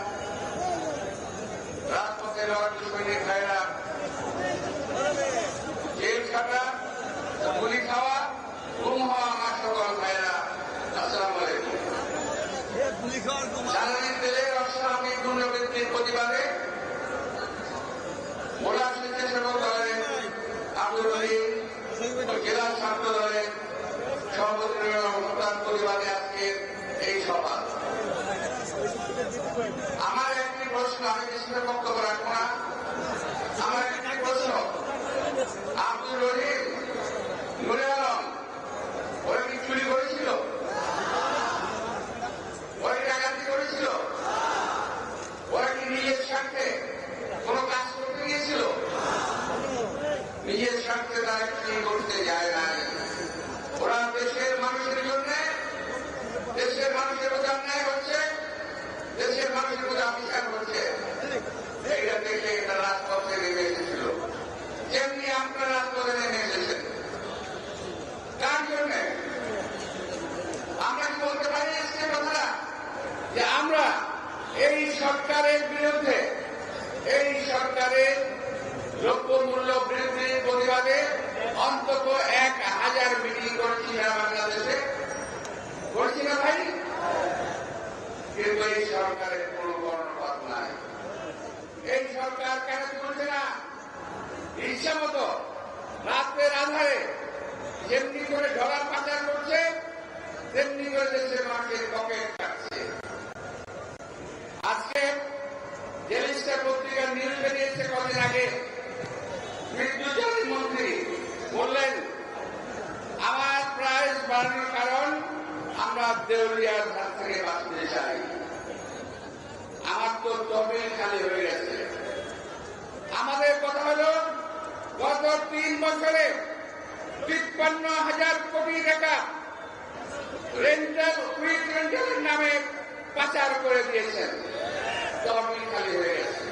রাজপথে লড়াকু সৈনিক ভাইয়েরা, জেল খাটা, গুলি খাওয়া, গুম হওয়া আমার সকল ভাইয়েরা, আসসালামু আলাইকুম। জ্বালানি তেলের অস্বাভাবিক মূল্যবৃদ্ধির প্রতিবাদে মোলা স্বেচ্ছাসেবক দলের আব্দুর রহিম জেলা ছাত্র দলের সভাপতি প্রতিবাদে আজকের এই সভা। আমার একটি প্রশ্ন, আমি বেশি বক্তব্য রাখবো না। আমার একটি প্রশ্ন, আব্দুর রহিম নুরে আলম ওরা কি চুরি করেছিল? ওরা কি ডাকাতি করেছিল? ওরা কি নিজের স্বার্থে কোন কাজ করতে গিয়েছিল? নিজের স্বার্থে তারা কি করতে যায় নাই। ওরা দেশের মানুষের জন্য, দেশের মানুষের প্রতি অন্যায় করছে, দেশের মানুষের প্রতি অবিচার করছে। এইটা দেখে এটা রাজপথে নেমে এসেছিল, যেমনি আপনারা রাজপথে নেমে এসেছেন। তার জন্য আমরা কি বলতে পারি আজকে কথাটা যে আমরা এই সরকারের বিরুদ্ধে, এই সরকারের দ্রব্যমূল্য বৃদ্ধির প্রতিবাদে অন্তত 1000 মিটিং করেছি সারা বাংলাদেশে, করছি না ভাই? কিন্তু এই সরকারের কোন কর্ণপাত নাই। এই সরকার কেন করছে না? ইচ্ছা মতো রাতের আধারে যেমনি করে ডলার পাচার করছে, তেমনি করে দেশের মানুষের পকেট কাটছে। আজকে জেলিস্টার পত্রিকার নিউজ বেরিয়েছে কদিন আগে, বিদ্যুৎ জ্বালানি মন্ত্রী বললেন আমার প্রাইস বাড়ানোর কারণ আমরা দেউলিয়ার হাত থেকে বাঁচতে চাই। আমার তো তহবিল খালি হয়ে গেছে। আমাদের কথা হল গত 3 বছরে 53,000 কোটি টাকা রেন্টাল উইথ রেন্টালের নামে পাচার করে দিয়েছেন, তহবিল খালি হয়ে গেছে।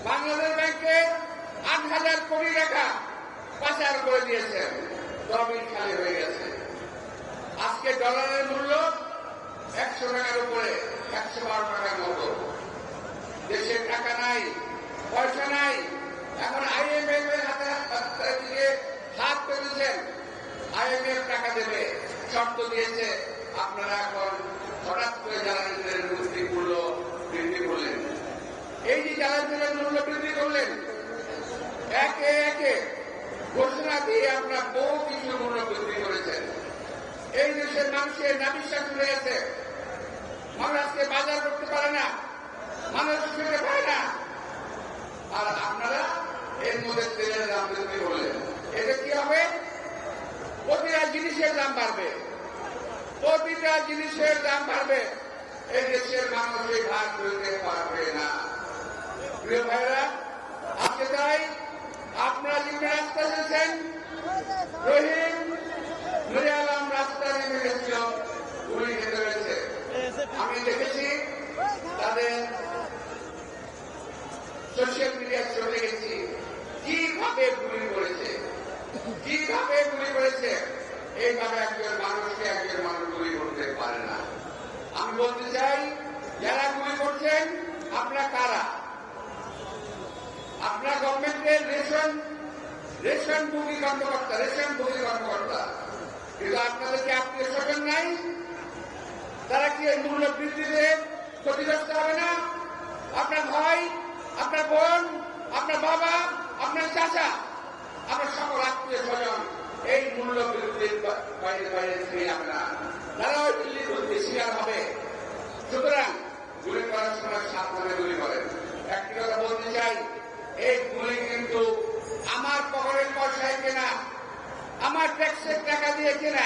বাংলাদেশ ব্যাংকে 8,000 কোটি টাকা পাচার করে দিয়েছেন, তহবিল খালি হয়ে গেছে। আজকে ডলারের মূল্য 100 টাকার উপরে, 112 টাকার মতো। দেশের টাকা নাই, পয়সা নাই। এখন IMF এর হাতে হাত পেতেছেন, IMF টাকা দেবে, শর্ত দিয়েছে। আপনারা এখন হঠাৎ করে জ্বালানি তেলের মূল্য বৃদ্ধি করলেন। এই যে জ্বালানি তেলের মূল্য বৃদ্ধি করলেন, একে একে ঘোষণা দিয়ে আপনারা বহু কিছু মূল্য বৃদ্ধি করেছেন। এই দেশের মানুষের নাবিশ্বাস হয়ে গেছে, মানুষ আজকে বাজার করতে পারে না। জিনিসের দাম বাড়বে, এই দেশের মানুষ এই ভাগ ফেলতে পারবে না। প্রিয় ভাইরা, আজকে তাই আপনারা যেখানে রাস্তা এসেছেন, রহিম নুরে আলম রাস্তা নেমে গেছিল, গুলি খেতে হয়েছে। আমি দেখেছি তাদের সোশ্যাল মিডিয়ায় চলে গেছি কিভাবে গুলি করেছে, কিভাবে গুলি করেছে। এইভাবে একজন মানুষকে একজন মানুষ গুলি করতে পারে না। আমি বলতে চাই, যারা গুলি করছেন আপনারা কারা? আপনার গভর্নমেন্টের রেশন ভোগী কর্মকর্তা, কিন্তু আপনাদের কি আত্মীয় স্বজন নাই? তারা কি এই মূল্য বৃদ্ধিতে ক্ষতিগ্রস্ত হবে না? আপনার ভাই, আপনার বোন, আপনার বাবা, আপনার চাচা, আপনার সকল আত্মীয় স্বজন এই মূল্য বৃদ্ধির বাইরে ফিরে যাবে না, তারা ওই দিল্লি বৃদ্ধি শিকার হবে। সুতরাং গুলি করার সময় সাবধানে গুলি করেন। একটি কথা বলতে চাই, এই গুলি কিন্তু আমার পকেটের পয়সায় কেনা, আমার ট্যাক্সের টাকা দিয়ে কেনা।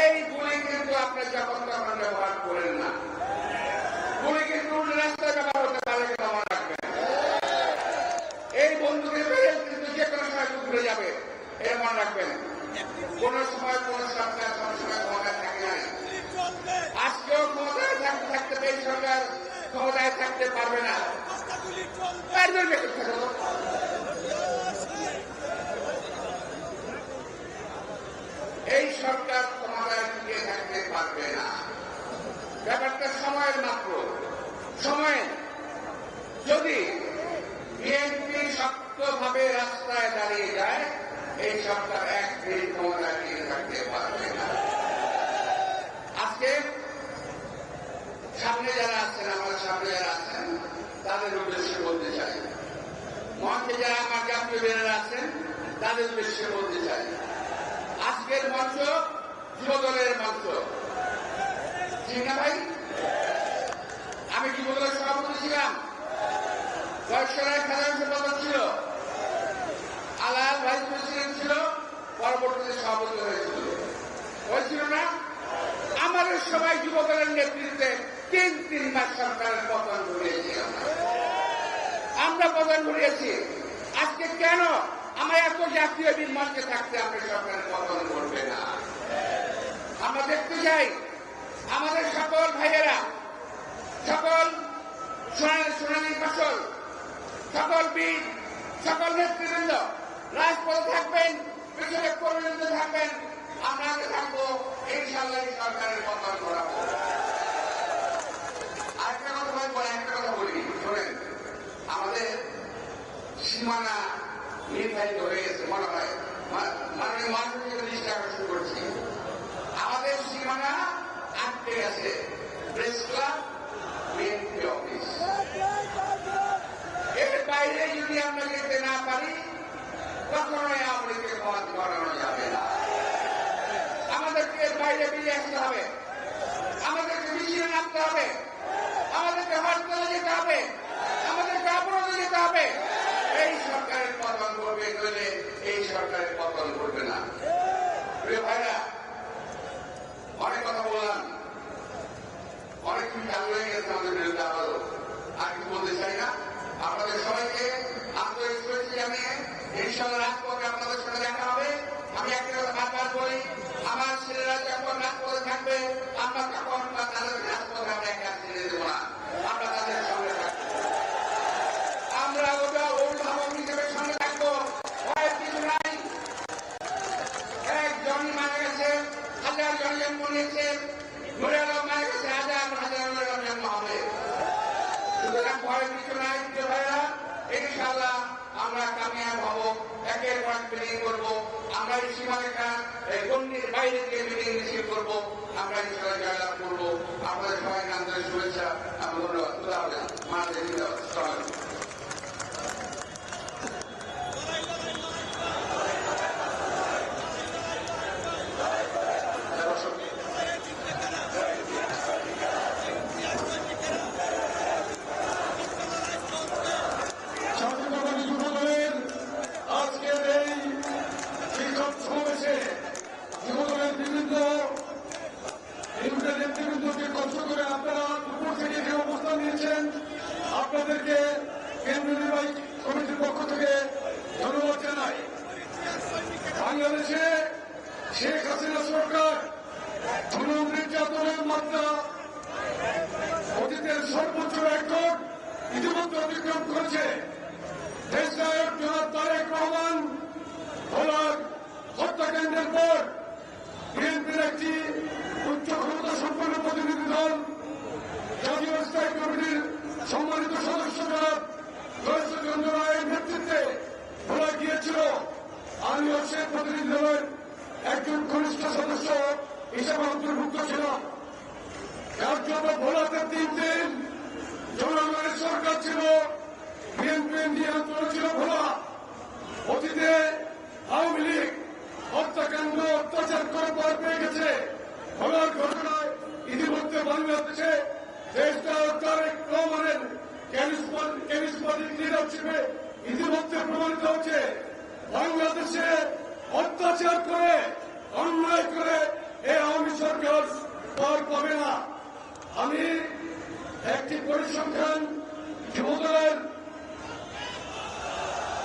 এই গুলি কিন্তু আপনি যখন তখন ব্যবহার করেন না। গুলি কিন্তু রাস্তায় ব্যবহার হতে পারে, মনে রাখবেন। এই বন্দুকের ব্যারেল কিন্তু যে কোনো সময় ঘুরে যাবে, এর মনে রাখবেন। কোন সময় কোন সরকার সবসময় ক্ষমতায় থাকে নাই। আজকেও ক্ষমতায় থাকতে এই সরকার ক্ষমতায় থাকতে পারবে না। এই সরকার ক্ষমতায় টিকে থাকতে পারবে না। ব্যাপারটা সময়ের মাত্র। সময় যদি বিএনপি শক্তভাবে রাস্তায় দাঁড়িয়ে যায়, এই সরকার এক মিনিট ক্ষমতায় টিকে থাকতে পারবে না। আজকে সামনে যারা আছেন, আমাদের সামনে যারা আছেন, তাদের উদ্দেশ্যে বলতে চাই। মঞ্চে যারা আমার জাতীয় বেড়ারা আছেন, তাদের উদ্দেশ্যে বলতে চাই, আজকের মঞ্চ যুবদলের মঞ্চ, ঠিক না ভাই? আমি যুবদলের সভাপতি ছিলাম, বয়সরায় সাধারণ সম্পাদক ছিল, আলাল ভাইস প্রেসিডেন্ট ছিল, পরবর্তীতে সভাপতি হয়েছিল না? আমাদের সবাই যুবদলের নেতৃত্বে 3 মাস সরকারের পতন ঘটিয়েছি। আমরা পতন ঘটিয়েছি। আজকে কেন আমরা এত জাতীয় মঞ্চে থাকতে আমরা সরকারের পতন করবে না? আমরা দেখতে চাই আমাদের সকল ভাইয়েরা, সকল সোনালী ফসল, সকল বীর, সকল নেতৃবৃন্দ রাজপথে থাকবেন, পেছনে কর্মীবৃন্দ থাকবেন। আমরা আগে থাকবো, ইনশাআল্লাহ এই সরকারের পতন করাবো। আরেকটা কথা বলি, শোনেন। আমাদের সীমানা নির্ধারিত হয়ে গেছে, মনে হয় মাননীয় মহাসচিব দৃষ্টি আকর্ষণ করছি। আমাদের সীমানা আটকে গেছে প্রেস ক্লাব, বিএনপি অফিস। এর বাইরে যদি আমরা যেতে না পারি, কখনোই আমাদেরকে পথ করানো যাবে না। আমাদেরকে এর বাইরে বেরিয়ে আসতে হবে, আমাদেরকে মিছিলে নামতে হবে, আমাদেরকে হরতালে যেতে হবে, আমাদেরকে অবরোধে যেতে হবে। এই সরকারের পতন করবে, নইলে এই সরকারের পতন করবে না। প্রিয় ভাইরা, অনেক কথা বললাম, অনেক কিছু চালু হয়ে গেছে আমাদের বিরুদ্ধে। আবারও আর কিছু বলতে চাই না। আপনাদের সবাইকে আন্তরিক শুভেচ্ছা জানিয়ে ইনশাআল্লাহ রাজপথে আপনাদের সাথে দেখা হবে। আমি একটা কথা বারবার বলি, আমার ছেলেরা যখন রাজপথে থাকবে, আমরা তখন তাদের রাজপথে আমরা একা ছেড়ে দেবো না, আমরা তাদের সঙ্গে থাকবো। আমরা অভিভাবক হিসেবে সঙ্গে থাকবো, ভয়ের কিছু নাই। একজনই মারা গেছে, 1000 জন জন্ম নিয়েছে, নুরে আলম মারা গেছে, 1000 জন্ম হবে। সুতরাং ভয়ের কিছু নাই। ভাইরা, ইনশাআল্লাহ আমরা কামিয়াব হব। একের পর মিটিং করবো, আমরা এই সীমারেখা গণ্ডির বাইরে গিয়ে মিটিং মিছিল করবো, আমরা ইনশাআল্লাহ জয়লাভ করবো। আপনাদের সবাইকে আন্তরিক শুভেচ্ছা, ধন্যবাদ।
আজকের এই বিক্ষোভ সমাবেশে যুবদলের বিভিন্ন
অতিক্রম করেছে। দেশনায়ক জনাব তারেক রহমান ভোলার হত্যাকাণ্ডের পর বিএনপির একটি উচ্চ ক্ষমতা সম্পন্ন প্রতিনিধি দল জাতীয় স্থায়ী কমিটির সম্মানিত সদস্য জনাব জয়চন্দ্র রায়ের নেতৃত্বে ভোলা গিয়েছিল। আমিও সেই প্রতিনিধি দলের একজন ঘনিষ্ঠ সদস্য হিসেবে অন্তর্ভুক্ত ছিলাম। যার জন্য ভোলাতে 3 দিন জনগণের সরকার ছিল, বিএনপি নিয়ন্ত্রণ ছিল ভোলা। অতীতে আওয়ামী লীগ হত্যাকাণ্ড অত্যাচার করে পার পেয়ে গেছে। ভোলার ঘটনায় ইতিমধ্যে বাংলাদেশে দেশনায়ক তারেক রহমানের ক্যারিজমাটিক লিডারশিপে ইতিমধ্যে প্রমাণিত হচ্ছে। বাংলাদেশে অত্যাচার করে অন্যায় করে এই আওয়ামী সরকার পার পাবে না। আমি একটি পরিসংখ্যান যুবদলের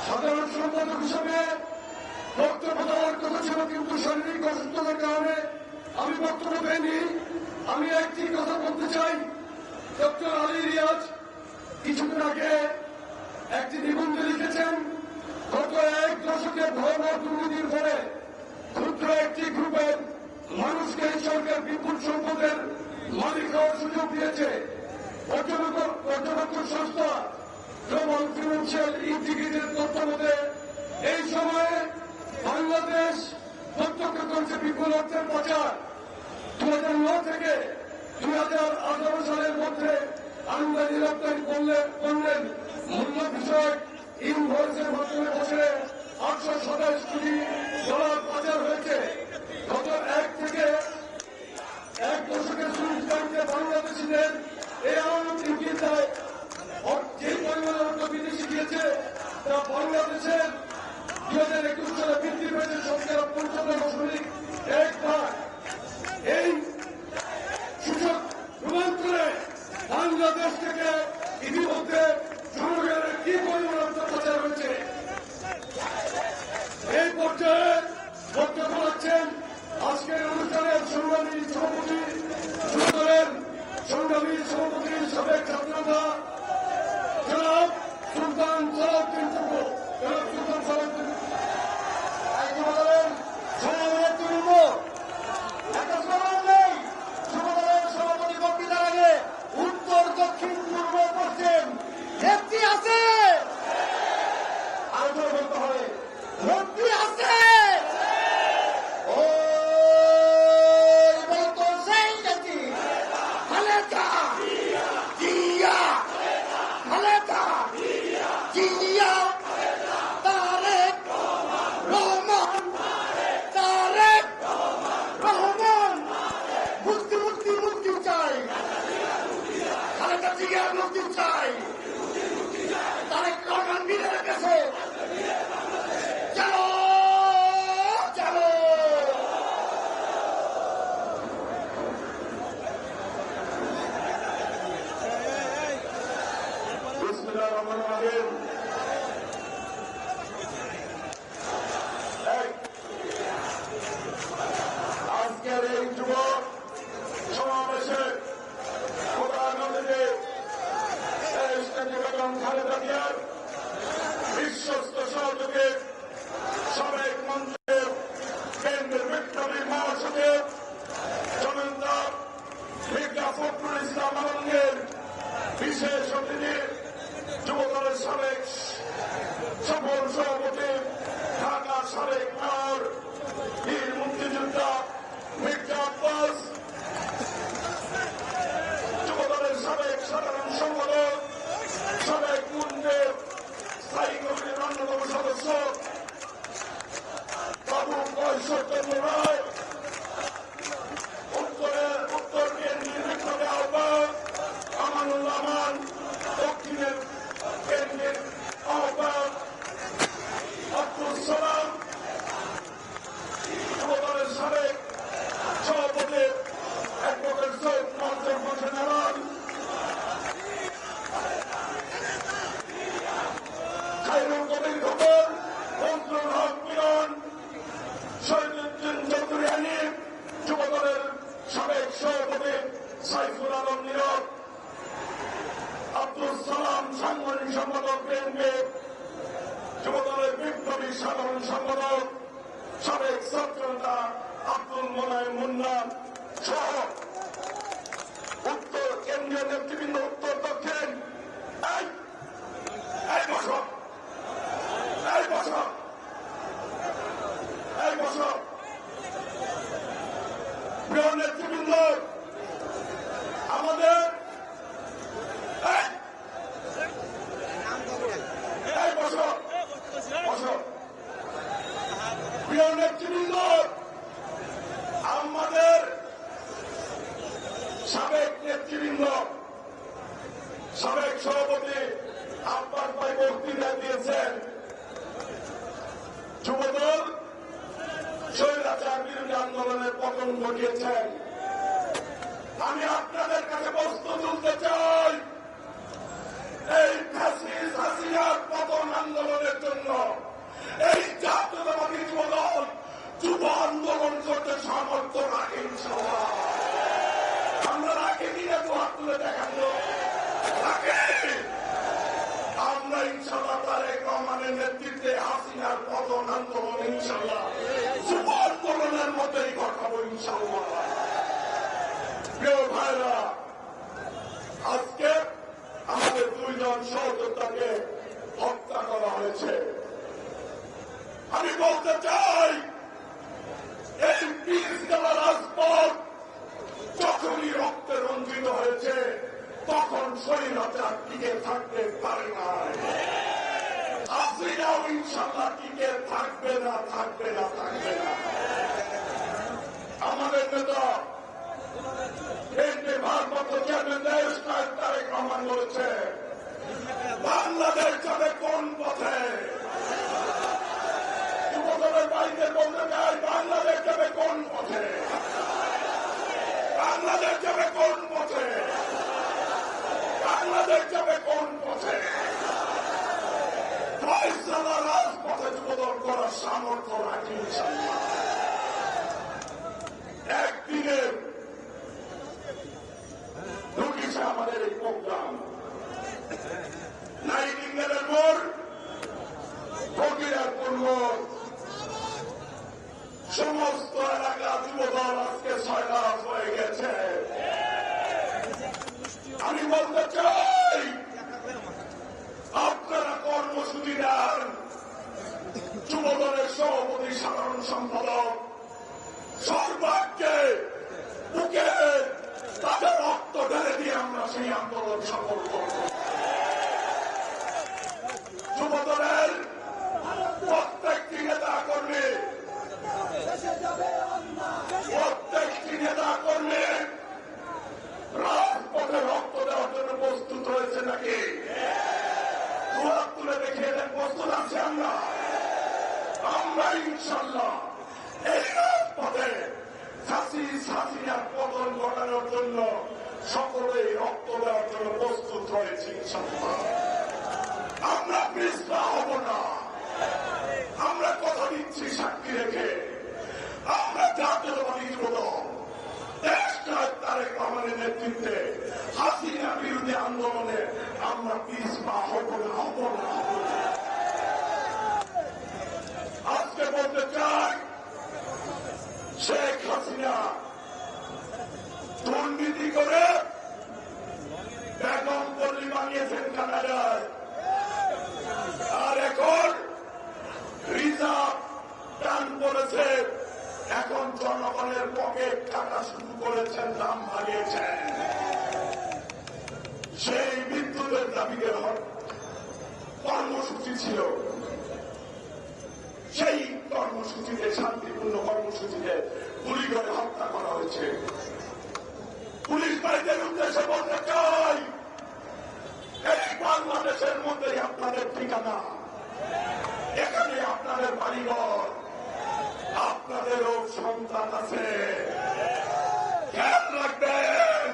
সাধারণ সম্পাদক হিসেবে বক্তব্য দেওয়ার কথা ছিল, কিন্তু শারীরিক অসুস্থতার কারণে আমি বক্তব্য দেইনি। আমি একটি কথা বলতে চাই। ডক্টর আলী রিয়াজ কিছুদিন আগে একটি নিবন্ধ লিখেছেন, গত 1 দশকের ভয়াবহ দুর্নীতির ফলে ক্ষুদ্র একটি গ্রুপের মানুষকে এই সরকার বিপুল সম্পদের মালিক হওয়ার সুযোগ দিয়েছে। পর্যবেক্ষণ সংস্থা গ্লোবাল ফিনান্সিয়াল ইন্টিগ্রিটির তথ্য মতে এই সময়ে বাংলাদেশ প্রত্যক্ষ করছে বিপুল অর্থের পাচার। 2009 থেকে 2018 সালের মধ্যে আমদানি রপ্তানি পণ্যের মূল্য বিষয়ক ইনভয়েসের মাধ্যমে বছরে 827 কোটি ডলার পাচার হয়েছে। গত 1 থেকে 1 দশকের সুযোগকারীতে বাংলাদেশিদের এই আওয়ামী চিন্তায় যে পরিমাণ অর্থ বিদেশি গিয়েছে তা বাংলাদেশের 2021 সালে বৃদ্ধি পেয়েছে 55.1%। এই সুযোগ প্রমাণ করে বাংলাদেশ থেকে ইতিমধ্যে জনগণের কি পরিমাণ অর্থ পাচার হয়েছে। এই পর্যায়ে বক্তব্য রাখছেন আজকের অনুষ্ঠানের সংগ্রামী সভাপতি, যুবদলের সংগ্রামী সভাপতি, সাবেক ছাত্রনেতা জনাব সুলতান সালাউদ্দিন টুকু। জনাব সুলতান সালাউদ্দিন
সভাপতি বক্তৃতার আগে উত্তর, দক্ষিণ, পূর্ব, পশ্চিম নেত্রী আছে, আরো বলতে হবে নেত্রী আছে।
আজকের এই যুবক সমাবেশে প্রধান অতিথি বেগম খালেদা জিয়ার বিশ্বস্ত সহযোগী সাবেক মন্ত্রী কেন্দ্রের বিপ্লবী মহাসচিব জনতা মির্জা ফখরুল ইসলাম আলমগীর, বিশেষ অতিথি যুবদলের সাবেক সফল সভাপতি ঢাকা সাবেক মেয়র বীর মুক্তিযোদ্ধা মির্জা আব্বাস, যুবদলের সাবেক সাধারণ সম্পাদক, সাবেক মন্ত্রী স্থায়ী কমিটির অন্যতম সদস্য বাবু বয়সচন্দ্র রায়, উত্তর কেন্দ্রীয় বিপ্লবী আহ্বায়ক আমানুল্লাহ মান, দক্ষিণের কেন্দ্রের আহ্বায়ক আব্দুল সালাম, যুবদলের সাবেক সভাপতি অ্যাডভোকেট সৈয়দ নজর হোসেন আলম, খায়রুল কবির খবর, বন্ধুর হক মিলন, শহীদুদ্দিন চৌধুরী হানিফ, যুবদলের সাবেক সভাপতি সাইফুল আলম নীরব, আব্দুল সালাম সাংগঠনিক সম্পাদক বিএনপি, যুবদলের বিপ্লবী সাধারণ সম্পাদক সাবেক ছাত্রনেতা আব্দুল মোনায়েম মুন্না সহ উত্তর কেন্দ্রীয় নেতৃবৃন্দ, উত্তর দক্ষিণ, এই বছর প্রিয় নেতৃবৃন্দ, আমাদের প্রিয় নেতৃবৃন্দ, আমাদের সাবেক নেতৃবৃন্দ, সাবেক সভাপতি আব্বাস ভাই বক্তৃতা দিয়েছেন, যুবদল স্বৈরাচার বিরোধী আন্দোলনের পতন ঘটিয়েছেন। আমি আপনাদের কাছে প্রশ্ন তুলতে চাই, এই ফ্যাসিস্ট হাসিনার পতন আন্দোলনের জন্য এই জাতীয়তাবাদী যুবদল যুব আন্দোলন করতে সামর্থ্য রাখে ইনশাআল্লাহ। আমরা রাখে কিনা তো হাত তুলে দেখাবো, রাখে। আমরা ইনশাআল্লাহ তারেক রহমানের নেতৃত্বে হাসিনার পতন আন্দোলন ইনশাআল্লাহ যুব আন্দোলনের মধ্যেই ঘটাবো ইনশাআল্লাহ। প্রিয় ভাইরা, আজকে আমাদের দুইজন সহযোদ্ধাকে হত্যা করা হয়েছে। আমি বলতে চাই, এই পিস দেওয়া রাজপথ যখনই রক্তে রঞ্জিত হয়েছে তখন স্বৈরাচার টিকে থাকতে পারে না। হাসিনাও ইনশাআল্লাহ টিকে থাকবে না। আমাদের নেতা বিএনপি ভারপ্রাপ্ত চেয়ারম্যান দেশ নায়ক তারেক রহমান বলেছে, বাংলাদেশ যাবে কোন পথে? যুবদলের বাড়িতে বলতে চাই, বাংলাদেশ যাবে কোন পথে? বাংলাদেশ যাবে কোন পথে? বাংলাদেশ যাবে কোন পথে? ফয়সালা রাজপথে যুবদল করার সামর্থ্য রাখি ইনশাআল্লাহ। একদিনে ঢুকিছে আমাদের এই প্রোগ্রাম। নাইটিঙ্গেলের মোড়, ফকিরাপুর মোড়, সমস্ত এলাকা যুবদল আজকে সয়লাভ হয়ে গেছে। আমি বলতে চাই, আপনারা কর্মসূচি দেন। যুবদলের সভাপতি সাধারণ সম্পাদক সর্বাগ্যে বুকে তাদের রক্ত ঢেলে দিয়ে আমরা সেই আন্দোলন সফল করব। যুবদলের প্রত্যেকটি নেতা কর্মী রাজপথে রক্ত দেওয়ার জন্য প্রস্তুত হয়েছে নাকি? হাত তুলে দেখিয়ে দেন, প্রস্তুত আছে আমরা ইনশাআল্লাহ এই রাজপথে হাসিনার পতন ঘটানোর জন্য সকলেই রক্ত দেওয়ার জন্য প্রস্তুত হয়েছি ইনশাআল্লাহ। আমরা পিছপা হব না। আমরা কথা দিচ্ছি সাক্ষী রেখে, আমরা জাতীয়তাবাদী যুবদল দেশ নায়ক তারেক রহমানের নেতৃত্বে হাসিনা বিরোধী আন্দোলনে আমরা পিছপা হব না। আজকে বলতে চাই, শেখ হাসিনা দুর্নীতি করে বেগম পল্লী বানিয়েছেন কানাডায়, আর এখন রিজার্ভ টান করেছে, এখন জনগণের পকেট কাটা শুরু করেছেন, দাম বাড়িয়েছেন। সেই বিদ্যুতের দাবিতে কর্মসূচি ছিল, সেই কর্মসূচিতে শান্তিপূর্ণ কর্মসূচিতে গুলি করে হত্যা করা হয়েছে। পুলিশ বাহিনীর উদ্দেশ্যে বলতে চাই, এই বাংলাদেশের মধ্যেই আপনাদের ঠিকানা, এখানে আপনাদের বাড়িঘর, আপনাদেরও সন্তান আছে, খেয়াল রাখবেন।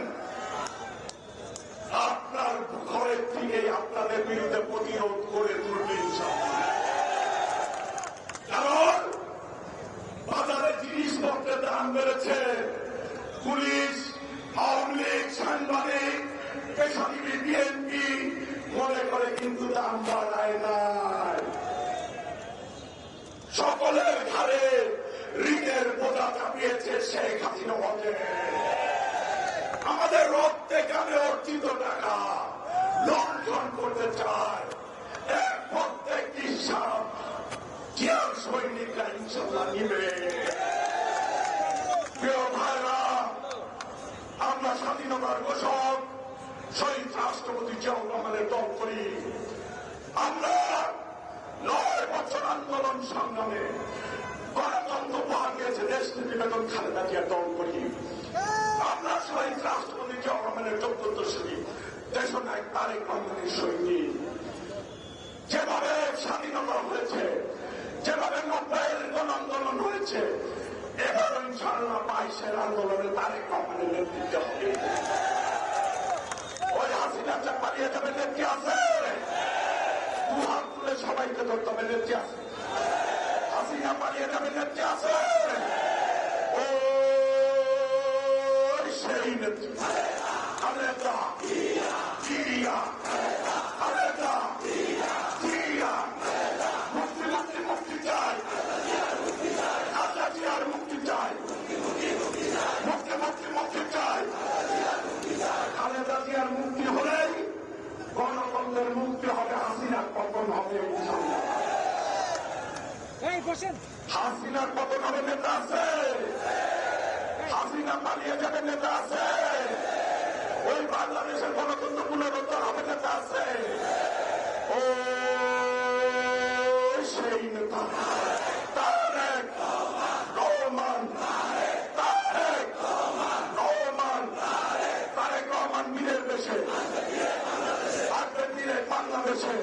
আপনার ঘরের থেকেই আপনাদের বিরুদ্ধে প্রতিরোধ করে তুলবে ইনশাআল্লাহ। কারণ বাজারে জিনিসপত্রের দাম বেড়েছে, পুলিশ, আওয়ামী লীগ, সাংবাদিক, পেশাজীবী বিএনপি মনে
কিন্তু দাম বাড়ায় নাই। সকলের ঘাড়ে ঋণের বোঝা চাপিয়েছে শেখ হাসিনা। আমাদের রক্তে কামে অর্জিত টাকা লঙ্ঘন করতে চায়। প্রত্যেকটি হিসাব জিয়ার সৈনিকরা ইনশাল্লাহ নিবে। প্রিয় ভাইরা, আমরা স্বাধীনতার ঘোষক শহীদ রাষ্ট্রপতি জিয়াউর রহমানের দল করি। আমরা 9 বছর আন্দোলন সংগ্রামে গণতন্ত্র উপহার দিয়েছে দেশনীতি বেগম খালেদা জিয়ার দল করি। আমরা শহীদ রাষ্ট্রপতি জিয়াউর রহমানের 14 দেশনায়ক তারেক রহমানের সৈনিক। যেভাবে স্বাধীনতা হয়েছে, যেভাবে 90-এর গণ আন্দোলন হয়েছে, এবার ইনশাআল্লাহ 22-এর আন্দোলনে তারেক রহমানের নেতৃত্ব হবে। ওই হাসিনা যা পালিয়ে যাবে নেত্রী আছে, দুহাত তুলে সবাইকে ধরতে হবে নেত্রী আছে। হাসিনা পালিয়ে যাবে নেত্রী আছে, ও সেই নেত্রী খালেদা জিয়া, খালেদা জিয়া। মুক্তি মুক্তি মুক্তি চাই, খালেদা জিয়ার মুক্তি চাই, মুক্তি মুক্তি মুক্তি চাই। খালেদা জিয়ার মুক্তি হলেই গণতন্ত্রের মুক্তি হবে, হাসিনার পতন হবে ইনশাআল্লাহ। হাসিনার পতন হবে নেতা আছে, হাসিনা পালিয়ে যাবে নেতা আছে, ওই বাংলাদেশের গণতন্ত্র পুনরুদ্ধার হবে নেতা আছে, ও সেই নেতা তারেক রহমান। তারেক রহমান, তারেক রহমান বীরের দেশে আসবে, বীরের বাংলাদেশে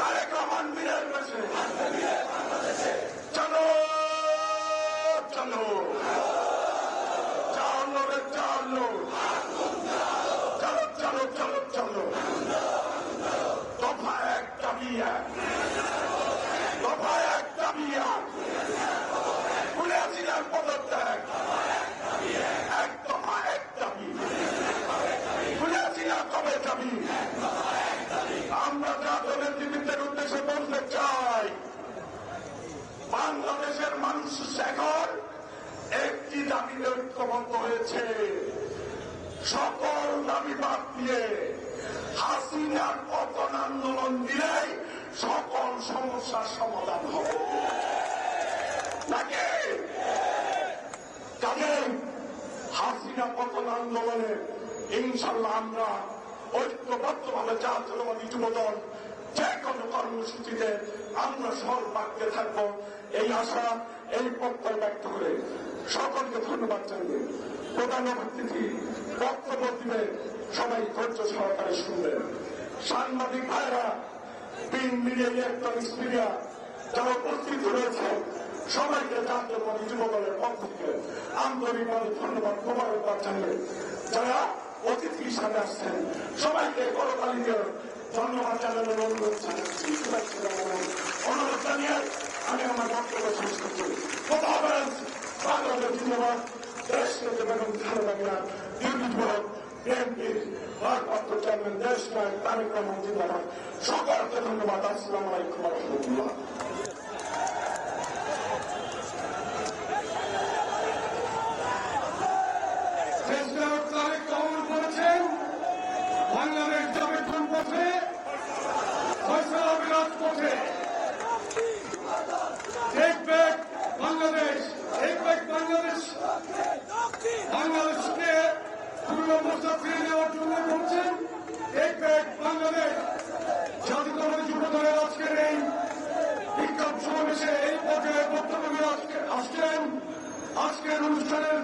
তারেক রহমান বীরের দেশে। চলো চলো চলো রে চলো, চলো চলো চলো চলো। দফা এক দাবি এক, দফা এক দাবি এক, ভুলে হাসিনার পদত্যাগ। এক দফা এক দাবি, ভুলে হাসিনা কবে দাবি। আমরা জাতীয় নেতৃত্বের উদ্দেশ্যে বলতে চাই, বাংলাদেশের মানুষ এখন একটি দাবিতে ঐক্যবদ্ধ হয়েছে। সকল দাবি বাদ দিয়ে হাসিনার পতন আন্দোলন দিলেই সকল সমস্যার সমাধান হবে। নাকি কাজে হাসিনা পতন আন্দোলনে ইনশাল্লাহ আমরা ঐক্যবদ্ধভাবে জাতীয়তাবাদী যুবদল যে কোনো কর্মসূচিতে আমরা সর্বাগ্রে থাকবো, এই আশা এই প্রত্যয় ব্যক্ত করে সকলকে ধন্যবাদ জানিয়ে প্রধান অতিথি বক্তব্য দিবে, সবাই ধৈর্য সহকারে শুনবেন। সাংবাদিক ভাইরা, প্রিন্ট মিডিয়া, ইলেকট্রনিক্স মিডিয়া যারা উপস্থিত রয়েছে, সবাইকে জাতীয়তাবাদী যুবদলের পক্ষ থেকে আন্তরিকভাবে ধন্যবাদ মোবারকবাদ জানিয়ে যারা অতিথি হিসাবে আসছেন সবাইকে করতালি দিয়ে ধন্যবাদ জানানোর অনুরোধ জানাচ্ছি। অনুরোধ জানিয়ে আমি আমার বক্তব্য শেষ করছি। কথা বলেন বাংলাদেশ জিন্দাবাদ, দেশ নেতা বেগম খালেদা জিয়া জিন্দাবাদ, বিএনপির ভারপ্রাপ্ত চেয়ারম্যান দেশ নায়ক তারেক রহমান জিন্দাবাদ। সকলকে ধন্যবাদ। আসসালামু আলাইকুম ওয়া রাহমাতুল্লাহ।
বাংলাদেশ যাবে কোন পথে? ফয়সালা বিরাজ পথে। Take back Bangladesh, take back Bangladesh. বাংলাদেশকে পূর্ণ অবস্থা ফিরে নেওয়ার জন্য বলছেন টেক ব্যাক বাংলাদেশ। জাতীয়তাবাদী যুবদলের আজকের এই বিক্ষোভ সমাবেশে এই পর্যায়ে বক্তব্য নিয়ে আসছেন আজকের অনুষ্ঠানের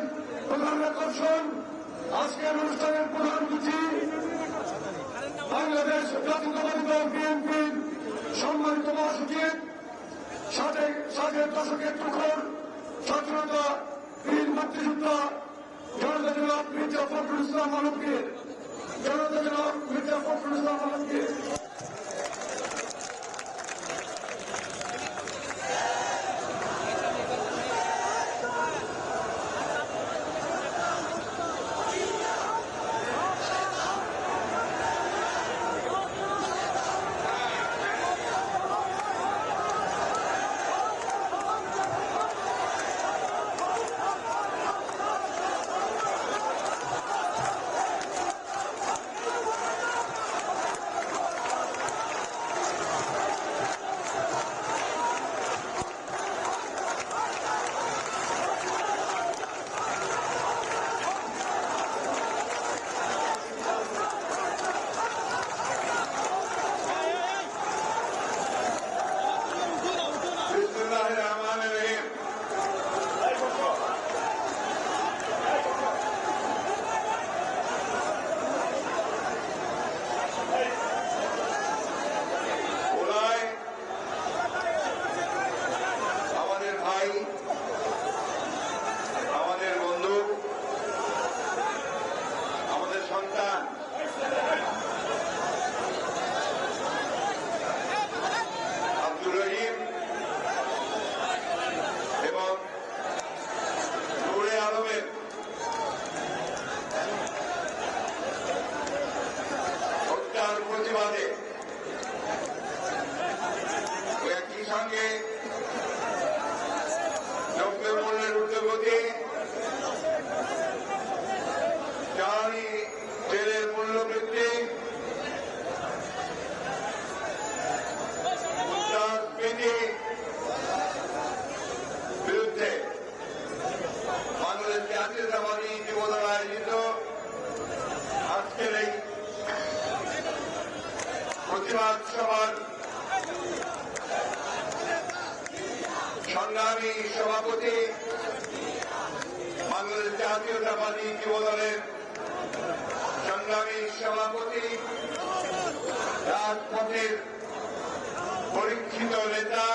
প্রধান আকর্ষণ, আজকের অনুষ্ঠানের প্রধান অতিথি বাংলাদেশ জাতীয়তাবাদী দল বিএনপির সম্মানিত মহাসচিব, ষাটের দশকের তুখর স্বাধীনতা বীর মুক্তিযোদ্ধা জনতা জনাব মির্জা ফখরুল ইসলাম আলমগীর, জনতা জনাব মির্জা ফখরুল ইসলাম আলমগীর।
প্রতিবাদ সভার সংগ্রামী সভাপতি বাংলাদেশ জাতীয়তাবাদী যুবদলের সংগ্রামী সভাপতি রাজপথের পরীক্ষিত নেতা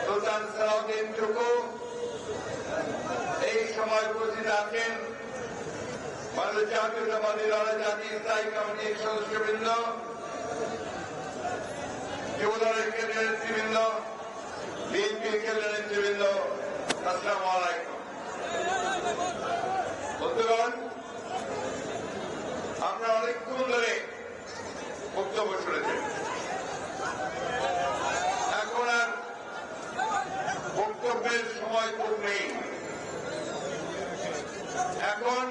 সুলতান সালাউদ্দিন টুকু, এই সময় উপস্থিত আছেন বাংলাদেশ জাতীয়তাবাদী দলের জাতীয় স্থায়ী কমিটির সদস্যবৃন্দ, যুবদলের কেন্দ্রীয় নেতৃবৃন্দ, বিএনপির কেন্দ্রীয় নেতৃবৃন্দ, আসসালামু আলাইকুম। বন্ধুগণ, আপনারা অনেকক্ষণ ধরে বক্তব্য শুনেছেন। এখন আর বক্তব্যের সময় খুব নেই। এখন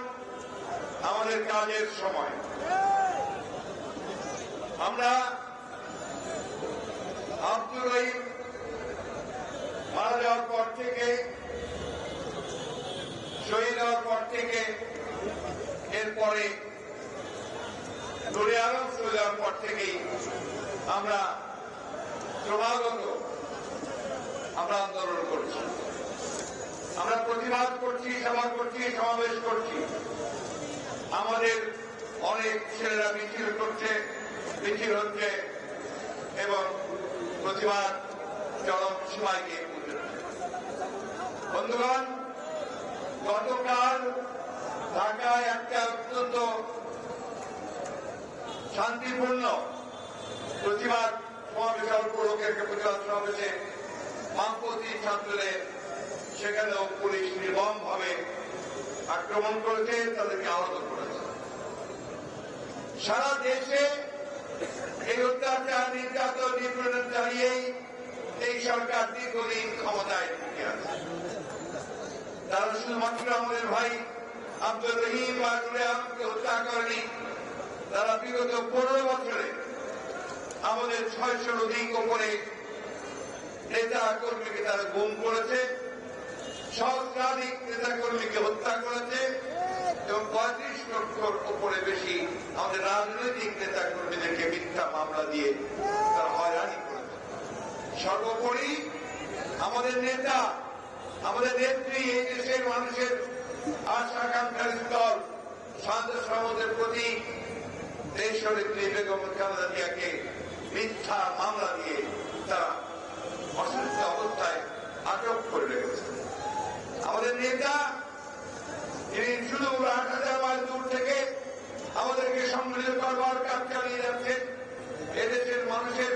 আমাদের কাজের সময়। আমরা আব্দুর রহিম মারা যাওয়ার পর থেকে, শহীদ হওয়ার পর থেকে, এরপরে নুরে আলম শহীদ হওয়ার পর থেকেই আমরা ক্রমাগত আন্দোলন করছি, আমরা প্রতিবাদ করছি, সভা করছি, সমাবেশ করছি। আমাদের অনেক ছেলেরা মিছিল করছে, মিছিল হচ্ছে এবং প্রতিবাদ চরম সীমায় গিয়ে পৌঁছেছে। বন্ধুগণ, গতকাল ঢাকায় একটা অত্যন্ত শান্তিপূর্ণ প্রতিবাদ সমাবেশ, অল্প লোকের প্রতিবাদ সমাবেশে বামপন্থী ছাত্রদের সেখানেও পুলিশ নির্মমভাবে আক্রমণ করেছে, তাদেরকে আহত করেছে। সারা দেশে এই অত্যাচার, নির্যাতন, নিপীড়ন চালিয়েই এই সরকার দীর্ঘদিন ক্ষমতায় টিকে আছে। তারা শুধুমাত্র আমাদের ভাই আব্দুর রহিম বা নুরে আলমকে হত্যা করেনি, তারা বিগত 15 বছরে আমাদের 600-র অধিক উপরে নেতা কর্মীকে তারা গুম করেছে, সহস্রাধিক নেতা কর্মীকে হত্যা করেছে এবং 35 লক্ষর উপরে বেশি আমাদের রাজনৈতিক নেতা কর্মীদেরকে মিথ্যা মামলা দিয়ে তারা হয়রানি করেছে। সর্বোপরি আমাদের নেতা, আমাদের নেত্রী, এই দেশের মানুষের আশা আকাঙ্ক্ষার স্থল, শান্ত সমাজের প্রতি দেশনেত্রী বেগম খালেদা জিয়াকে মিথ্যা মামলা দিয়ে তারা অসুস্থ অবস্থায় আটক করে রেখেছে। আমাদের নেতা, তিনি শুধু 8,000 মাইল দূর থেকে আমাদেরকে সম্মিলিত করবার কাজ চালিয়ে যাচ্ছেন। এদেশের মানুষের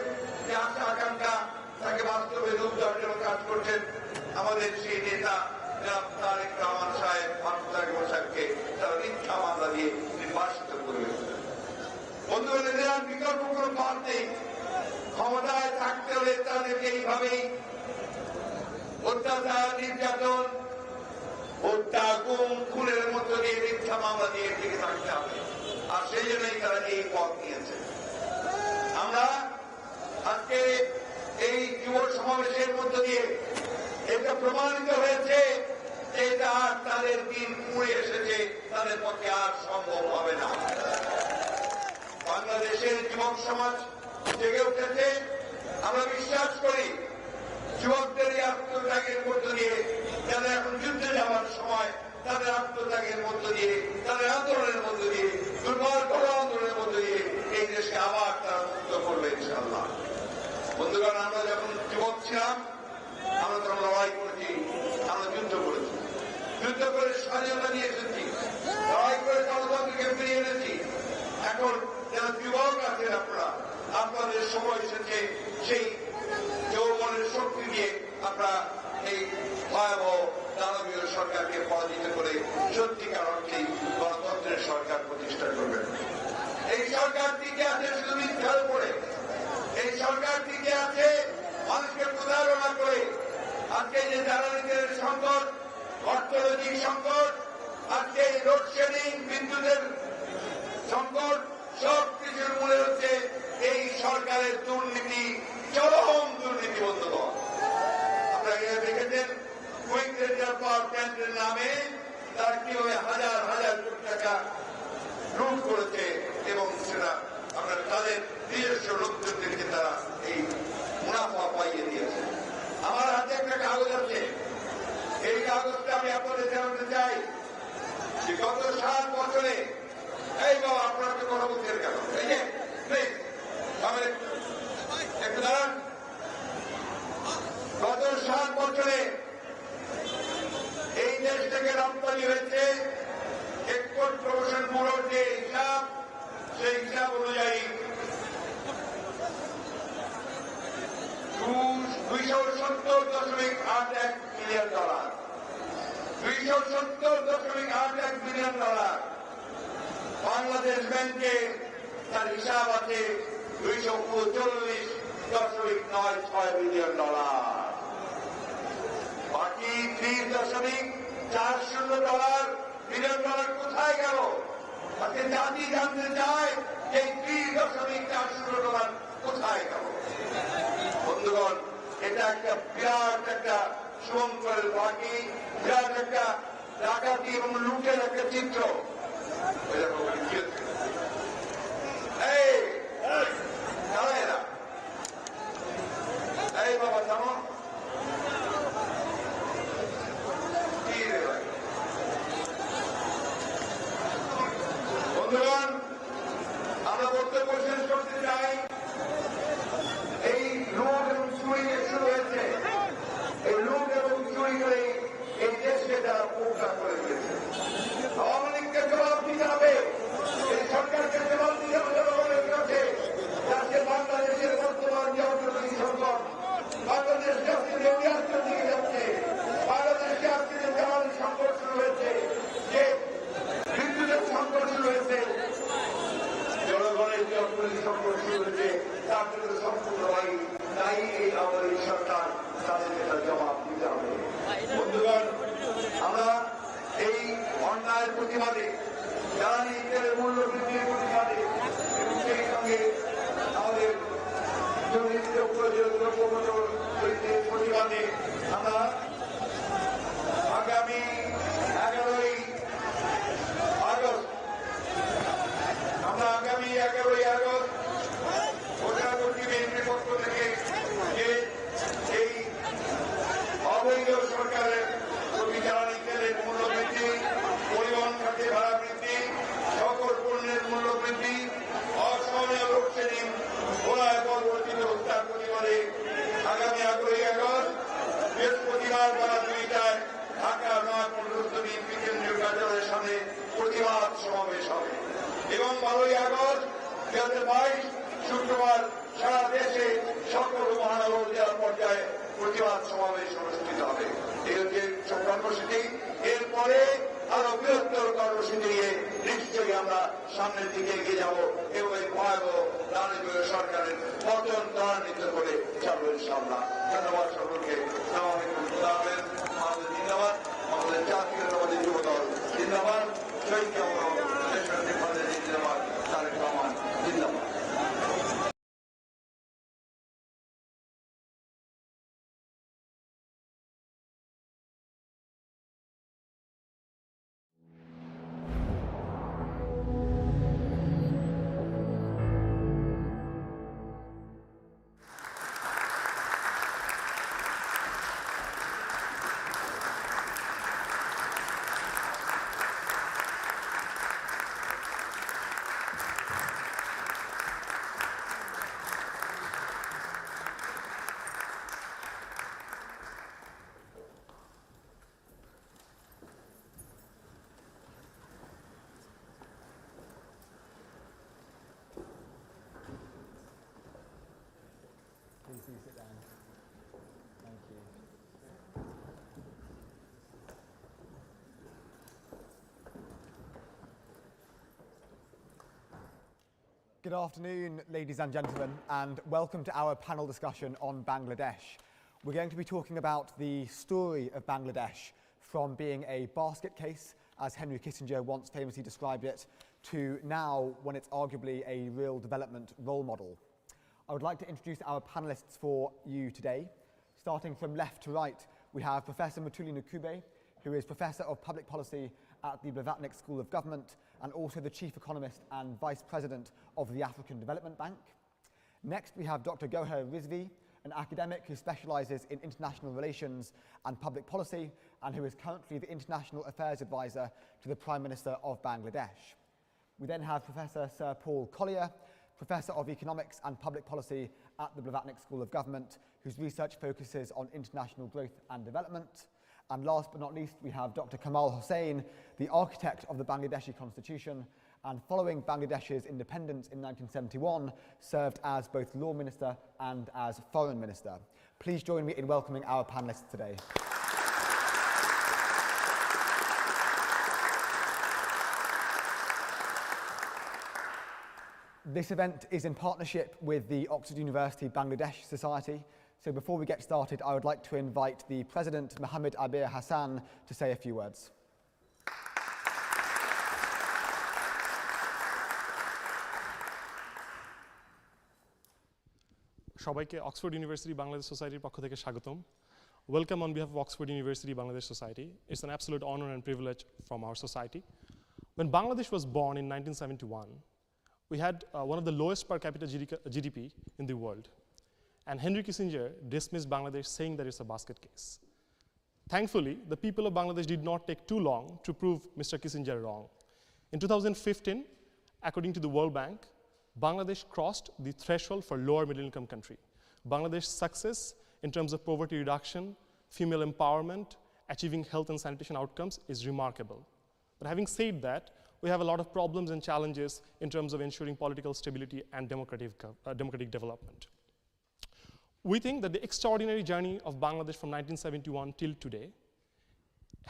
যে আশা আকাঙ্ক্ষা, তাকে বাস্তবে রূপ দেওয়ার জন্য কাজ করছেন। আমাদের সেই নেতা তারেক রহমান সাহেব, সাহেবকে তারা মিথ্যা মামলা দিয়ে নির্বাসিত করে রেখেছেন। বন্ধুগণ, এদের বিকল্প কোনো পথ নেই। ক্ষমতায় থাকতে হলে তাদেরকে এইভাবেই অত্যাচার, নির্যাতন, হত্যা, গুম, খুনের মধ্য দিয়ে মিথ্যা মামলা দিয়ে টিকে থাকতে হবে। আর সেই জন্যই তারা এই পথ নিয়েছে। আমরা আজকে এই যুব সমাবেশের মধ্য দিয়ে এটা প্রমাণিত হয়েছে যে এটা আর তাদের দিন পুড়ে এসেছে, তাদের পক্ষে আর সম্ভব হবে না। বাংলাদেশের যুবক সমাজ জেগে উঠেছে। আমরা বিশ্বাস করি যুবকদের এই আত্মত্যাগের মধ্য দিয়ে, যারা এখন যুদ্ধে যাওয়ার সময়, তাদের আত্মত্যাগের মধ্য দিয়ে, তাদের আন্দোলনের মধ্য দিয়ে, দুর্বল বড় আন্দোলনের মধ্য দিয়ে এই দেশকে আবার তারা মুক্ত করবে ইনশাআল্লাহ। বন্ধুগণ, আমরা যখন যুবক ছিলাম, আমরা তখন লড়াই করেছি, আমরা যুদ্ধ করেছি, যুদ্ধ করে স্বাধীনতা নিয়ে এসেছি, লড়াই করে গণতন্ত্রকে ফিরিয়ে এনেছি। এখন যারা যুবক আছেন, আপনাদের সময় এসেছে সেই যৌবনের শক্তি দিয়ে আমরা এই ভয়াবহ দানবীয় সরকারকে পরাজিত করে সত্যিকার অর্থেই গণতন্ত্রের সরকার প্রতিষ্ঠা করবেন। এই সরকার টিকে আছে শুধু মিথ্যার উপরে, এই সরকার টিকে আছে মানুষকে প্রতারণা করে। আজকে যে জ্বালানি তেলের সংকট, অর্থনৈতিক সংকট, আজকে লোডশেডিং, বিদ্যুতের সংকট, সব কিছুর মূলে হচ্ছে এই সরকারের দুর্নীতি, চরম দুর্নীতি। বন্ধুগণ, আপনারা দেখেছেন কুইন্টেল পাওয়ার প্ল্যান্টের নামে তারা কিভাবে হাজার হাজার কোটি টাকা লুট করেছে এবং সেটা হিসাব অনুযায়ী $270.81 বিলিয়ন, $270.81 বিলিয়ন। বাংলাদেশ ব্যাংকে তার হিসাব আছে $239.96 বিলিয়ন। বাকি $3.40 বিলিয়ন কোথায় গেল? তাকে জাতি জানতে চায় যে $3.40 কোথায় গেল। বন্ধুগণ, এটা একটা বিরাট একটা সুমঙ্গলের বাকি, বিরাট একটা ডাকাতি এবং লুটের একটা চিত্র। এই বাবা থামো। বন্ধুগণ, আমরা বক্তব্য শেষ করতে চাই। এই লুট এবং চুরি শুরু হয়েছে, এই লুট এবং চুরি করে এই দেশকে তারা পোকা করে দিয়েছে। আওয়ামী লীগকে জবাব দিতে হবে, এই সরকারকে জবাব দিতে হবে জনগণের কাছে। আজকে বাংলাদেশের বর্তমান যে অর্থনৈতিক সংকট, বাংলাদেশকে আজকে দেউলিয়ার দিকে যাচ্ছে, বাংলাদেশকে আজকে যে জ্বালানি সংকট শুরু হয়েছে, যে বিদ্যুতের সংকট শুরু হয়েছে, জনগণের যে অর্থনৈতিক সংকট শুরু হয়েছে, তার জন্য সম্পূর্ণভাবে তাই এই আমাদের সরকার তাদেরকে তার জবাব দিতে হবে। বন্ধুগণ, আমরা এই অন্যায়ের প্রতিবাদে, জ্বালানি তেলের মূল্য বৃদ্ধির প্রতিবাদে এবং সেই সঙ্গে আমাদের দ্রব্যমূল্য বৃদ্ধির প্রতিবাদে আমরা আগামী 11ই আগস্ট ভোটাভুটি বিএনপির পক্ষ থেকে যে এই অবৈধ সরকারের প্রতি জ্বালানি তেলের মূল্য বৃদ্ধি, পরিবহন খাতে ভাড়া বৃদ্ধি, সকল পণ্যের মূল্য বৃদ্ধি, অসময়ে লোডশেডিং, ভোলায় পরবর্তীতে হত্যার প্রতিবাদে আগামী 11ই আগস্ট বৃহস্পতিবার বেলা 2টায় ঢাকা নয়াপল্টস্থ বিএনপি কেন্দ্রীয় কার্যালয়ের সামনে প্রতিবাদ সমাবেশ হবে এবং 12ই আগস্ট 2022 শুক্রবার সারা দেশে সকল মহানগর জেলা পর্যায়ে প্রতিবাদ সমাবেশ অনুষ্ঠিত হবে। এই হচ্ছে কর্মসূচি। এরপরে আরো বৃহত্তর কর্মসূচি নিয়ে নিশ্চয়ই আমরা সামনের দিকে এগিয়ে যাব এবং এই ভয়াবহ রাজনৈতিক সরকারের পতন ত্বরান্বিত করে যাবো ইনশাআল্লাহ। ধন্যবাদ সকলকে। আমাদের জিন্দাবাদ, আমাদের জাতীয়তাবাদী যুবদল জিন্দাবাদ, শহীদ জিন্দাবাদ, তারেক রহমান জিন্দাবাদ।
Please sit down. Thank you. Good afternoon, ladies and gentlemen, and welcome to our panel discussion on Bangladesh. We're going to be talking about the story of Bangladesh from being a basket case, as Henry Kissinger once famously described it, to now when it's arguably a real development role model. I would like to introduce our panellists for you today. Starting from left to right, we have Professor Mutuli Nkube, who is Professor of Public Policy at the Blavatnik School of Government and also the Chief Economist and Vice President of the African Development Bank. Next, we have Dr. Gohar Rizvi, an academic who specialises in international relations and public policy and who is currently the International Affairs Advisor to the Prime Minister of Bangladesh. We then have Professor Sir Paul Collier, Professor of Economics and Public Policy at the Blavatnik School of Government, whose research focuses on international growth and development. And last but not least, we have Dr. Kamal Hossain, the architect of the Bangladeshi Constitution and following Bangladesh's independence in 1971, served as both Law Minister and as Foreign Minister. Please join me in welcoming our panellists today. This event is in partnership with the Oxford University Bangladesh Society. So before we get started, I would like to invite the President, Mohammed Abir Hassan, to say a few words.
সবাইকে Oxford university Bangladesh সোসাইটির পক্ষ থেকে স্বাগতম। Welcome on behalf of Oxford University Bangladesh Society. It's an absolute honor and privilege from our society. When Bangladesh was born in 1971, we had one of the lowest per capita GDP in the world. And Henry Kissinger dismissed Bangladesh saying that it's a basket case. Thankfully, the people of Bangladesh did not take too long to prove Mr. Kissinger wrong. In 2015, according to the World Bank, Bangladesh crossed the threshold for lower middle income country. Bangladesh's success in terms of poverty reduction, female empowerment, achieving health and sanitation outcomes is remarkable. But having said that, we have a lot of problems and challenges in terms of ensuring political stability and democratic development. We think that the extraordinary journey of Bangladesh from 1971 till today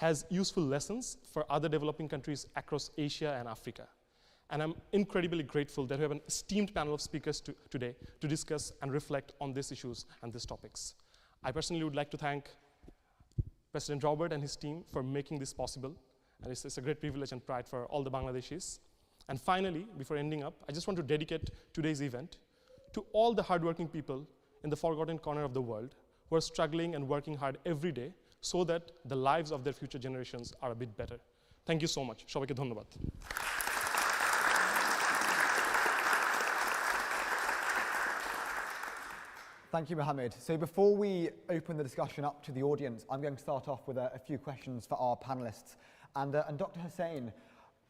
has useful lessons for other developing countries across Asia and Africa. And I'm incredibly grateful that we have an esteemed panel of speakers today to discuss and reflect on these issues and these topics. I personally would like to thank President Robert and his team for making this possible. And it's a great privilege and pride for all the Bangladeshis. And finally, before ending up, I just want to dedicate today's event to all the hardworking people in the forgotten corner of the world who are struggling and working hard every day so that the lives of their future generations are a bit better. Thank you so much. সবাইকে ধন্যবাদ।
Thank you, Mohammed. So before we open the discussion up to the audience, I'm going to start off with a few questions for our panellists. And Dr. Hussain,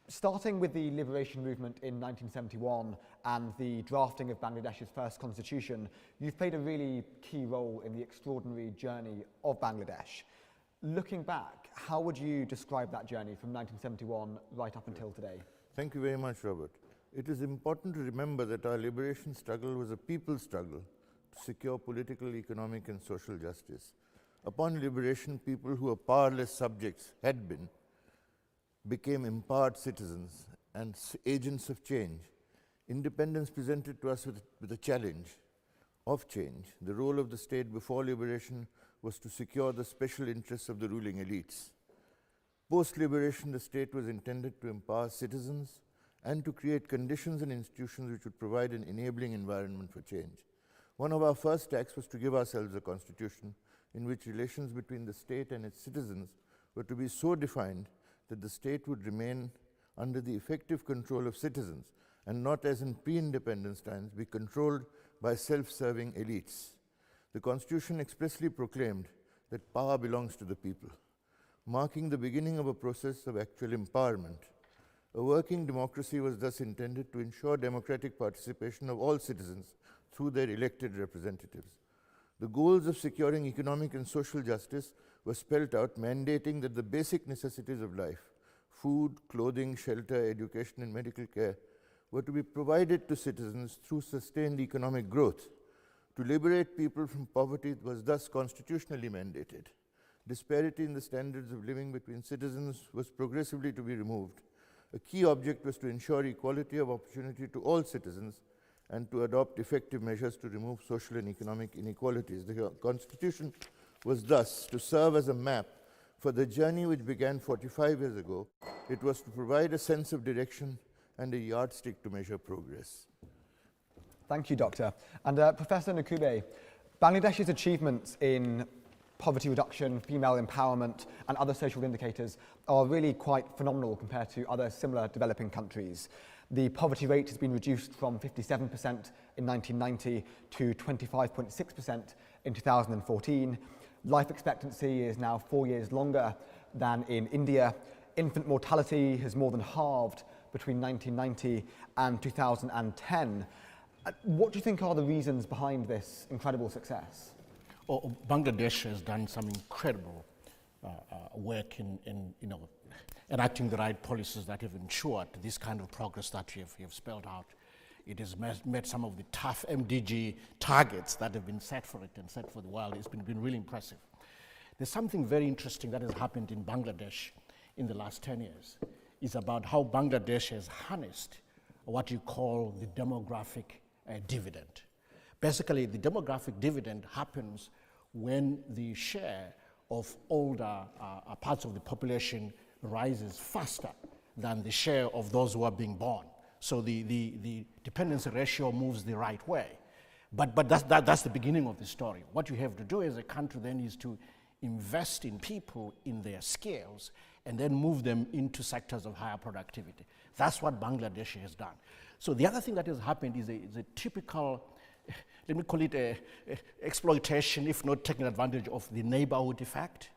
starting with the liberation movement in 1971 and the drafting of Bangladesh's first constitution, you've played a really key role in the extraordinary journey of Bangladesh. Looking back, how would you describe that journey from 1971 right up until today?
Thank you very much, Robert. It is important to remember that our liberation struggle was a people's struggle to secure political, economic and social justice. Upon liberation, people who were powerless subjects became empowered citizens and agents of change. Independence presented to us with a challenge of change. The role of the state before liberation was to secure the special interests of the ruling elites. Post-liberation, the state was intended to empower citizens and to create conditions and institutions which would provide an enabling environment for change. One of our first acts was to give ourselves a constitution in which relations between the state and its citizens were to be so defined that the state would remain under the effective control of citizens and not, as in pre-independence times, be controlled by self-serving elites. The Constitution expressly proclaimed that power belongs to the people, marking the beginning of a process of actual empowerment. A working democracy was thus intended to ensure democratic participation of all citizens through their elected representatives. The goals of securing economic and social justice were spelt out, mandating that the basic necessities of life, food, clothing, shelter, education, and medical care, were to be provided to citizens through sustained economic growth. To liberate people from poverty was thus constitutionally mandated. Disparity in the standards of living between citizens was progressively to be removed. A key object was to ensure equality of opportunity to all citizens and to adopt effective measures to remove social and economic inequalities. The Constitution was thus to serve as a map for the journey which began 45 years ago. It was to provide a sense of direction and a yardstick to measure progress.
Thank you, Doctor. And Professor Nkube, Bangladesh's achievements in poverty reduction, female empowerment, and other social indicators are really quite phenomenal compared to other similar developing countries. The poverty rate has been reduced from 57% in 1990 to 25.6% in 2014. Life expectancy is now 4 years longer than in India. Infant mortality has more than halved between 1990 and 2010. What do you think are the reasons behind this incredible success?
Bangladesh has done some incredible work in enacting the right policies that have ensured this kind of progress that you have spelled out. It has met some of the tough MDG targets that have been set for it and set for the world. It's been really impressive. There's something very interesting that has happened in Bangladesh in the last 10 years. It's about how Bangladesh has harnessed what you call the demographic dividend. Basically, the demographic dividend happens when the share of older parts of the population rises faster than the share of those who are being born. So the dependency ratio moves the right way. But that's the beginning of the story. What you have to do as a country then is to invest in people, in their skills, and then move them into sectors of higher productivity. That's what Bangladesh has done. So the other thing that has happened is a typical, let me call it a exploitation, if not taking advantage of the neighborhood effect.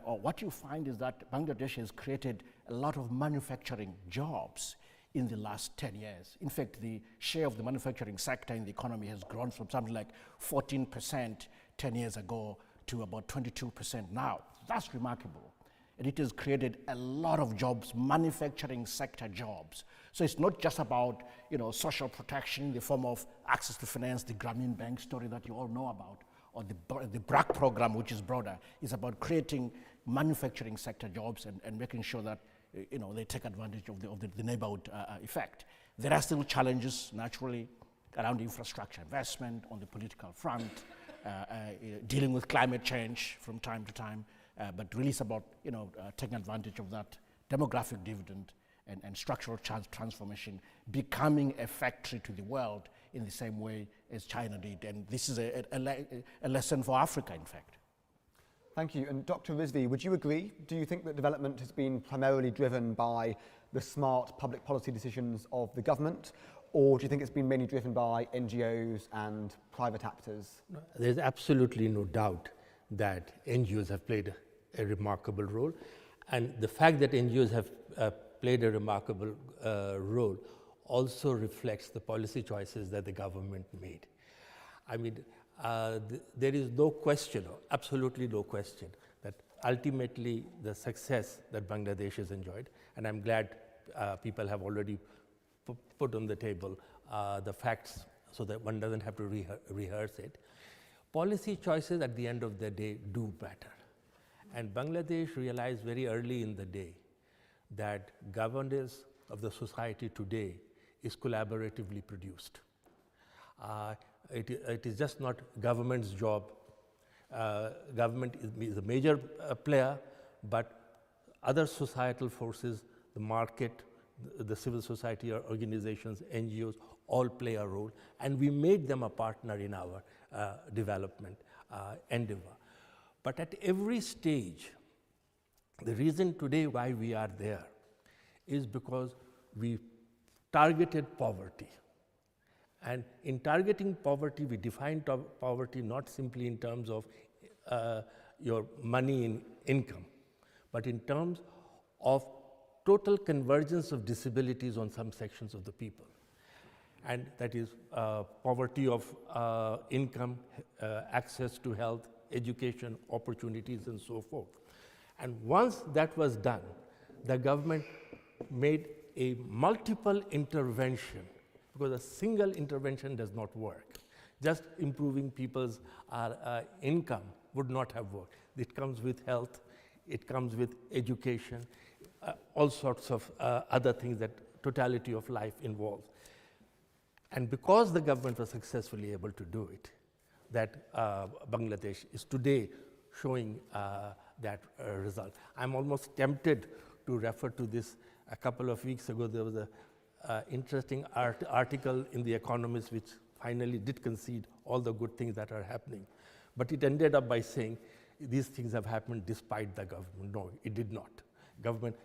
Or what you find is that Bangladesh has created a lot of manufacturing jobs in the last 10 years. In fact, the share of the manufacturing sector in the economy has grown from something like 14% 10 years ago to about 22% now. That's remarkable. And it has created a lot of jobs, manufacturing sector jobs. So it's not just about, social protection in the form of access to finance, the Grameenphone story that you all know about, or the BRAC program, which is broader. It's about creating manufacturing sector jobs and making sure that they take advantage of the neighborhood effect. There are still challenges, naturally, around infrastructure investment, on the political front, dealing with climate change from time to time, but really it's about taking advantage of that demographic dividend and structural transformation, becoming a factory to the world in the same way as China did. And this is a lesson for Africa, in fact.
Thank you. And Dr. Rizvi, would you agree? Do you think that development has been primarily driven by the smart public policy decisions of the government, or do you think it's been mainly driven by NGOs and private actors?
No, there's absolutely no doubt that NGOs have played a remarkable role. And the fact that NGOs have played a remarkable role also reflects the policy choices that the government made. I mean, there is no question, absolutely no question, that ultimately the success that Bangladesh has enjoyed, and I'm glad people have already put on the table the facts so that one doesn't have to rehearse it. Policy choices at the end of the day do matter. And Bangladesh realized very early in the day that governance of the society today is collaboratively produced. It is just not government's job. Government is a major player, but other societal forces, the market, the civil society organizations, NGOs, all play a role, and we made them a partner in our development endeavor. But at every stage, the reason today why we are there is because we targeted poverty. And in targeting poverty, we defined poverty not simply in terms of your money in income, but in terms of total convergence of disabilities on some sections of the people. And that is poverty of income, access to health, education, opportunities, and so forth. And once that was done, the government made a multiple intervention, because a single intervention does not work. Just improving people's income would not have worked. It comes with health, it comes with education, all sorts of other things that totality of life involves. And because the government was successfully able to do it, that Bangladesh is today showing that result. I'm almost tempted to refer to this. A couple of weeks ago, there was an interesting article in The Economist which finally did concede all the good things that are happening. But it ended up by saying these things have happened despite the government. No, it did not. Government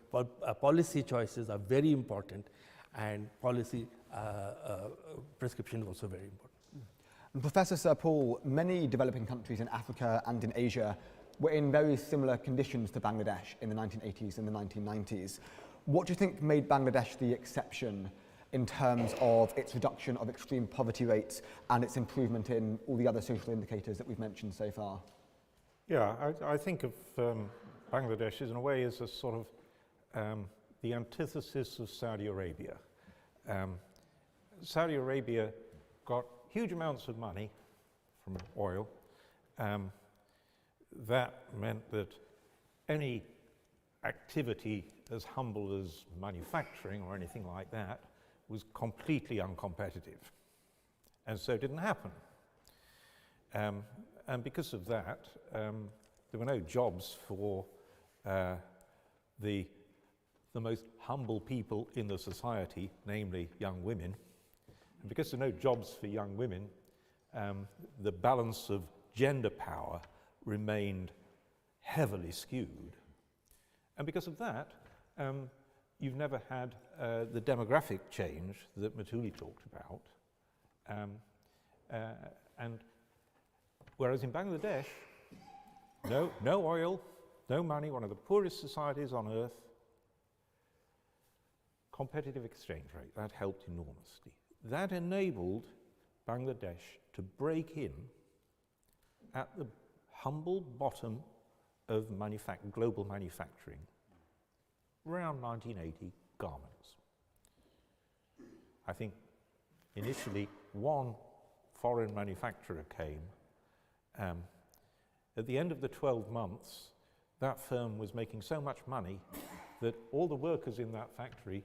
policy choices are very important, and policy prescription is also very important.
And Professor Sir Paul, many developing countries in Africa and in Asia were in very similar conditions to Bangladesh in the 1980s and the 1990s. What do you think made Bangladesh the exception in terms of its reduction of extreme poverty rates and its improvement in all the other social indicators that we've mentioned so far?
Yeah, I think of Bangladesh in a way as a sort of the antithesis of Saudi Arabia. Saudi Arabia got huge amounts of money from oil. That meant that any activity as humble as manufacturing or anything like that was completely uncompetitive. And so it didn't happen. And because of that, there were no jobs for the most humble people in the society, namely young women. And because there are no jobs for young women, the balance of gender power remained heavily skewed. And because of that, you've never had the demographic change that Matuli talked about. And whereas in Bangladesh, no oil, no money, one of the poorest societies on earth, competitive exchange rate, that helped enormously. That enabled Bangladesh to break in at the humble bottom of global manufacturing, around 1980, garments. I think initially one foreign manufacturer came. At the end of the 12 months, that firm was making so much money that all the workers in that factory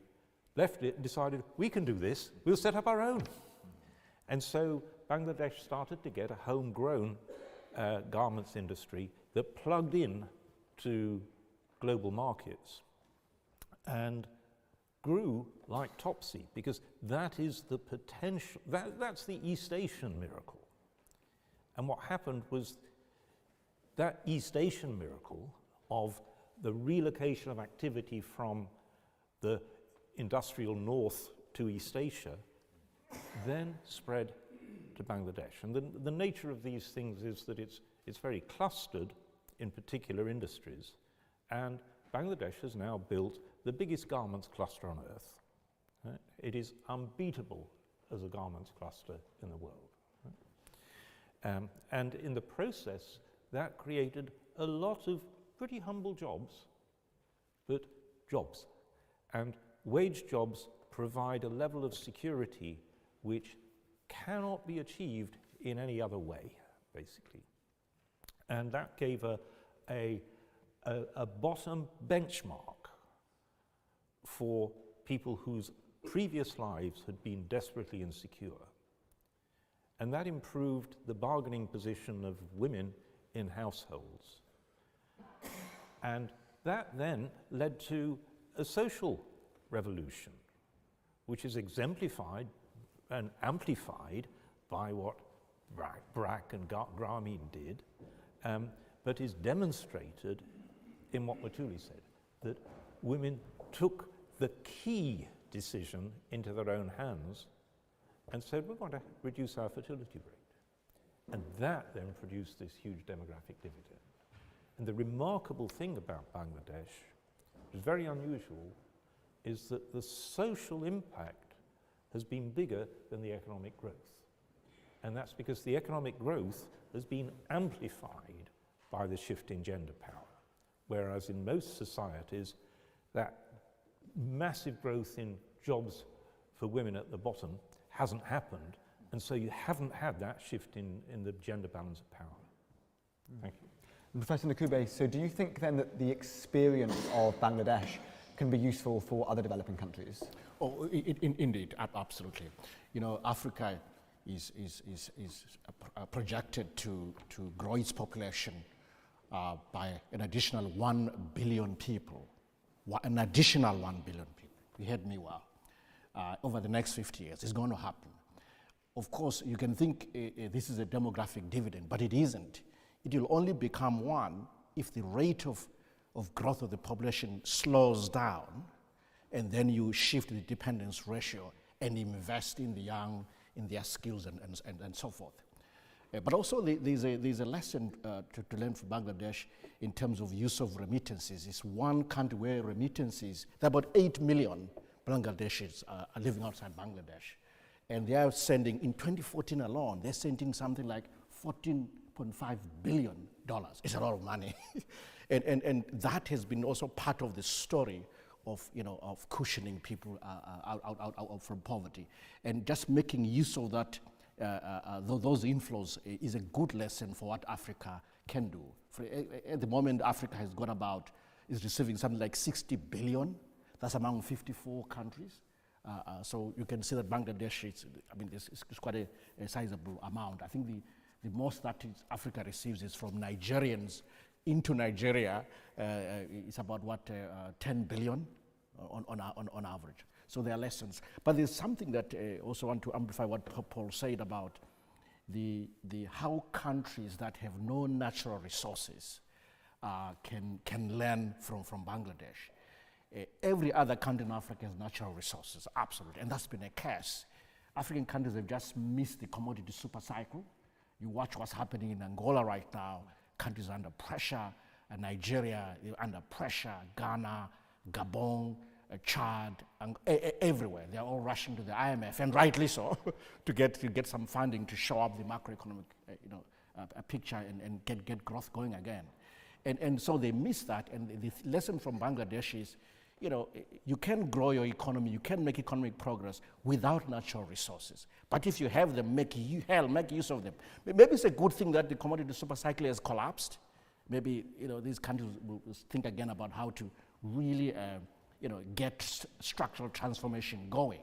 left it and decided, we can do this, we'll set up our own. And so Bangladesh started to get a homegrown garments industry that plugged in to global markets and grew like topsy, because that is the potential, that's the East Asian miracle. And what happened was that East Asian miracle of the relocation of activity from the industrial north to East Asia then spread to Bangladesh. And the nature of these things is that it's very clustered in particular industries, and Bangladesh has now built the biggest garments cluster on earth. Right? It is unbeatable as a garments cluster in the world. Right? And in the process, that created a lot of pretty humble jobs, but jobs. And wage jobs provide a level of security which cannot be achieved in any other way, basically. And that gave a bottom benchmark for people whose previous lives had been desperately insecure. And that improved the bargaining position of women in households. And that then led to a social revolution, which is exemplified and amplified by what Brack and Grameen did, but is demonstrated in what Matuli said, that women took the key decision into their own hands and said, we're going to reduce our fertility rate. And that then produced this huge demographic dividend. And the remarkable thing about Bangladesh, which is very unusual, is that the social impact has been bigger than the economic growth. And that's because the economic growth has been amplified by the shift in gender power. Whereas in most societies, that massive growth in jobs for women at the bottom hasn't happened, and so you haven't had that shift in the gender balance of power. Thank you.
Professor Nakube, so do you think then that the experience of Bangladesh can be useful for other developing countries?
Oh, indeed, absolutely. You know, Africa is projected to grow its population by an additional 1 billion people. An additional 1 billion people. You heard me well. Over the next 50 years, it's going to happen. Of course, you can think this is a demographic dividend, but it isn't. It will only become one if the rate of growth of the population slows down, and then you shift the dependence ratio and invest in the young, in their skills and so forth. But also there's a lesson to learn from Bangladesh in terms of use of remittances. It's one country where remittances, there are about 8 million Bangladeshis are living outside Bangladesh. And they are sending, in 2014 alone, they're sending something like $14.5 billion. It's a lot of money. and that has been also part of the story of cushioning people out from poverty, and just making use of that those inflows is a good lesson for what Africa can do. At the moment, Africa has got is receiving something like 60 billion. That's among 54 countries. So you can see that Bangladesh is quite a sizable amount. I think the most that Africa receives is from Nigerians into Nigeria. It's about 10 billion on average. So there are lessons. But there's something that also want to amplify what Paul said about how countries that have no natural resources can learn from Bangladesh. Every other country in Africa has natural resources, absolutely, and that's been a curse. African countries have just missed the commodity super cycle. You watch what's happening in Angola right now. Countries are under pressure. Nigeria under pressure. Ghana, Gabon, Chad, and everywhere. They're all rushing to the IMF, and rightly so, to get some funding to show up the macroeconomic picture and get growth going again. And so they miss that. And the lesson from Bangladesh is, you can grow your economy, you can make economic progress without natural resources. But if you have them, make use of them. Maybe it's a good thing that the commodity super cycle has collapsed. Maybe these countries will think again about how to really get structural transformation going.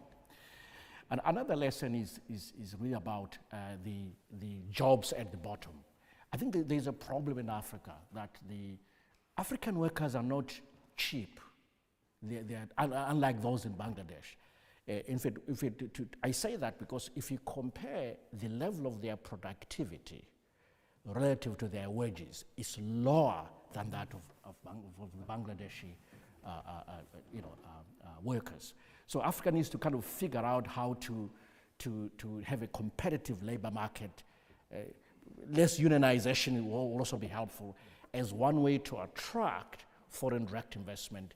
And another lesson is really about the jobs at the bottom. I think there's a problem in Africa that the African workers are not cheap. They're unlike those in Bangladesh. In fact, I say that because if you compare the level of their productivity relative to their wages, it's lower than that of Bangladeshi workers. So Africa needs to kind of figure out how to have a competitive labor market. Less unionization will also be helpful as one way to attract foreign direct investment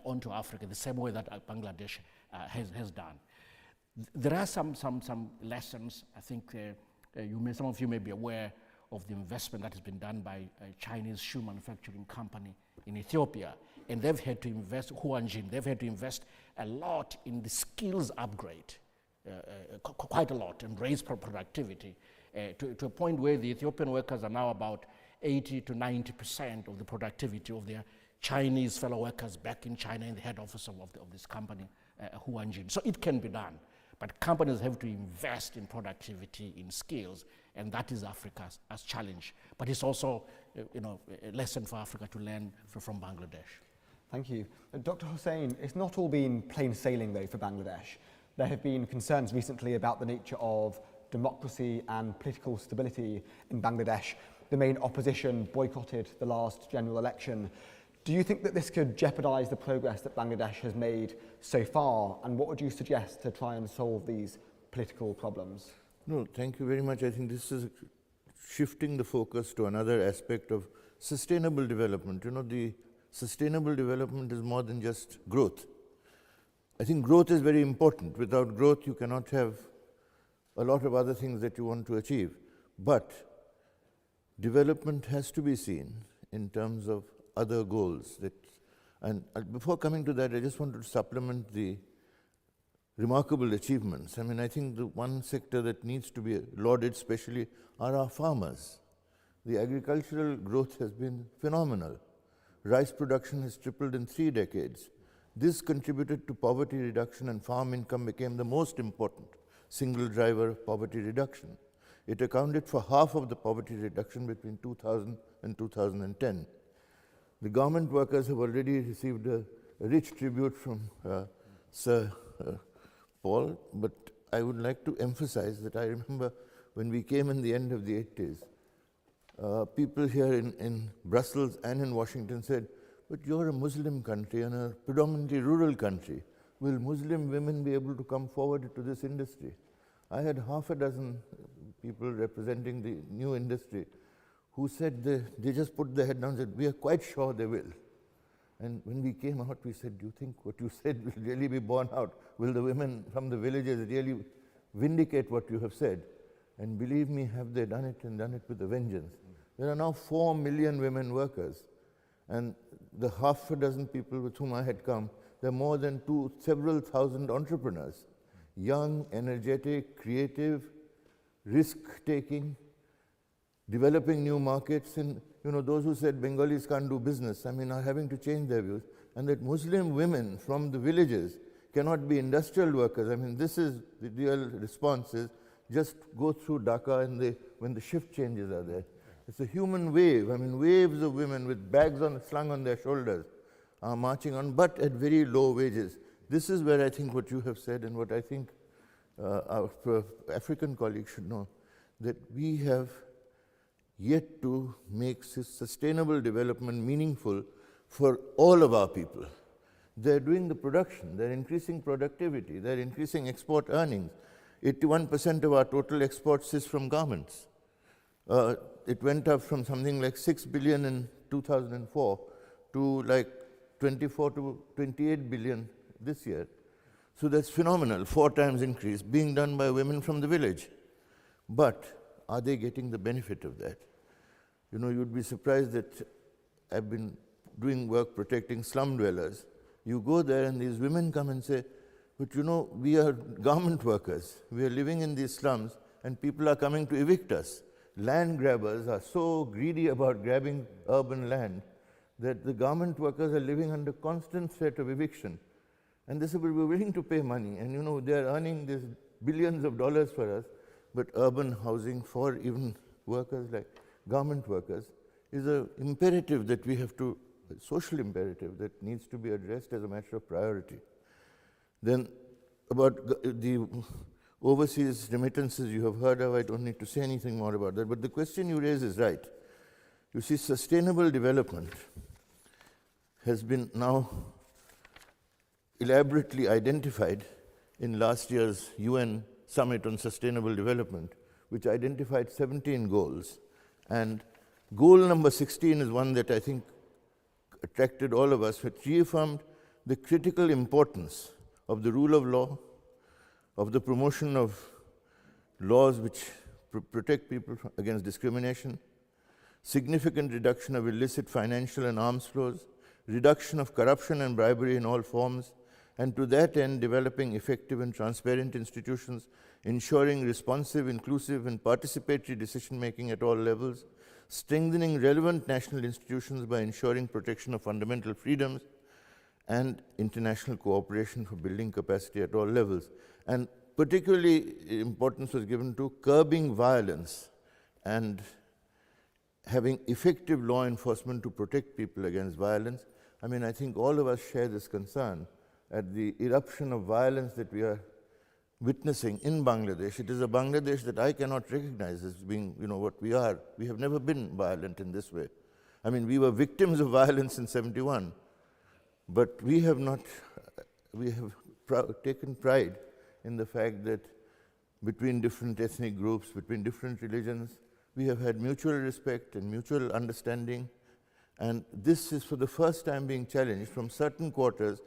onto Africa, the same way that Bangladesh has done. There are some lessons. I think some of you may be aware of the investment that has been done by a Chinese shoe manufacturing company in Ethiopia, and they've had to invest, Huanjin, they've had to invest a lot in the skills upgrade, quite a lot, and raise productivity to a point where the Ethiopian workers are now about 80 to 90% of the productivity of their Chinese fellow workers back in China in the head office of this company, Huanjin. So it can be done, but companies have to invest in productivity, in skills, and that is Africa's challenge. But it's also a lesson for Africa to learn from Bangladesh.
Thank you. Dr. Hussain, it's not all been plain sailing though for Bangladesh. There have been concerns recently about the nature of democracy and political stability in Bangladesh. The main opposition boycotted the last general election. Do you think that this could jeopardize the progress that Bangladesh has made so far? And what would you suggest to try and solve these political problems?
No, thank you very much. I think this is shifting the focus to another aspect of sustainable development. The sustainable development is more than just growth. I think growth is very important. Without growth, you cannot have a lot of other things that you want to achieve. But development has to be seen in terms of other goals. And before coming to that, I just wanted to supplement the remarkable achievements. I think the one sector that needs to be lauded especially are our farmers. The agricultural growth has been phenomenal. Rice production has tripled in 3 decades. This contributed to poverty reduction, and farm income became the most important single driver of poverty reduction. It accounted for half of the poverty reduction between 2000 and 2010. The government workers have already received a rich tribute from Sir Paul, but I would like to emphasize that I remember when we came in the end of the 80s, people here in Brussels and in Washington said, but you're a Muslim country and a predominantly rural country. Will Muslim women be able to come forward to this industry? I had half a dozen people representing the new industry who said they just put their head down and said, we are quite sure they will. And when we came out, we said, do you think what you said will really be borne out? Will the women from the villages really vindicate what you have said? And believe me, have they done it, and done it with a vengeance. There are now 4 million women workers. And the half a dozen people with whom I had come there are more than several thousand entrepreneurs, young, energetic, creative, risk-taking, developing new markets. And those who said Bengalis can't do business, are having to change their views. And that Muslim women from the villages cannot be industrial workers. This is the real response is just go through Dhaka and when the shift changes are there. It's a human wave. Waves of women with bags slung on their shoulders are marching on, but at very low wages. This is where I think what you have said and what I think our African colleagues should know, that we have yet to make sustainable development meaningful for all of our people. They're doing the production, they're increasing productivity, they're increasing export earnings. 81% of our total exports is from garments. It went up from something like 6 billion in 2004 to like 24 to 28 billion this year. So that's phenomenal, 4 times increase, being done by women from the village. But are they getting the benefit of that? You'd be surprised that I've been doing work protecting slum dwellers. You go there and these women come and say, but we are garment workers. We are living in these slums and people are coming to evict us. Land grabbers are so greedy about grabbing urban land that the garment workers are living under constant threat of eviction. And they say, but we're willing to pay money. And they're earning these billions of dollars for us, but urban housing for even workers like garment workers is an imperative that we have to, a social imperative that needs to be addressed as a matter of priority. Then about the overseas remittances you have heard of, I don't need to say anything more about that, but the question you raise is right. You see, sustainable development has been now elaborately identified in last year's UN Summit on Sustainable Development, which identified 17 goals. And goal number 16 is one that I think attracted all of us, which reaffirmed the critical importance of the rule of law, of the promotion of laws which protect people against discrimination, significant reduction of illicit financial and arms flows, reduction of corruption and bribery in all forms, and to that end, developing effective and transparent institutions, ensuring responsive, inclusive, and participatory decision-making at all levels, strengthening relevant national institutions by ensuring protection of fundamental freedoms, and international cooperation for building capacity at all levels. And particularly importance was given to curbing violence and having effective law enforcement to protect people against violence. I think all of us share this concern at the eruption of violence that we are witnessing in Bangladesh. It is a Bangladesh that I cannot recognize as being, what we are. We have never been violent in this way. We were victims of violence in 71, but we have not, taken pride in the fact that between different ethnic groups, between different religions, we have had mutual respect and mutual understanding. And this is for the first time being challenged from certain quarters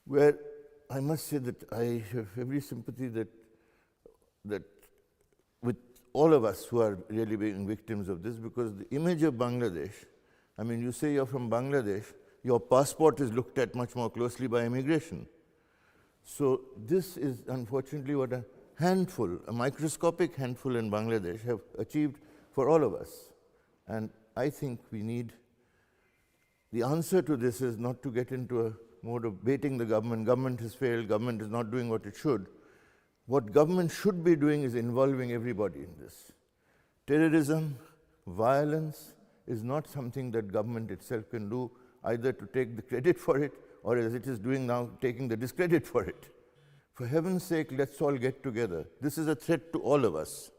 where I must say that I have every sympathy that with all of us who are really being victims of this, because the image of Bangladesh, you say you're from Bangladesh, your passport is looked at much more closely by immigration. So this is unfortunately what a handful, a microscopic handful in Bangladesh have achieved for all of us. And I think we need, the answer to this is not to get into a mode of baiting the government. Government has failed, government is not doing what it should. What government should be doing is involving everybody in this. Terrorism, violence is not something that government itself can do, either to take the credit for it or, as it is doing now, taking the discredit for it. For heaven's sake, let's all get together. This is a threat to all of us.